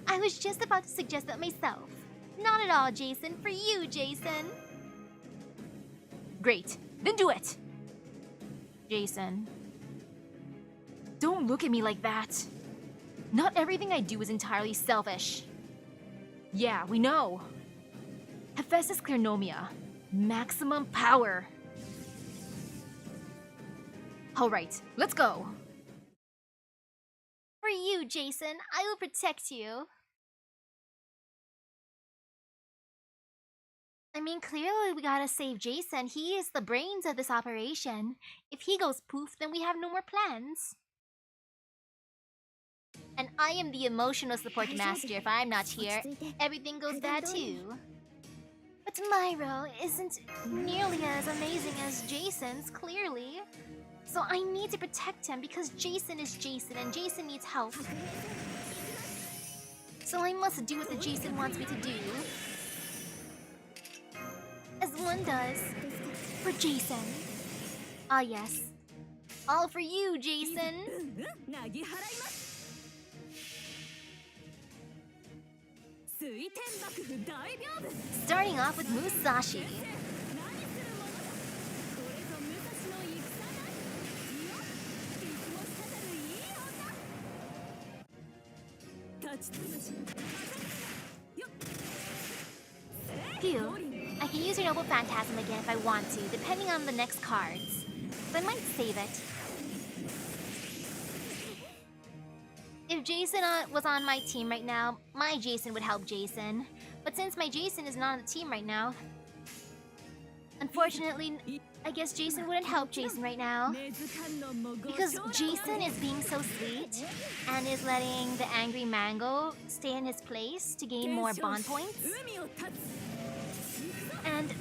I was just about to suggest that myself. Not at all, Jason. For you, Jason. Great. Then do it! Jason. Don't look at me like that. Not everything I do is entirely selfish. Yeah, we know. Hephaestus Clearnomia. Maximum power. Alright, let's go. For you, Jason. I will protect you. I mean, clearly we gotta save Jason. He is the brains of this operation. If he goes poof, then we have no more plans. And I am the emotional support master. If I'm not here, everything goes bad too. But my role isn't nearly as amazing as Jason's, clearly. So I need to protect him because Jason is Jason and Jason needs help. So I must do what the Jason wants me to do. As one does for Jason. Ah yes. All for you, Jason. Starting off with Musashi. Phew. I can use your Noble Phantasm again if I want to, depending on the next cards. But I might save it. If Jason was on my team right now, my Jason would help Jason. But since my Jason is not on the team right now, unfortunately, I guess Jason wouldn't help Jason right now. Because Jason is being so sweet and is letting the angry Mango stay in his place to gain more bond points. And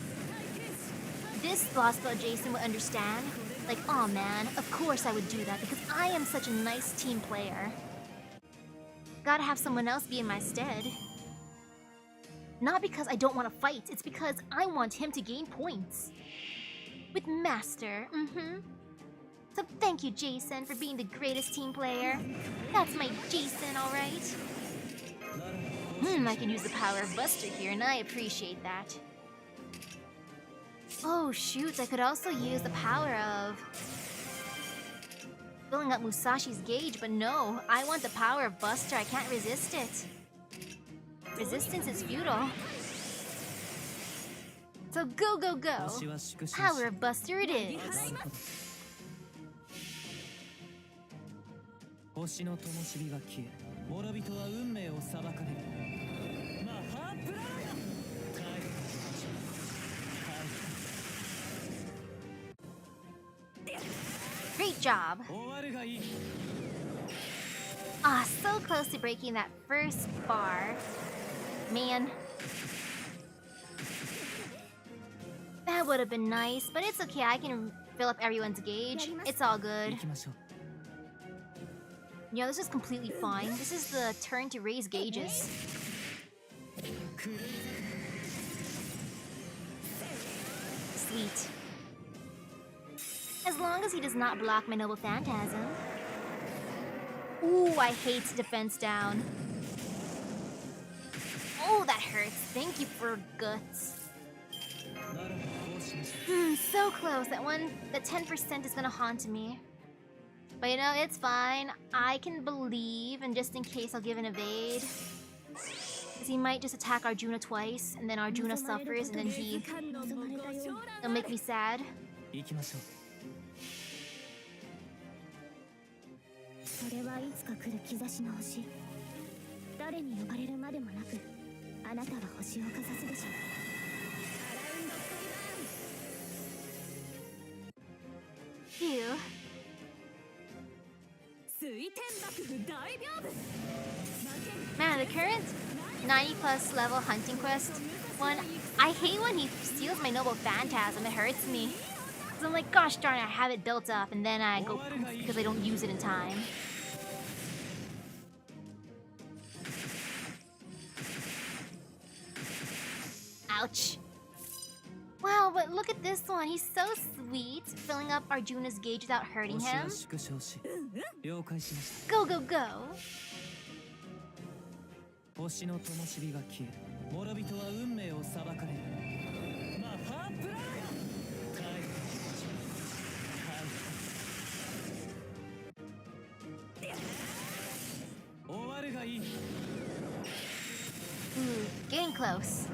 this boss fight Jason would understand. Like, oh man, of course I would do that because I am such a nice team player. Gotta have someone else be in my stead. Not because I don't want to fight, it's because I want him to gain points. With Master, So thank you, Jason, for being the greatest team player. That's my Jason, alright? I can use the power of Buster here, and I appreciate that. Oh shoot, I could also use the power of filling up Musashi's gauge, but no, I want the power of Buster, I can't resist it. Resistance is futile. So go, go, go! Power of Buster it is! Great job! Ah, so close to breaking that first bar. Man. That would have been nice, but it's okay, I can fill up everyone's gauge. It's all good. Yeah, this is completely fine. This is the turn to raise gauges. Sweet. As long as he does not block my Noble Phantasm. Ooh, I hate defense down. Oh, that hurts. Thank you for guts. So close. That 10% is gonna haunt me. But you know, it's fine. I can believe, and just in case I'll give an evade. Because he might just attack Arjuna twice, and then Arjuna suffers, and then it'll make me sad. それはいつか来る兆しの星。誰に呼ばれるまでもなく、あなたは星をかざすでしょう。Phew. Man, the current 90 plus level hunting quest one, I hate when he steals my Noble Phantasm, it hurts me. Cause I'm like, gosh darn it, I have it built up and then I go poof because I don't use it in time. Ouch. Wow, but look at this one. He's so sweet, filling up Arjuna's gauge without hurting him. Go, go, go. Ooh, getting close.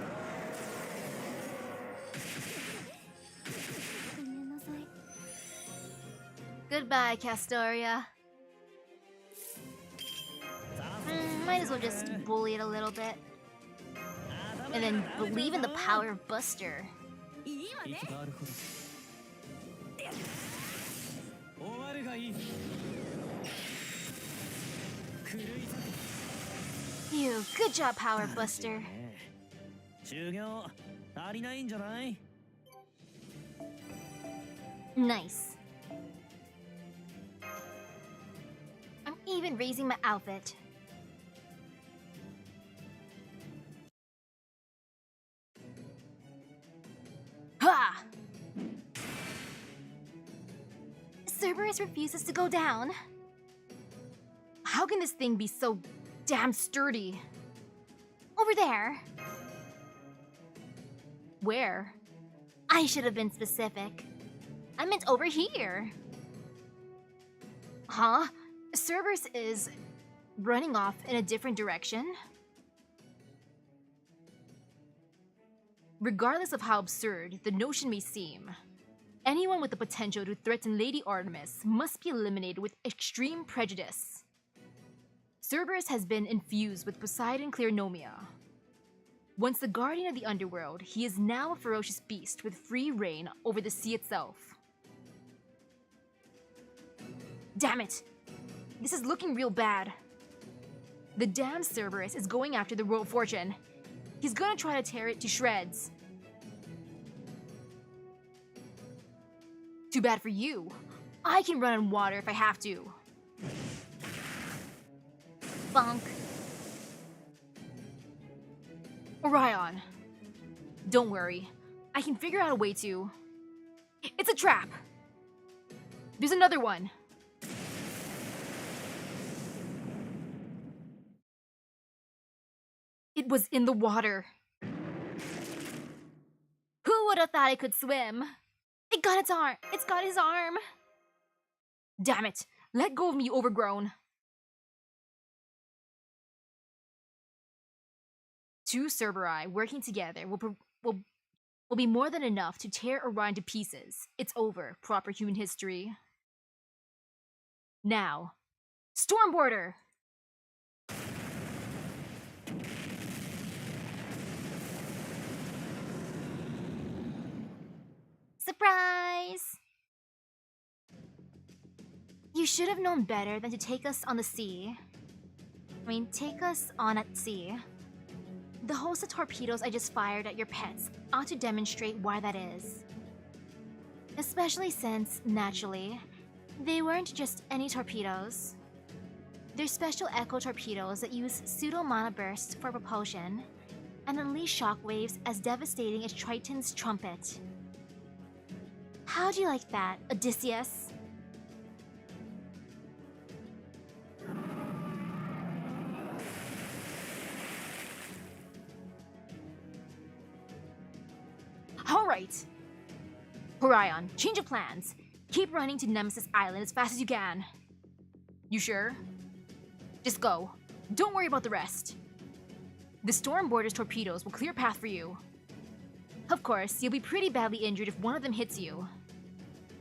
Goodbye, Castoria. Might as well just bully it a little bit. And then believe in the power of Buster. Phew, good job, Power Buster. Nice. I'm even raising my outfit. Ha! Cerberus refuses to go down. How can this thing be so damn sturdy? Over there. Where? I should have been specific. I meant over here. Huh? Cerberus is running off in a different direction? Regardless of how absurd the notion may seem, anyone with the potential to threaten Lady Artemis must be eliminated with extreme prejudice. Cerberus has been infused with Poseidon Clearnomia. Once the guardian of the underworld, he is now a ferocious beast with free reign over the sea itself. Damn it! This is looking real bad. The damned Cerberus is going after the Royal Fortune. He's gonna try to tear it to shreds. Too bad for you. I can run on water if I have to. Bonk. Orion. Don't worry. I can figure out a way to... It's a trap! There's another one. It was in the water. Who would have thought it could swim? It got its arm. It's got his arm. Damn it! Let go of me, overgrown. Two Cerberi working together will be more than enough to tear Orion to pieces. It's over, proper human history. Now, Stormboarder! Surprise! You should have known better than to take us on the sea. Take us on at sea. The host of torpedoes I just fired at your pets ought to demonstrate why that is. Especially since, naturally, they weren't just any torpedoes. They're special echo torpedoes that use pseudo-mana bursts for propulsion and unleash shockwaves as devastating as Triton's trumpet. How do you like that, Odysseus? Alright! Orion, change of plans. Keep running to Nemesis Island as fast as you can. You sure? Just go. Don't worry about the rest. The Stormboarder's torpedoes will clear a path for you. Of course, you'll be pretty badly injured if one of them hits you.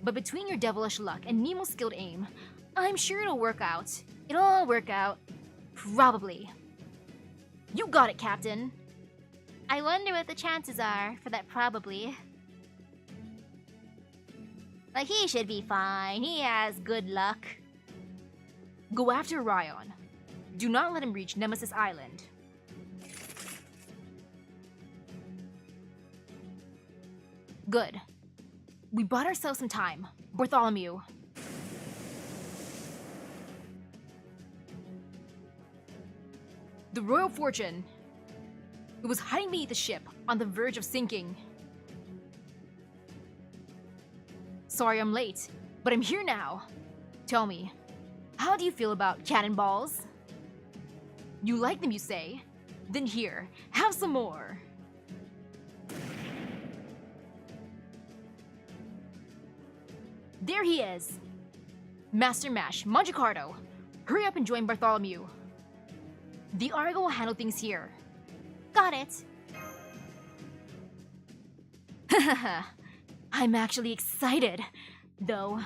But between your devilish luck and Nemo's skilled aim, I'm sure it'll work out. It'll all work out. Probably. You got it, Captain. I wonder what the chances are for that probably. But he should be fine. He has good luck. Go after Orion. Do not let him reach Nemesis Island. Good. We bought ourselves some time. Bartholomew. The Royal Fortune. It was hiding beneath the ship, on the verge of sinking. Sorry I'm late, but I'm here now. Tell me, how do you feel about cannonballs? You like them, you say? Then here, have some more. There he is. Master Mash, Magicardo. Hurry up and join Bartholomew. The Argo will handle things here. Got it. I'm actually excited, though.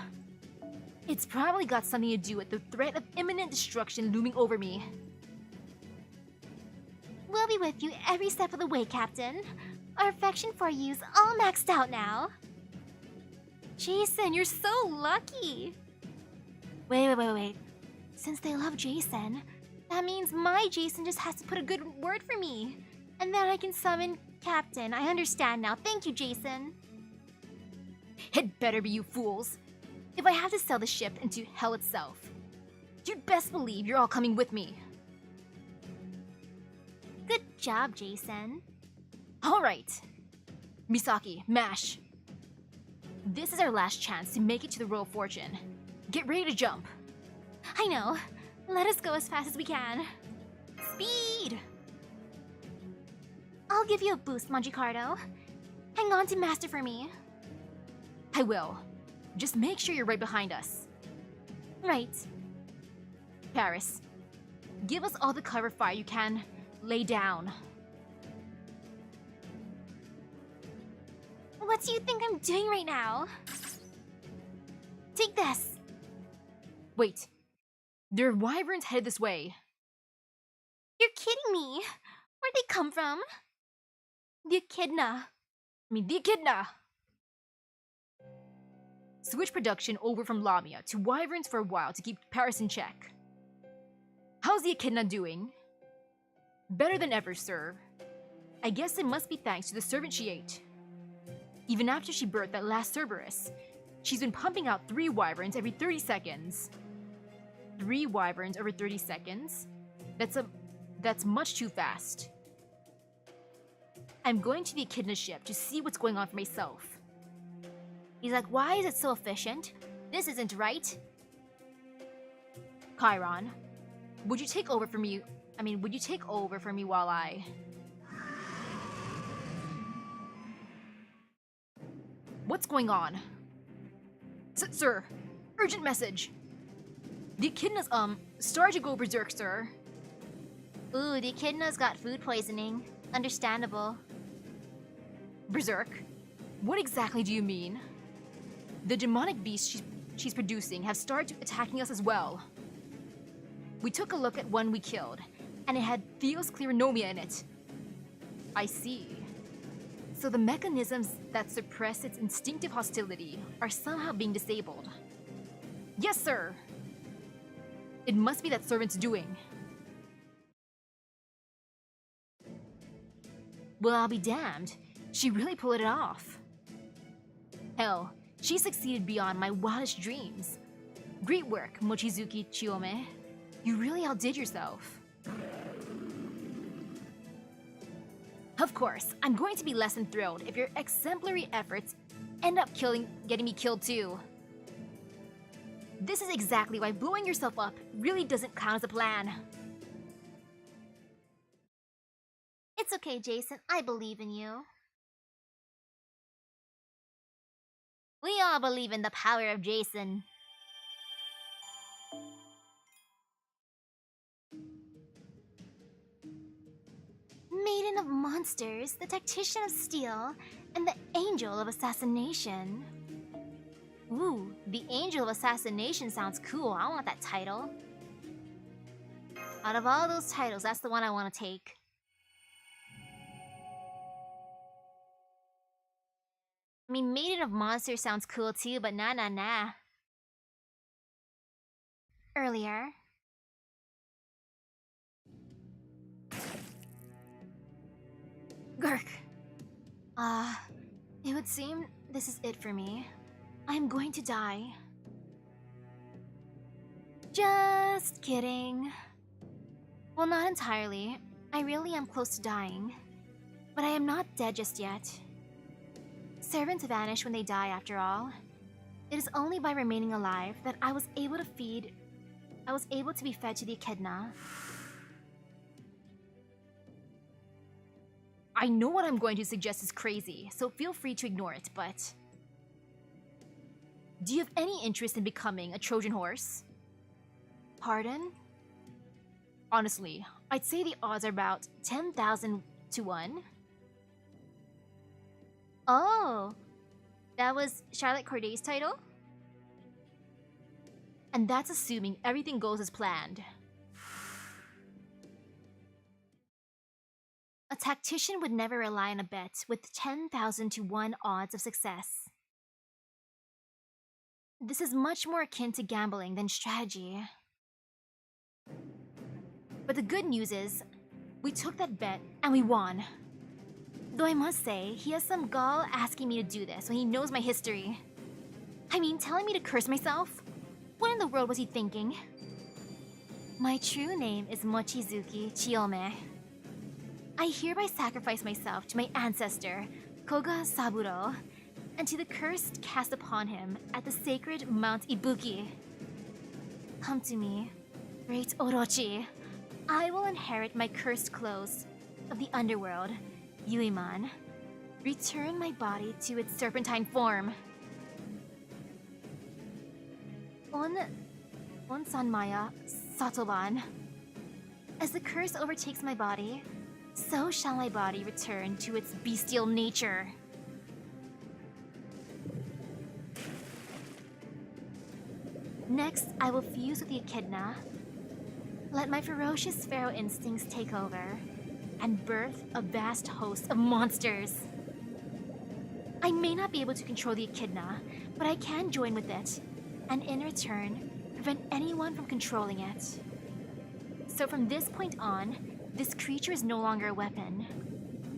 It's probably got something to do with the threat of imminent destruction looming over me. We'll be with you every step of the way, Captain. Our affection for you's all maxed out now. Jason, you're so lucky. Wait. Since they love Jason, that means my Jason just has to put a good word for me. And then I can summon Captain. I understand now. Thank you, Jason. It better be, you fools. If I have to sell the ship into hell itself, you'd best believe you're all coming with me. Good job, Jason. All right. Misaki, Mash. This is our last chance to make it to the Royal Fortune. Get ready to jump. I know. Let us go as fast as we can. Speed! I'll give you a boost, Magicardo. Hang on to Master for me. I will. Just make sure you're right behind us. Right. Paris. Give us all the cover fire you can lay down. What do you think I'm doing right now? Take this. Wait, there are wyverns headed this way. You're kidding me. Where'd they come from? The echidna. The echidna! Switch production over from Lamia to wyverns for a while to keep Paris in check. How's the echidna doing? Better than ever, sir. I guess it must be thanks to the servant she ate. Even after she birthed that last Cerberus, she's been pumping out 3 wyverns every 30 seconds. 3 wyverns over 30 seconds? That's much too fast. I'm going to the echidna ship to see what's going on for myself. He's like, why is it so efficient? This isn't right. Chiron, would you take over for me? Would you take over for me while I... What's going on? Sir, urgent message. The echidna's, started to go berserk, sir. Ooh, the echidna's got food poisoning. Understandable. Berserk? What exactly do you mean? The demonic beasts she's producing have started attacking us as well. We took a look at one we killed, and it had Theoscleronomia in it. I see. So the mechanisms that suppress its instinctive hostility are somehow being disabled. Yes, sir! It must be that servant's doing. Well, I'll be damned. She really pulled it off. Hell, she succeeded beyond my wildest dreams. Great work, Mochizuki Chiyome. You really outdid yourself. Of course, I'm going to be less than thrilled if your exemplary efforts end up getting me killed too. This is exactly why blowing yourself up really doesn't count as a plan. It's okay, Jason. I believe in you. We all believe in the power of Jason. Maiden of Monsters, the Tactician of Steel, and the Angel of Assassination. Ooh, the Angel of Assassination sounds cool. I want that title. Out of all those titles, that's the one I want to take. Maiden of Monsters sounds cool too, but nah. Earlier. Gurk. It would seem this is it for me. I'm going to die. Just kidding. Well, not entirely. I really am close to dying. But I am not dead just yet. Servants vanish when they die, after all. It is only by remaining alive that I was able to be fed to the echidna. I know what I'm going to suggest is crazy, so feel free to ignore it, but... Do you have any interest in becoming a Trojan horse? Pardon? Honestly, I'd say the odds are about 10,000 to 1. Oh, that was Charlotte Corday's title? And that's assuming everything goes as planned. A tactician would never rely on a bet with 10,000 to 1 odds of success. This is much more akin to gambling than strategy. But the good news is, we took that bet and we won. Though I must say, he has some gall asking me to do this when he knows my history. Telling me to curse myself? What in the world was he thinking? My true name is Mochizuki Chiyome. I hereby sacrifice myself to my ancestor, Koga Saburo, and to the curse cast upon him at the sacred Mount Ibuki. Come to me, great Orochi. I will inherit my cursed clothes of the underworld, Yuiman. Return my body to its serpentine form. On Sanmaya Satoban. As the curse overtakes my body, so shall my body return to its bestial nature. Next, I will fuse with the echidna, let my ferocious pharaoh instincts take over, and birth a vast host of monsters. I may not be able to control the echidna, but I can join with it, and in return, prevent anyone from controlling it. So from this point on, this creature is no longer a weapon.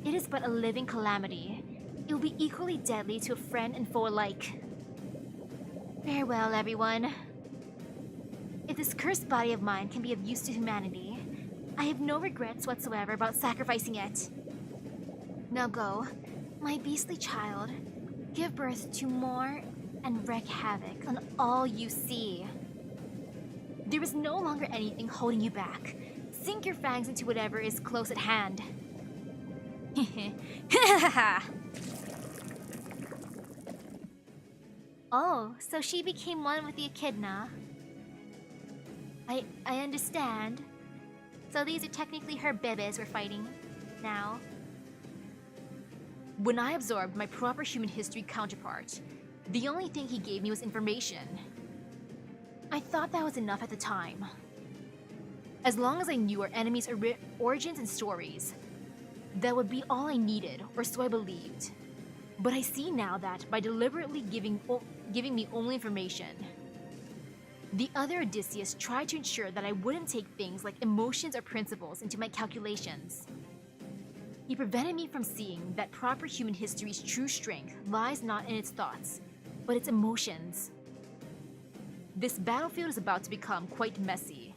It is but a living calamity. It will be equally deadly to a friend and foe alike. Farewell, everyone. If this cursed body of mine can be of use to humanity, I have no regrets whatsoever about sacrificing it. Now go, my beastly child, give birth to more and wreak havoc on all you see. There is no longer anything holding you back. Sink your fangs into whatever is close at hand. Oh, so she became one with the echidna. I understand. So these are technically her bebes we're fighting now. When I absorbed my proper human history counterpart, the only thing he gave me was information. I thought that was enough at the time. As long as I knew our enemies' origins and stories, that would be all I needed, or so I believed. But I see now that by deliberately giving me only information, the other Odysseus tried to ensure that I wouldn't take things like emotions or principles into my calculations. He prevented me from seeing that proper human history's true strength lies not in its thoughts, but its emotions. This battlefield is about to become quite messy,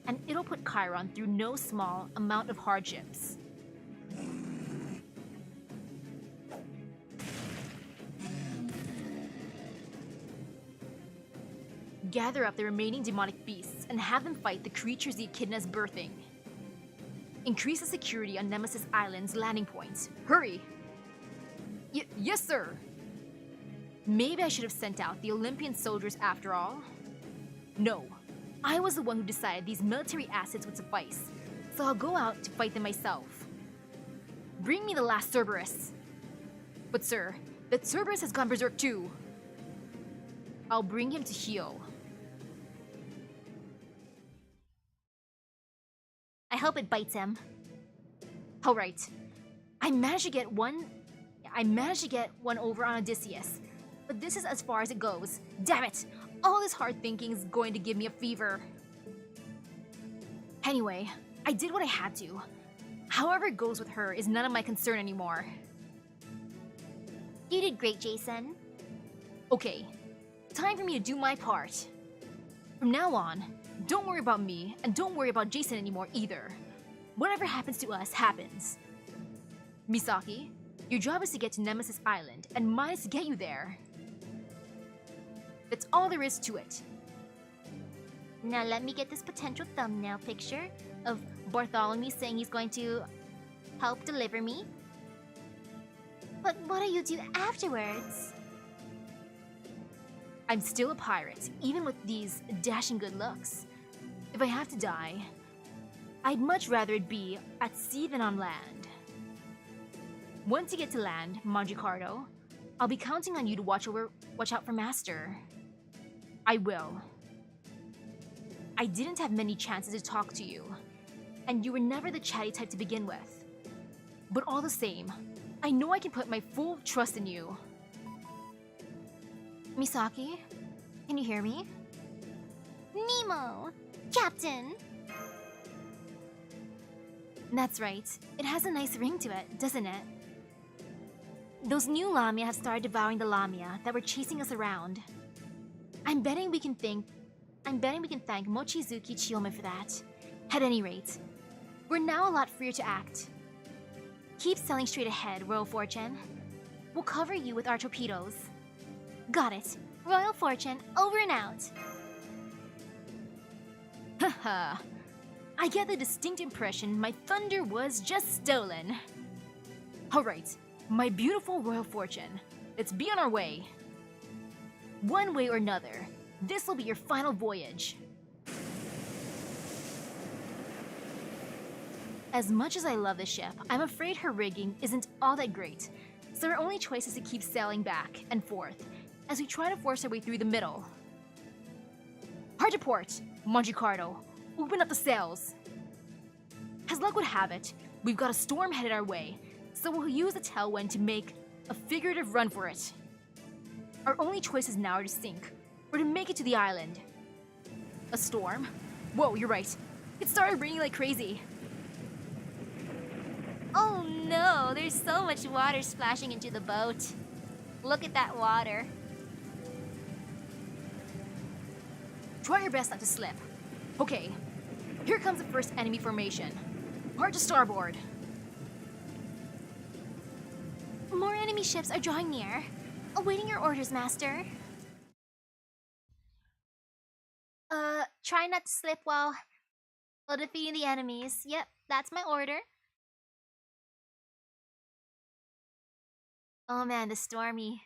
and it'll put Chiron through no small amount of hardships. Gather up the remaining demonic beasts and have them fight the creatures the echidna's birthing. Increase the security on Nemesis Island's landing points. Hurry! Yes, sir! Maybe I should have sent out the Olympian soldiers after all. No, I was the one who decided these military assets would suffice, so I'll go out to fight them myself. Bring me the last Cerberus! But sir, that Cerberus has gone berserk too! I'll bring him to heel. I hope it bites him. Alright. I managed to get one over on Odysseus. But this is as far as it goes. Damn it! All this hard thinking is going to give me a fever. Anyway, I did what I had to. However it goes with her is none of my concern anymore. You did great, Jason. Okay, time for me to do my part. From now on, don't worry about me, and don't worry about Jason anymore either. Whatever happens to us, happens. Misaki, your job is to get to Nemesis Island, and mine is to get you there. That's all there is to it. Now let me get this potential thumbnail picture of Bartholomew saying he's going to help deliver me. But what do you do afterwards? I'm still a pirate, even with these dashing good looks. If I have to die, I'd much rather it be at sea than on land. Once you get to land, Magicardo, I'll be counting on you to watch out for Master. I will. I didn't have many chances to talk to you, and you were never the chatty type to begin with. But all the same, I know I can put my full trust in you. Misaki, can you hear me? Nemo! Captain! That's right. It has a nice ring to it, doesn't it? Those new Lamia have started devouring the Lamia that were chasing us around. I'm betting we can thank Mochizuki Chiyome for that. At any rate, we're now a lot freer to act. Keep sailing straight ahead, Royal Fortune. We'll cover you with our torpedoes. Got it. Royal Fortune, over and out. Haha. I get the distinct impression my thunder was just stolen. Alright, my beautiful Royal Fortune, let's be on our way. One way or another, this will be your final voyage. As much as I love this ship, I'm afraid her rigging isn't all that great, so our only choice is to keep sailing back and forth as we try to force our way through the middle. Hard to port, Mongicardo. Open up the sails. As luck would have it, we've got a storm headed our way, so we'll use the tailwind to make a figurative run for it. Our only choices now are to sink, or to make it to the island. A storm? Whoa, you're right. It started raining like crazy. Oh no, there's so much water splashing into the boat. Look at that water. Try your best not to slip. Okay, here comes the first enemy formation. Hard to starboard. More enemy ships are drawing near. Awaiting your orders, Master. Try not to slip while defeating the enemies. Yep, that's my order. Oh man, the stormy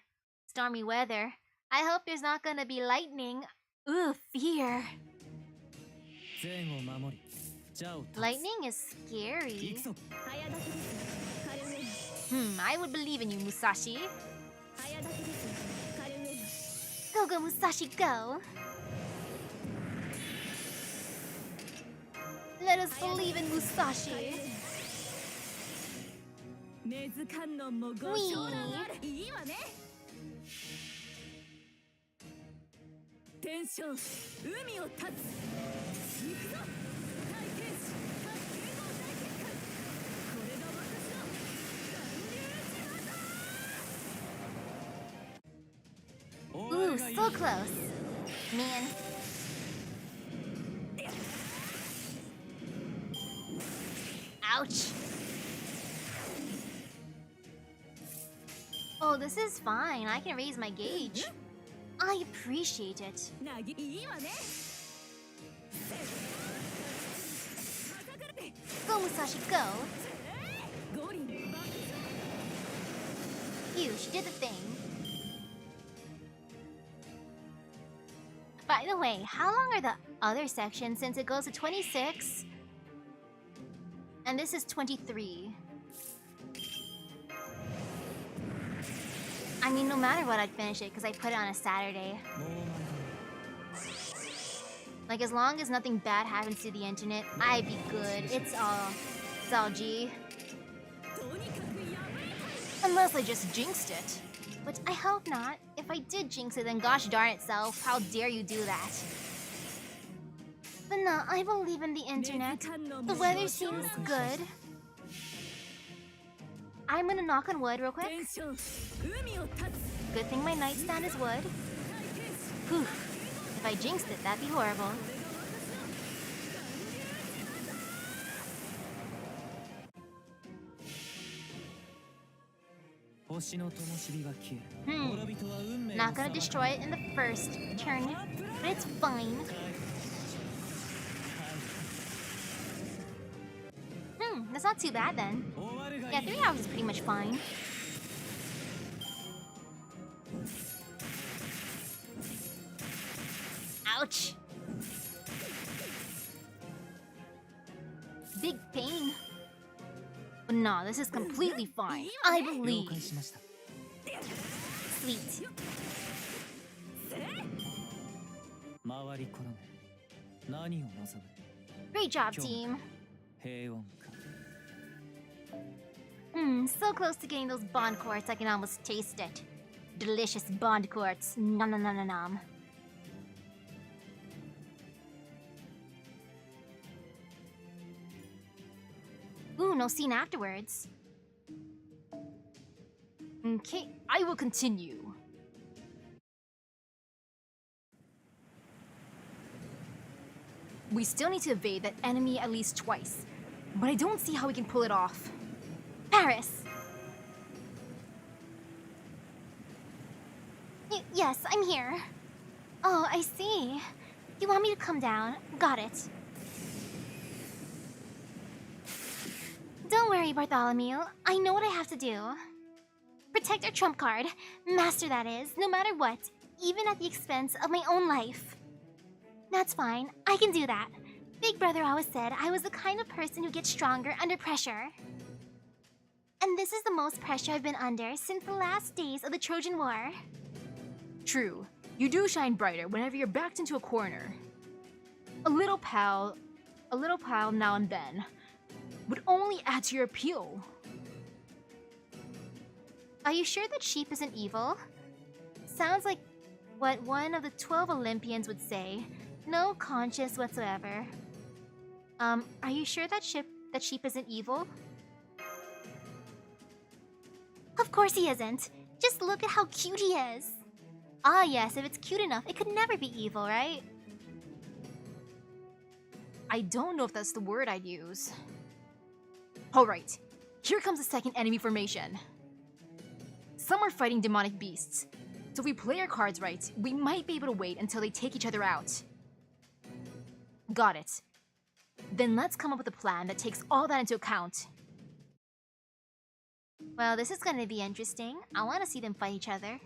weather. I hope there's not gonna be lightning. Ooh, fear. 前を守り蛇を断つ Lightning is 行 scary. くぞ 早立ちですカルウェア I would believe in you, Musashi. 早立ちですカルウェ Go, go, Musashi, go. Let us believe in Musashi. 根津観音もご承諾あるいいわね天将海を立つ行くぞ大天使大帝王大結界これが私の巌流島だ Ooh, so close. Man. Ouch. Oh, this is fine. I can raise my gauge. I appreciate it. なぎいいわね Go, Musashi, go. 五輪爆 Phew, she did the thing. By the way, how long are the other sections since it goes to 26? And this is 23. I mean, no matter what, I'd finish it because I put it on a Saturday. もう間もな Like, as long as nothing bad happens to the internet, I'd be good. It's all G. とにかくやばい Unless I just jinxed it. But I hope not. If I did jinx it, then gosh darn itself, how dare you do that? But no, I believe in the internet. The weather seems good. I'm gonna knock on wood real quick. 天将海を立つ Good thing my nightstand is wood. 大天使 Whew. If I jinxed it, that'd be horrible. 星の灯火が消え Hmm. 村人は運命 Not gonna destroy it in the first turn, but it's fine. That's not too bad then. 終わるが Yeah, いい 3 hours is pretty much fine. Ouch. Big pain. But nah, this is completely fine. I 了 believe. 解しました Sweet. 回り転げ何を望む Great job, team. 平穏か So close to getting those bond quartz, I can almost taste it. Delicious bond quartz. Nom nom nom nom nom. Ooh, no scene afterwards. Okay, I will continue. We still need to evade that enemy at least twice, but I don't see how we can pull it off. Paris! Yes, I'm here. Oh, I see. You want me to come down? Got it. Don't worry, Bartholomew. I know what I have to do. Protect our trump card. Master, that is, no matter what, even at the expense of my own life. That's fine. I can do that. Big Brother always said I was the kind of person who gets stronger under pressure. And this is the most pressure I've been under since the last days of the Trojan War. True, you do shine brighter whenever you're backed into a corner. A little pal now and then would only add to your appeal. Are you sure that sheep isn't evil? Sounds like what one of the 12 Olympians would say. No conscience whatsoever. Are you sure that sheep isn't evil? Of course he isn't. Just look at how cute he is. Ah yes, if it's cute enough, it could never be evil, right? I don't know if that's the word I'd use. Alright, here comes the second enemy formation. Some are fighting demonic beasts, so if we play our cards right, we might be able to wait until they take each other out. Got it. Then let's come up with a plan that takes all that into account. Well, this is gonna be interesting. I want to see them fight each other.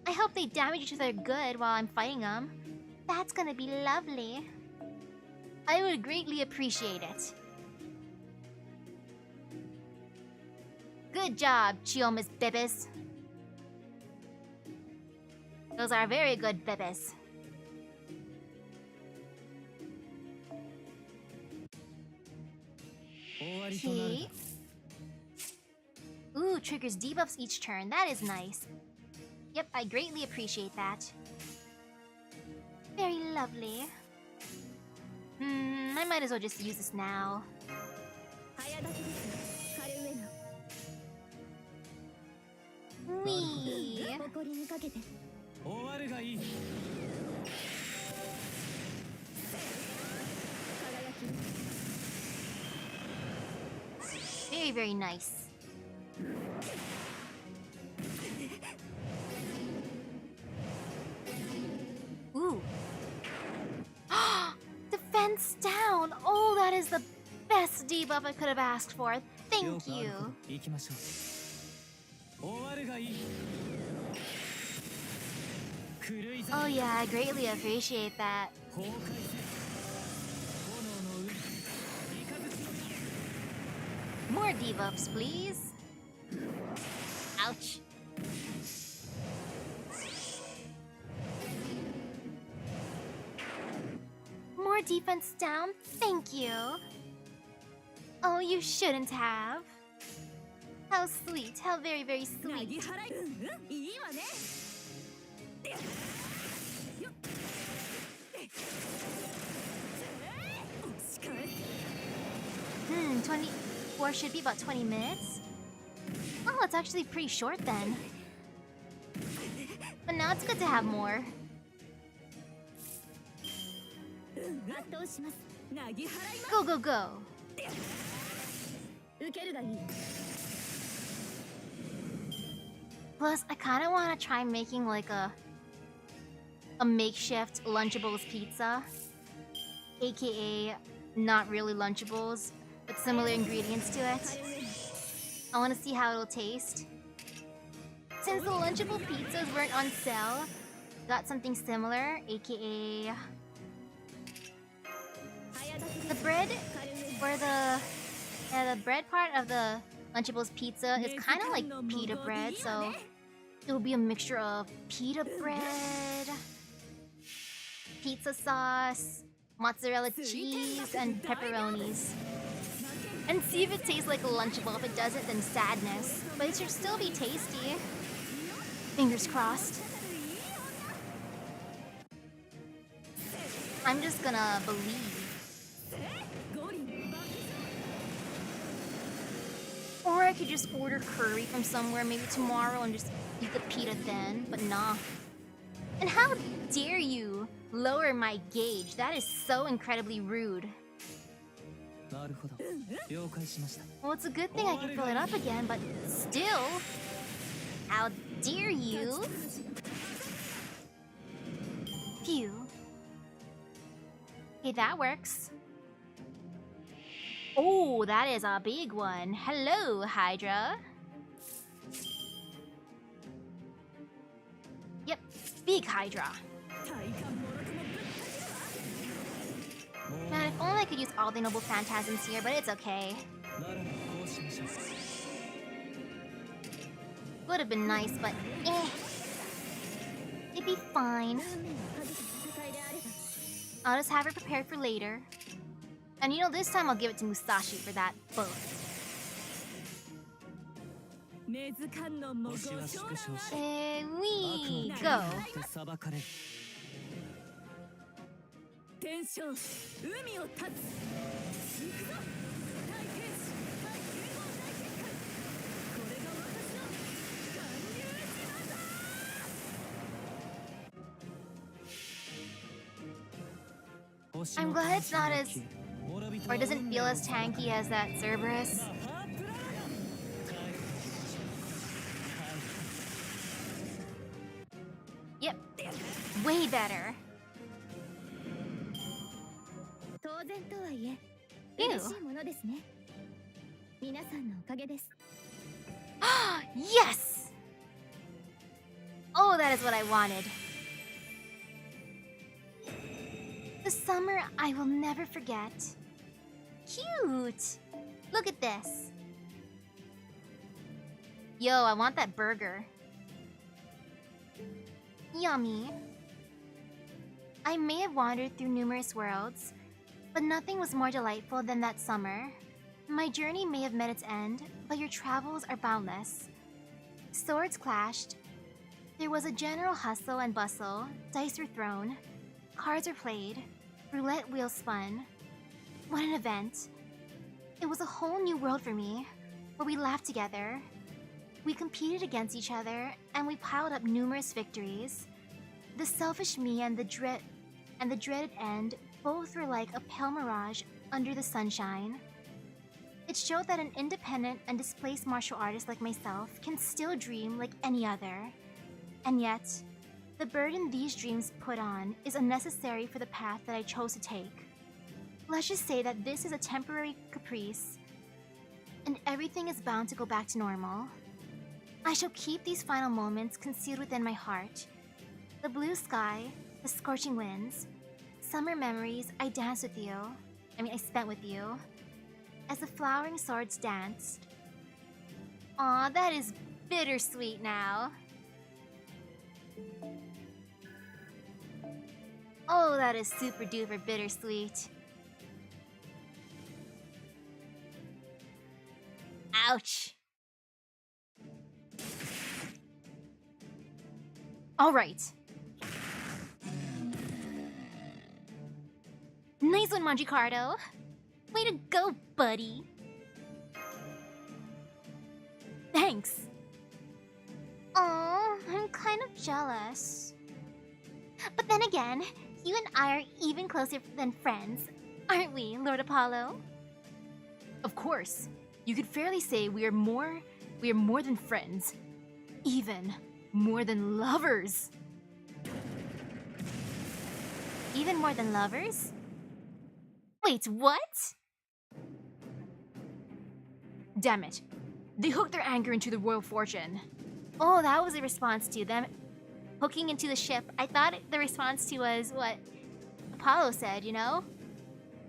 I hope they damage each other good while I'm fighting them. That's gonna be lovely. I would greatly appreciate it. Good job, Chiomas Bibis. Those are very good Bibis. Okay. Ooh, triggers debuffs each turn. That is nice. Yep, I greatly appreciate that. Very lovely. I might as well just use this now. Wee. Very, very nice. Ooh. Defense down! Oh, that is the best debuff I could have asked for. Thank you. Oh yeah, I greatly appreciate that. More debuffs, please. Ouch. More defense down? Thank you. Oh, you shouldn't have. How sweet. How very, very sweet. 24 should be about 20 minutes. Oh, it's actually pretty short then. But now it's good to have more. Go, go, go. Plus, I kind of want to try making like a makeshift Lunchables pizza. AKA not really Lunchables, but similar ingredients to it. I want to see how it'll taste. Since the Lunchable pizzas weren't on sale, got something similar, AKA the bread, or the bread part of the Lunchables pizza is kind of like pita bread, so it will be a mixture of pita bread, pizza sauce, mozzarella cheese, and pepperonis. And see if it tastes like a Lunchable. If it doesn't, then sadness. But it should still be tasty. Fingers crossed. I'm just gonna believe. Or I could just order curry from somewhere maybe tomorrow and just eat the pita then, but nah. And how dare you lower my gauge? That is so incredibly rude. Well, it's a good thing I can fill it up again, but still, how dare you? Phew. Okay, that works. Oh, that is a big one. Hello, Hydra. Yep, big Hydra. Man, if only I could use all the noble phantasms here, but it's okay. ならばこうしましょう。 Would have been nice, but eh. It'd be fine. 運命をかけた戦いであれば I'll just have her prepared for later. And you know, this time I'll give it to Musashi for that both. 根津観音もご星は承縮小し、 We 悪 go. の手によって裁かれる。天正海を立つ行くぞ大天使対剣豪大結界これが私の巌流島だ I'm glad it's not as, or doesn't feel as tanky as that Cerberus. Yep, way better. 当然とはいえ Ew. 嬉しいものですね皆さんのおかげです Yes! Oh, that is what I wanted. The summer I will never forget. Cute! Look at this. Yo, I want that burger. Yummy. I may have wandered through numerous worlds, but nothing was more delightful than that summer. My journey may have met its end, but your travels are boundless. Swords clashed. There was a general hustle and bustle, dice were thrown, cards were played, roulette wheels spun. What an event. It was a whole new world for me, where we laughed together. We competed against each other, and we piled up numerous victories. The selfish me and the dreaded end both were like a pale mirage under the sunshine. It showed that an independent and displaced martial artist like myself can still dream like any other. And yet, the burden these dreams put on is unnecessary for the path that I chose to take. Let's just say that this is a temporary caprice, and everything is bound to go back to normal. I shall keep these final moments concealed within my heart. The blue sky, the scorching winds, summer memories I spent with you. As the flowering swords danced. Aw, that is bittersweet now. Oh, that is super duper bittersweet. Ouch. All right. Nice one, Magicardo. Way to go, buddy. Thanks. Aw, I'm kind of jealous. But then again, you and I are even closer than friends, aren't we, Lord Apollo? Of course. You could fairly say we are more than friends. Even more than lovers. Even more than lovers? Wait, what? Damn it. They hooked their anger into the royal fortune. Oh, that was a response to them hooking into the ship. I thought the response to was what Apollo said, you know?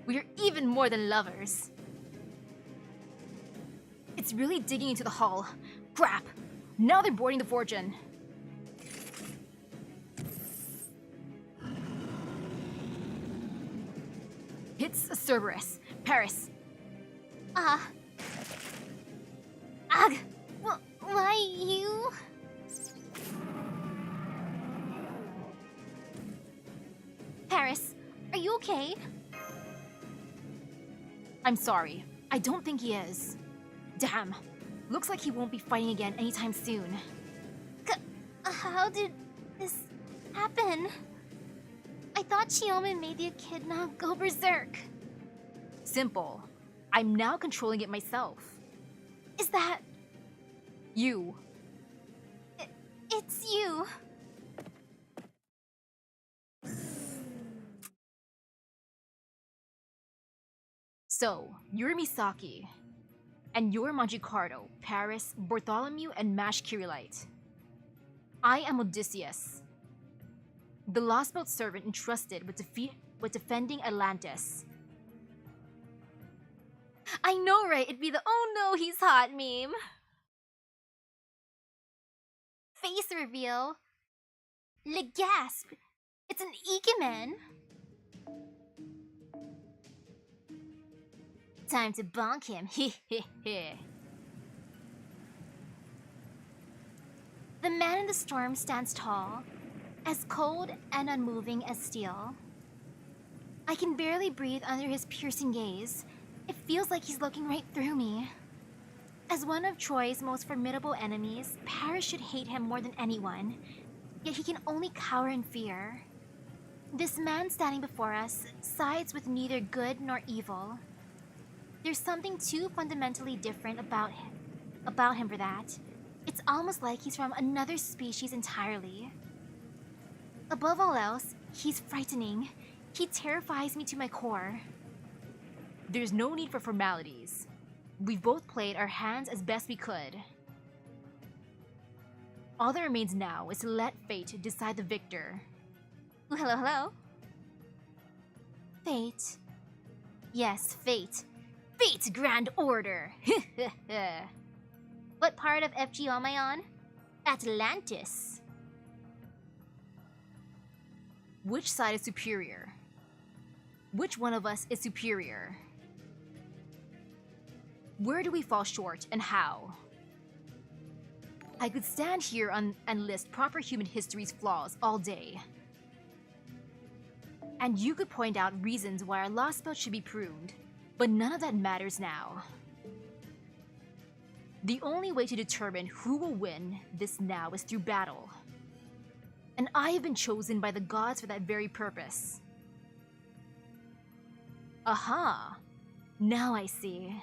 We are even more than lovers. It's really digging into the hull. Crap! Now they're boarding the fortune. It's a Cerberus. Paris. Ugh. Why you? Paris, are you okay? I'm sorry. I don't think he is. Damn. Looks like he won't be fighting again anytime soon. How did this happen? I thought Chioma made the echidna go berserk. Simple. I'm now controlling it myself. Is that... You. It's you. So, you're Misaki. And you're Magicardo, Paris, Bartholomew, and Mash Kirilite. I am Odysseus, the lost boat servant entrusted with defending Atlantis. I know, right? It'd be the "oh no, he's hot" meme. Face reveal. Le gasp! It's an Ikemen! Time to bonk him, heh heh heh. The man in the storm stands tall, as cold and unmoving as steel. I can barely breathe under his piercing gaze. It feels like he's looking right through me. As one of Troy's most formidable enemies, Paris should hate him more than anyone, yet he can only cower in fear. This man standing before us sides with neither good nor evil. There's something too fundamentally different about him for that. It's almost like he's from another species entirely. Above all else, he's frightening. He terrifies me to my core. There's no need for formalities. We've both played our hands as best we could. All that remains now is to let fate decide the victor. Ooh, hello, hello. Fate. Yes, fate. Fate's grand order. What part of FGO am I on? Atlantis. Which side is superior? Which one of us is superior? Where do we fall short and how? I could stand here and list proper human history's flaws all day. And you could point out reasons why our lost belt should be pruned, but none of that matters now. The only way to determine who will win this now is through battle. And I have been chosen by the gods for that very purpose. Aha! Now I see.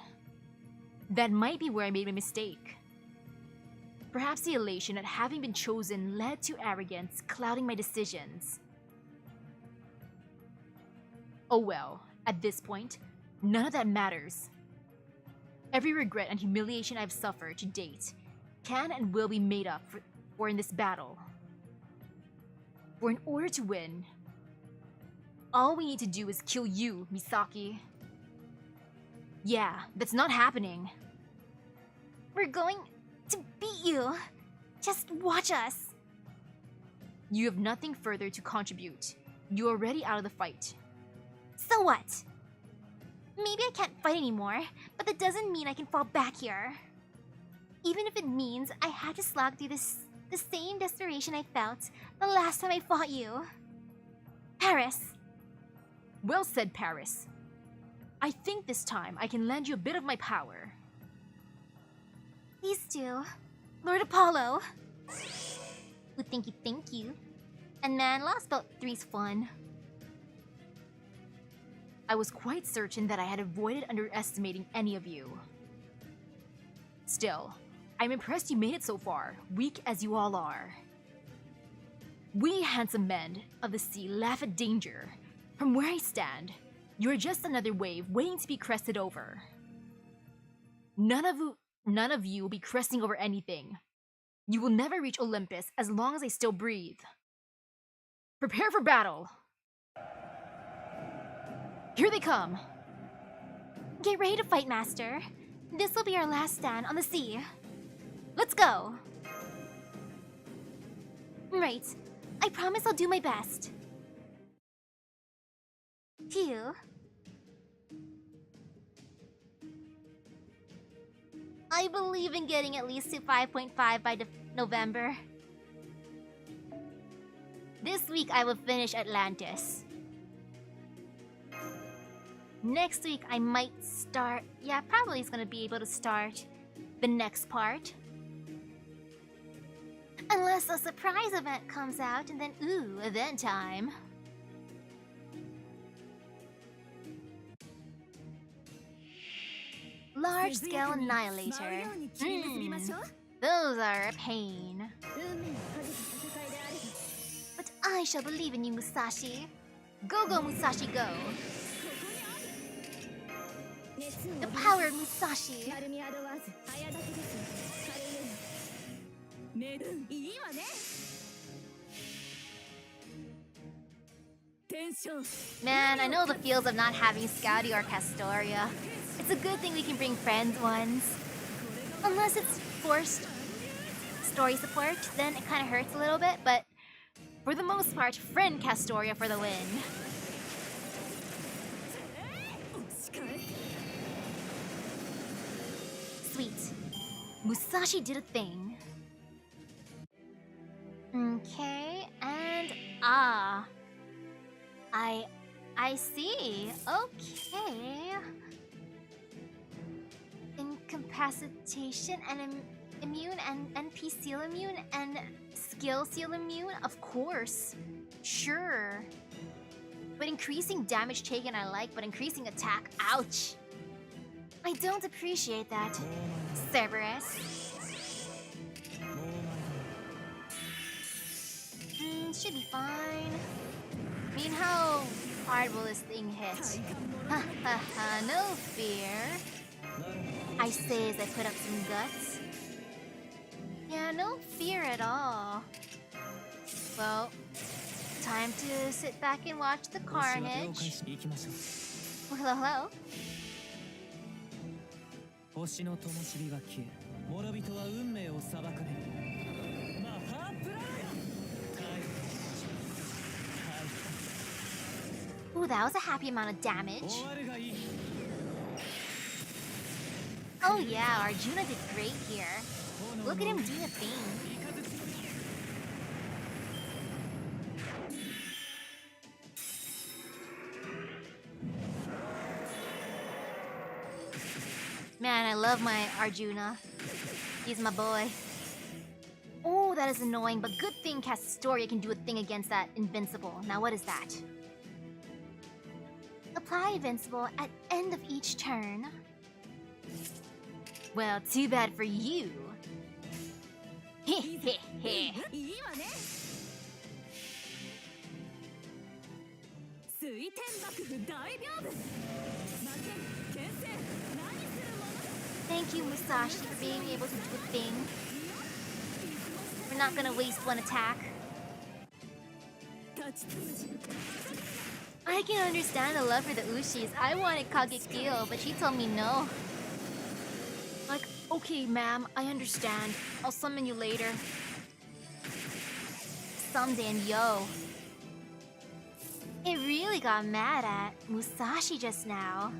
That might be where I made my mistake. Perhaps the elation at having been chosen led to arrogance clouding my decisions. Oh well, at this point, none of that matters. Every regret and humiliation I've suffered to date can and will be made up for in this battle. For in order to win, all we need to do is kill you, Misaki. Yeah, that's not happening. We're going to beat you. Just watch us. You have nothing further to contribute. You're already out of the fight. So what? Maybe I can't fight anymore, but that doesn't mean I can fall back here. Even if it means I had to slog through the same desperation I felt the last time I fought you. Paris. Well said, Paris. I think this time I can lend you a bit of my power. Please do. Lord Apollo. Ooh, thank you. And man, Lost Belt 3's fun. I was quite certain that I had avoided underestimating any of you. Still, I'm impressed you made it so far, weak as you all are. We handsome men of the sea laugh at danger. From where I stand, you're just another wave waiting to be crested over. None of you will be cresting over anything. You will never reach Olympus as long as I still breathe. Prepare for battle! Here they come! Get ready to fight, Master. This will be our last stand on the sea. Let's go! Right. I promise I'll do my best. Phew. I believe in getting at least to 5.5 by November. This week I will finish Atlantis. Next week I might start... Yeah, probably is gonna be able to start the next part. Unless a surprise event comes out and then, ooh, event time. Large-scale annihilator. Those are a pain. But I shall believe in you, Musashi. Go, Musashi, go. The power of Musashi. Man, I know the feels of not having Scouty or Castoria. It's a good thing we can bring friends once. Unless it's forced story support, then it kind of hurts a little bit, but for the most part, friend Castoria for the win. Sweet. Musashi did a thing. Okay, and I see. Okay. Incapacitation and immune and NP seal immune and skill seal immune? Of course. Sure. But increasing damage taken I like, but increasing attack, ouch. I don't appreciate that. Cerberus. Should be fine. I mean, how hard will this thing hit? Ha ha ha, no fear. I say as I put up some guts. Yeah, no fear at all. Well, time to sit back and watch the carnage. Oh, hello, hello. 星の灯火が消え、諸人は運命を裁かれる。マハプラーヤ。Ooh, that was a happy amount of damage. 終わるがいい。 Oh yeah, Arjuna did great here. Look at him do the thing. Man, I love my Arjuna. He's my boy. Oh, that is annoying, but good thing Castoria can do a thing against that invincible. Now what is that? Apply invincible at end of each turn. Well, too bad for you. Heh heh heh. いいわね。水天幕府大屏風。魔剣牽制何するもの。 Thank you, Musashi, for being able to do a thing. We're not gonna waste one attack. 立ちつつ I can understand the love for the Ushis. I wanted Kagekyo, but she told me no. Like, okay, ma'am, I understand. I'll summon you later. Someday and yo. It really got mad at Musashi just now.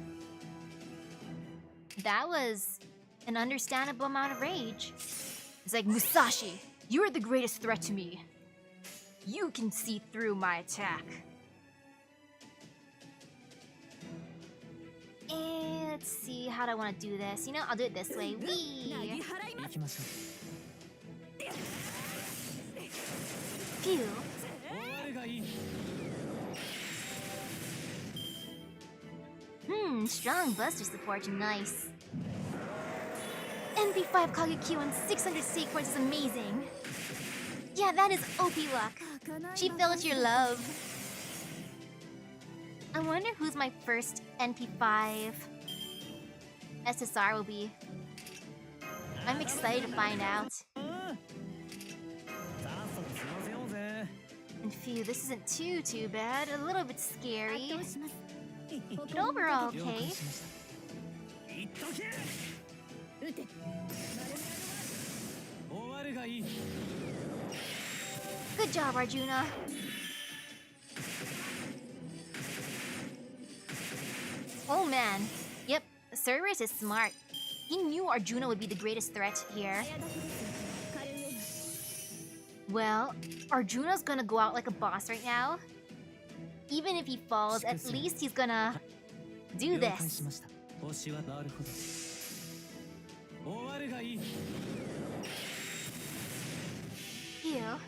That was an understandable amount of rage. It's like, Musashi, you're the greatest threat to me. You can see through my attack. Let's see, how do I want to do this? You know, I'll do it this way. 投げ Wee! 払いま 行 す きましょ Phew. う。終わるがいい。 Strong Buster support, nice. NP5 Kagekyo and 600 stake points is amazing. Yeah, that is OP luck. She felt your love. I wonder who's my first NP5 SSR will be. I'm excited to find out. さっさと済ませようぜ。 And phew, this isn't too bad. A little bit scary. 圧倒します But overall, 了 okay. 解しました。いっとけ。撃て 終わるがいい。 Good job, Arjuna. Oh man. Yep, Cerberus is smart. He knew Arjuna would be the greatest threat here. 早立ちです軽いよ Well, Arjuna's gonna go out like a boss right now. Even if he falls, at least he's gonna do 了解 this. しました。星はなるほど。終わるがいい。 Ew.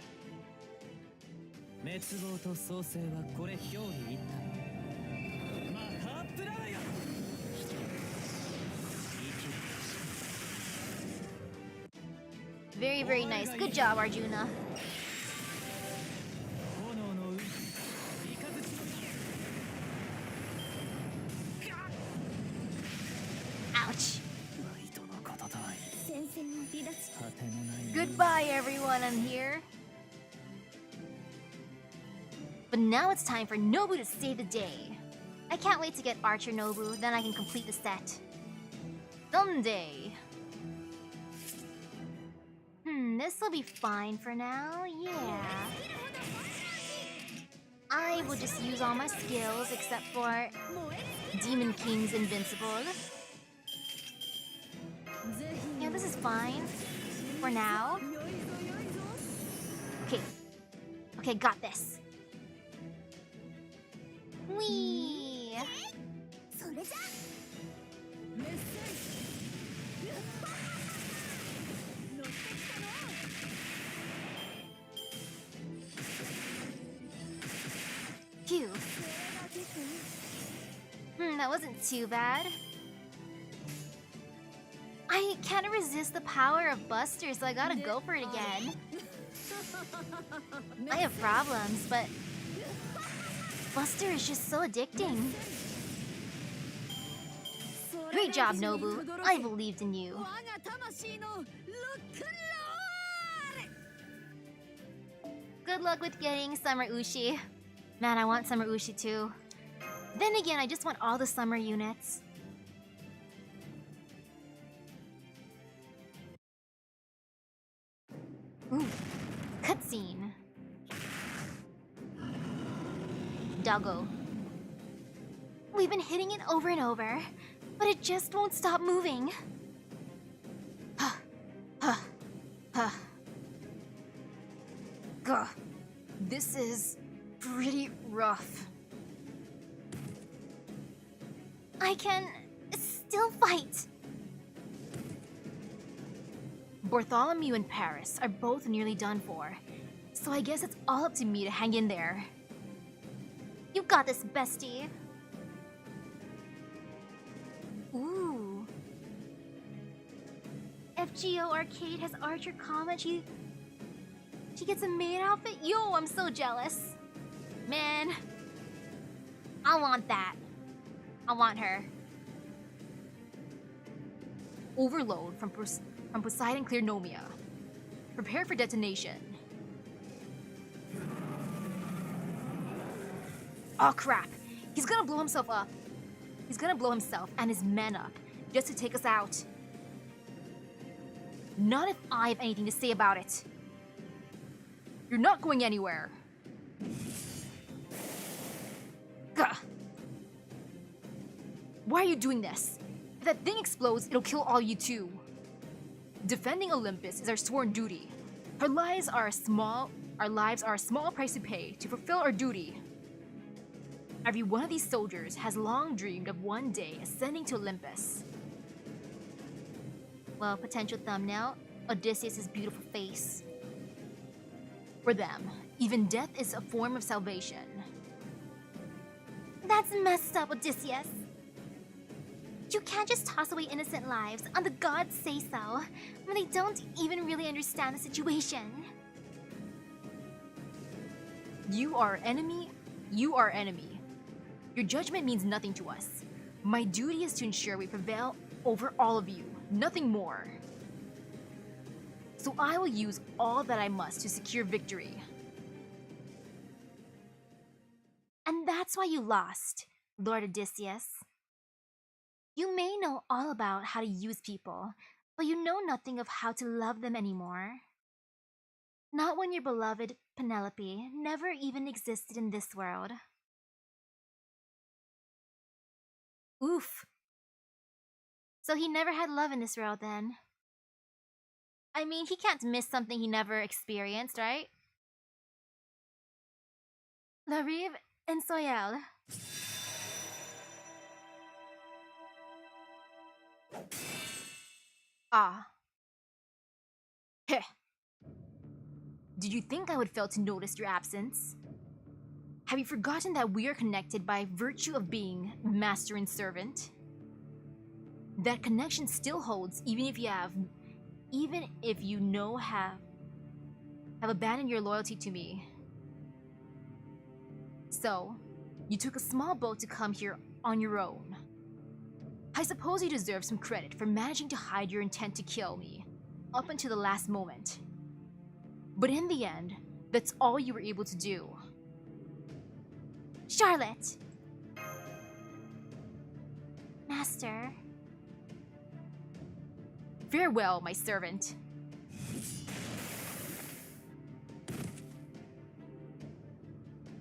滅亡と創生はこれ表裏一体。マハプラーヤ。 Very, very nice. Good job, Arjuna. 炎の海。雷の Ouch. 糸のこととはいえ。戦線を離脱 果てのない。 Goodbye, everyone. I'm here. But now it's time for Nobu to save the day. I can't wait to get Archer Nobu, then I can complete the set. Someday. This will be fine for now, yeah. I will just use all my skills except for Demon King's Invincible. Yeah, this is fine. For now. Okay. Okay, got this. Whee! Phew. That wasn't too bad. I can't resist the power of Buster, so I gotta go for it again. I have problems, but Buster is just so addicting. Great job, Nobu. I believed in you. Good luck with getting Summer Ushi. Man, I want Summer Ushi too. Then again, I just want all the summer units. Ooh, cutscene. Doggo. We've been hitting it over and over, but it just won't stop moving. Gah. This is pretty rough. I can still fight. Bartholomew and Paris are both nearly done for, so I guess it's all up to me to hang in there. You got this, bestie. Ooh. FGO Arcade has Archer comment. She gets a maid outfit? Yo, I'm so jealous. Man, I want that. I want her. Overload from Poseidon Clear Nomia. Prepare for detonation. Oh crap! He's gonna blow himself up. He's gonna blow himself and his men up just to take us out. Not if I have anything to say about it. You're not going anywhere. Gah. Why are you doing this? If that thing explodes, it'll kill all you too. Defending Olympus is our sworn duty. Our lives are a small price to pay to fulfill our duty. Every one of these soldiers has long dreamed of one day ascending to Olympus. Well, potential thumbnail, Odysseus' beautiful face. For them, even death is a form of salvation. That's messed up, Odysseus. You can't just toss away innocent lives on the gods say so when they don't even really understand the situation. You are enemy. You are enemy. Your judgment means nothing to us. My duty is to ensure we prevail over all of you, nothing more. So I will use all that I must to secure victory. And that's why you lost, Lord Odysseus. You may know all about how to use people, but you know nothing of how to love them anymore. Not when your beloved Penelope never even existed in this world. Oof. So he never had love in this world then. I mean, he can't miss something he never experienced, right? La Rive and Soyel. Ah. Heh. Did you think I would fail to notice your absence? Have you forgotten that we are connected by virtue of being master and servant? That connection still holds even if you have abandoned your loyalty to me. So, you took a small boat to come here on your own. I suppose you deserve some credit for managing to hide your intent to kill me, up until the last moment. But in the end, that's all you were able to do. Charlotte! Master, Farewell, my servant.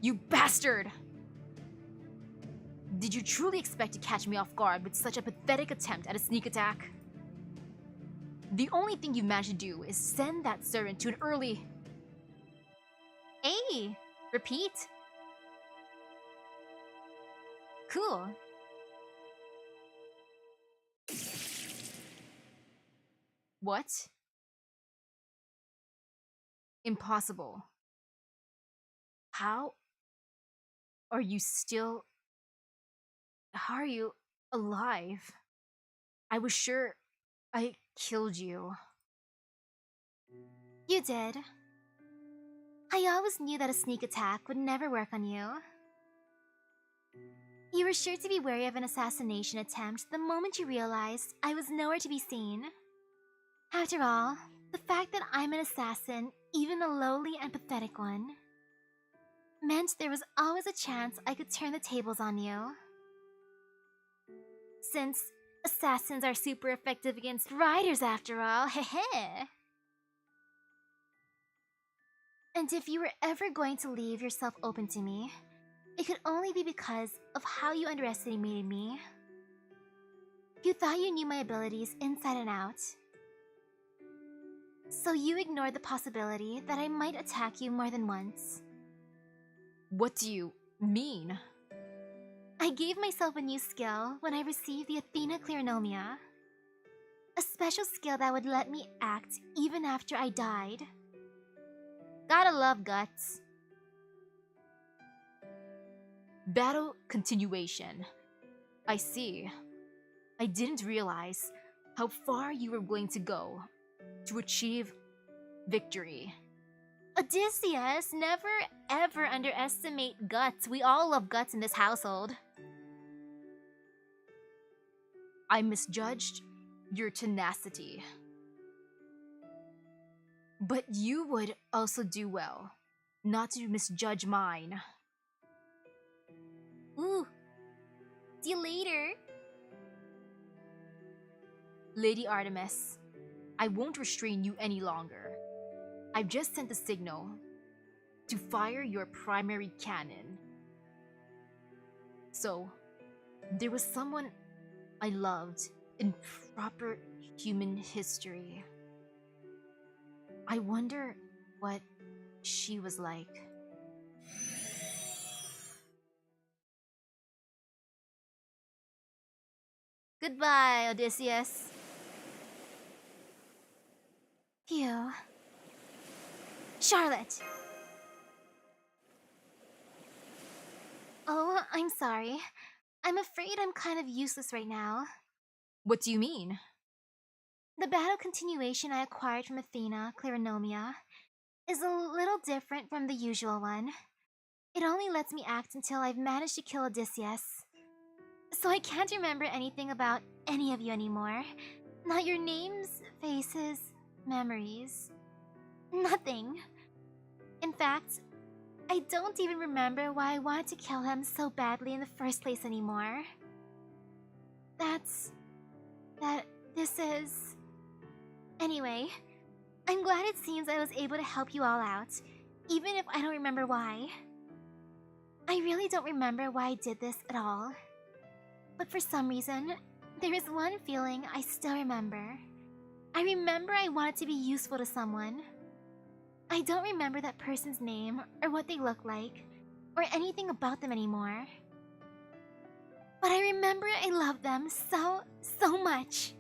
You bastard! Did you truly expect to catch me off guard with such a pathetic attempt at a sneak attack? The only thing you managed to do is send that servant to an early... Hey! Repeat? Cool. What? Impossible. How are you still... How are you alive? I was sure I killed you. You did. I always knew that a sneak attack would never work on you. You were sure to be wary of an assassination attempt the moment you realized I was nowhere to be seen. After all, the fact that I'm an assassin, even a lowly and pathetic one, meant there was always a chance I could turn the tables on you. Since assassins are super effective against riders after all, heh. And if you were ever going to leave yourself open to me, it could only be because of how you underestimated me. You thought you knew my abilities inside and out. So you ignored the possibility that I might attack you more than once. What do you mean? I gave myself a new skill when I received the Athena Clearnomia. A special skill that would let me act even after I died. Gotta love guts. Battle continuation. I see. I didn't realize how far you were going to go to achieve victory. Odysseus, never ever underestimate guts. We all love guts in this household. I misjudged your tenacity. But you would also do well not to misjudge mine. Ooh. See you later. Lady Artemis, I won't restrain you any longer. I've just sent the signal to fire your primary cannon. So, there was someone I loved in proper human history. I wonder what she was like. Goodbye, Odysseus. Phew. Charlotte! Oh, I'm sorry. I'm afraid I'm kind of useless right now. What do you mean? The battle continuation I acquired from Athena, Clearnomia, is a little different from the usual one. It only lets me act until I've managed to kill Odysseus. So I can't remember anything about any of you anymore. Not your names, faces, memories. Nothing. In fact, I don't even remember why I wanted to kill him so badly in the first place anymore. This is... Anyway, I'm glad it seems I was able to help you all out, even if I don't remember why. I really don't remember why I did this at all. But for some reason, there is one feeling I still remember. I remember I wanted to be useful to someone. I don't remember that person's name or what they look like, or anything about them anymore. But I remember I loved them so much.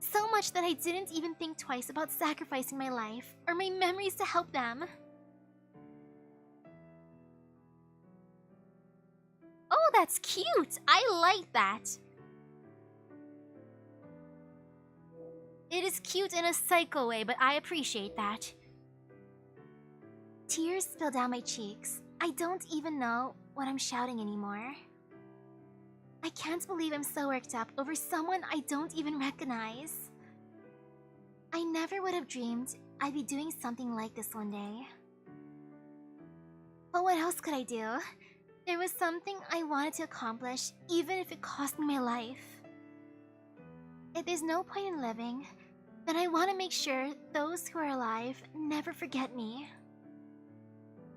So much that I didn't even think twice about sacrificing my life or my memories to help them. Oh, that's cute! I like that! It is cute in a psycho way, but I appreciate that. Tears spill down my cheeks. I don't even know what I'm shouting anymore. I can't believe I'm so worked up over someone I don't even recognize. I never would have dreamed I'd be doing something like this one day. But what else could I do? There was something I wanted to accomplish, even if it cost me my life. If there's no point in living, then I want to make sure those who are alive never forget me.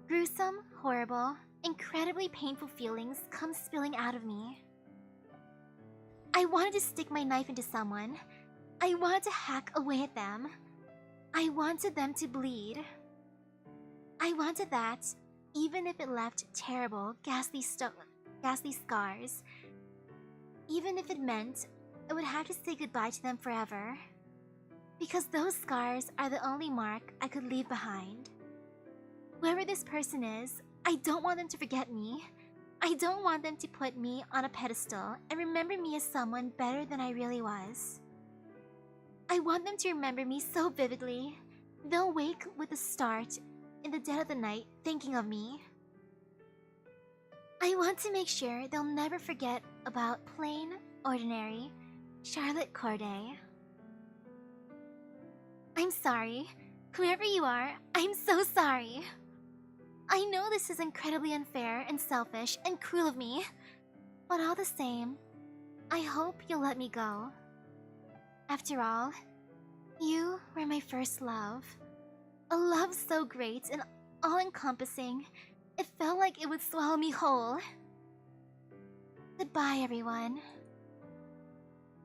Gruesome, horrible, incredibly painful feelings come spilling out of me. I wanted to stick my knife into someone. I wanted to hack away at them. I wanted them to bleed. I wanted that, even if it left terrible, ghastly scars. Even if it meant I would have to say goodbye to them forever. Because those scars are the only mark I could leave behind. Whoever this person is, I don't want them to forget me. I don't want them to put me on a pedestal and remember me as someone better than I really was. I want them to remember me so vividly, they'll wake with a start in the dead of the night thinking of me. I want to make sure they'll never forget about plain, ordinary Charlotte Corday. I'm sorry. Whoever you are, I'm so sorry. I know this is incredibly unfair and selfish and cruel of me, but all the same, I hope you'll let me go. After all, you were my first love. A love so great and all-encompassing, it felt like it would swallow me whole. Goodbye, everyone.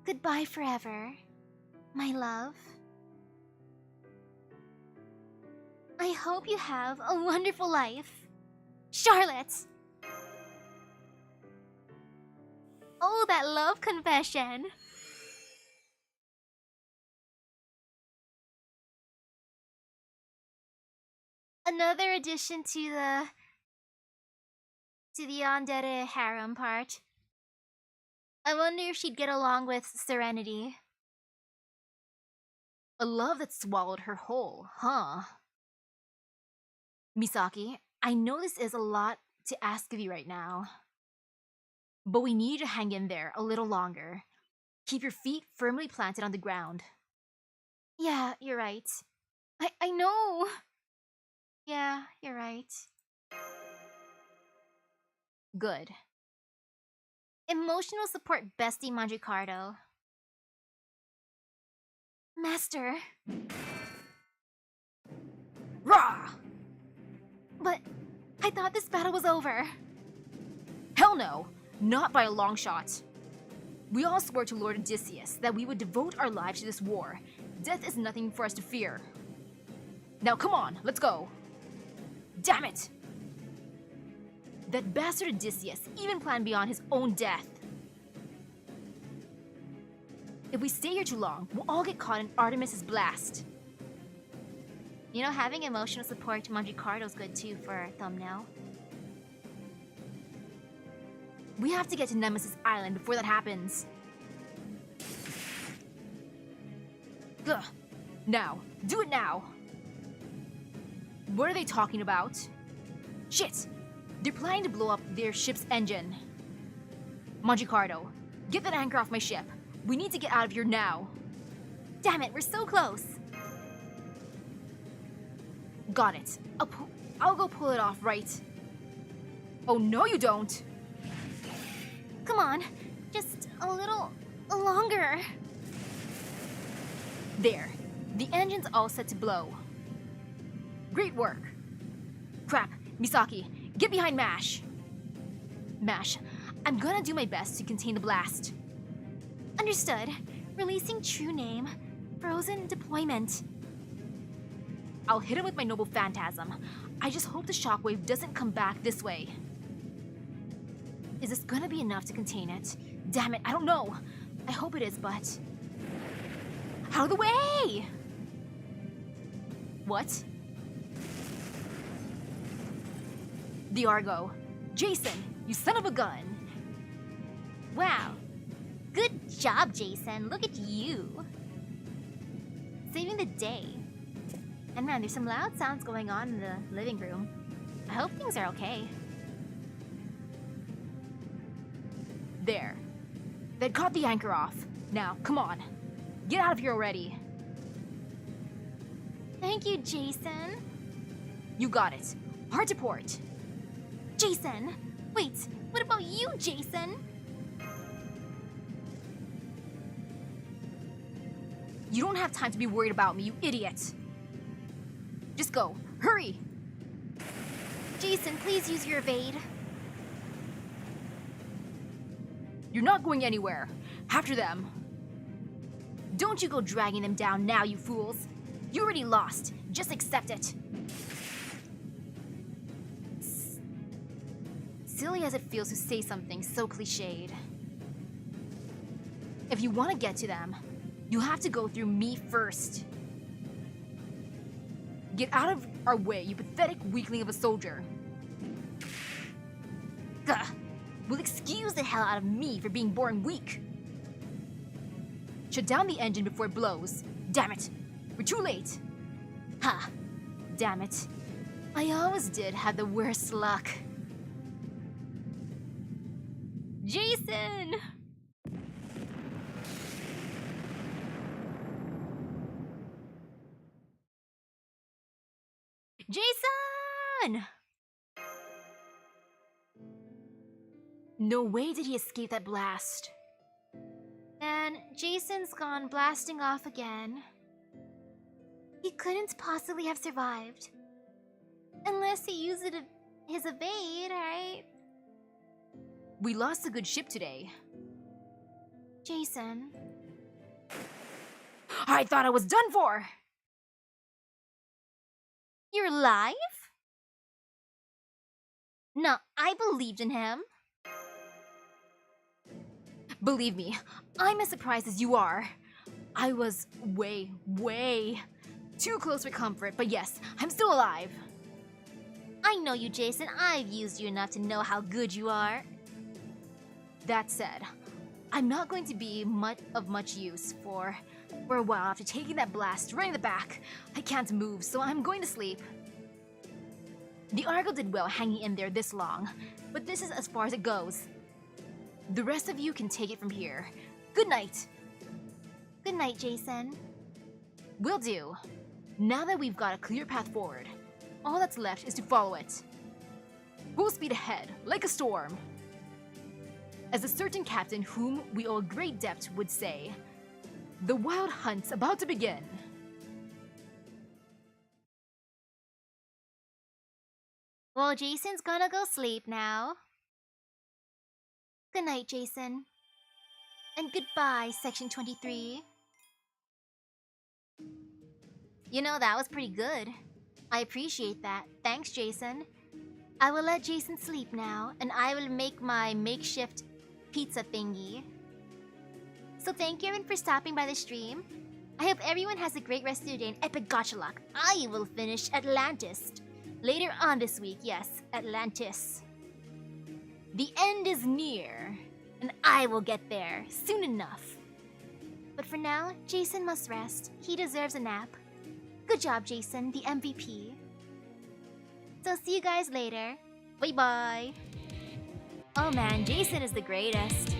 Goodbye forever, my love. I hope you have a wonderful life. Charlotte! Oh, that love confession! Another addition to the yandere harem part. I wonder if she'd get along with Serenity. A love that swallowed her whole, huh? Misaki, I know this is a lot to ask of you right now. But we need you to hang in there a little longer. Keep your feet firmly planted on the ground. Yeah, you're right. I know. Yeah, you're right. Good. Emotional support bestie Magicardo. Master. Rah! But I thought this battle was over. Hell no! Not by a long shot. We all swore to Lord Odysseus that we would devote our lives to this war. Death is nothing for us to fear. Now come on, let's go. Damn it! That bastard Odysseus even planned beyond his own death. If we stay here too long, we'll all get caught in Artemis's blast. You know, having emotional support to Magicardo's good too for a thumbnail. We have to get to Nemesis Island before that happens. Ugh. Now, do it now! What are they talking about? Shit! They're planning to blow up their ship's engine. Magicardo, get that anchor off my ship. We need to get out of here now. Damn it, we're so close. Got it. I'll go pull it off, right? Oh, no you don't! Come on, just a little longer. There. The engine's all set to blow. Great work. Crap, Misaki, get behind Mash. Mash, I'm gonna do my best to contain the blast. Understood. Releasing true name. Frozen deployment. I'll hit him with my noble phantasm. I just hope the shockwave doesn't come back this way. Is this gonna be enough to contain it? Damn it, I don't know. I hope it is, but... Out of the way! What? The Argo. Jason, you son of a gun! Wow. Good job, Jason. Look at you. Saving the day. And man, there's some loud sounds going on in the living room. I hope things are okay. There. That caught the anchor off. Now, come on. Get out of here already. Thank you, Jason. You got it. Hard to port. Jason! Wait, what about you, Jason? You don't have time to be worried about me, you idiot. Just go. Hurry! Jason, please use your evade. You're not going anywhere. After them. Don't you go dragging them down now, you fools. You already lost. Just accept it. Silly as it feels to say something so cliched. If you want to get to them, you have to go through me first. Get out of our way, you pathetic weakling of a soldier. Gah! Will excuse the hell out of me for being born weak. Shut down the engine before it blows. Damn it! We're too late! Ha! Damn it. I always did have the worst luck. Jason! Jason! No way did he escape that blast. And Jason's gone blasting off again. He couldn't possibly have survived. Unless he used his evade, right? We lost a good ship today. Jason. I thought I was done for! You're alive? No, I believed in him. Believe me, I'm as surprised as you are. I was way too close for comfort, but yes, I'm still alive. I know you, Jason. I've used you enough to know how good you are. That said, I'm not going to be much use for a while after taking that blast right in the back. I can't move, so I'm going to sleep. The Argo did well hanging in there this long, but this is as far as it goes. The rest of you can take it from here. Good night. Good night, Jason. Will do. Now that we've got a clear path forward, all that's left is to follow it. Full speed ahead, like a storm. As a certain captain whom we owe a great debt would say, the wild hunt's about to begin. Well, Jason's gonna go sleep now. Good night, Jason. And goodbye, Section 23. You know, that was pretty good. I appreciate that. Thanks, Jason. I will let Jason sleep now, and I will make my makeshift pizza thingy. So thank you everyone for stopping by the stream. I hope everyone has a great rest of your day and epic gacha luck. I will finish Atlantis later on this week. Yes, Atlantis. The end is near, and I will get there soon enough. But for now, Jason must rest. He deserves a nap. Good job, Jason, the MVP. So see you guys later. Bye-bye. Oh man, Jason is the greatest.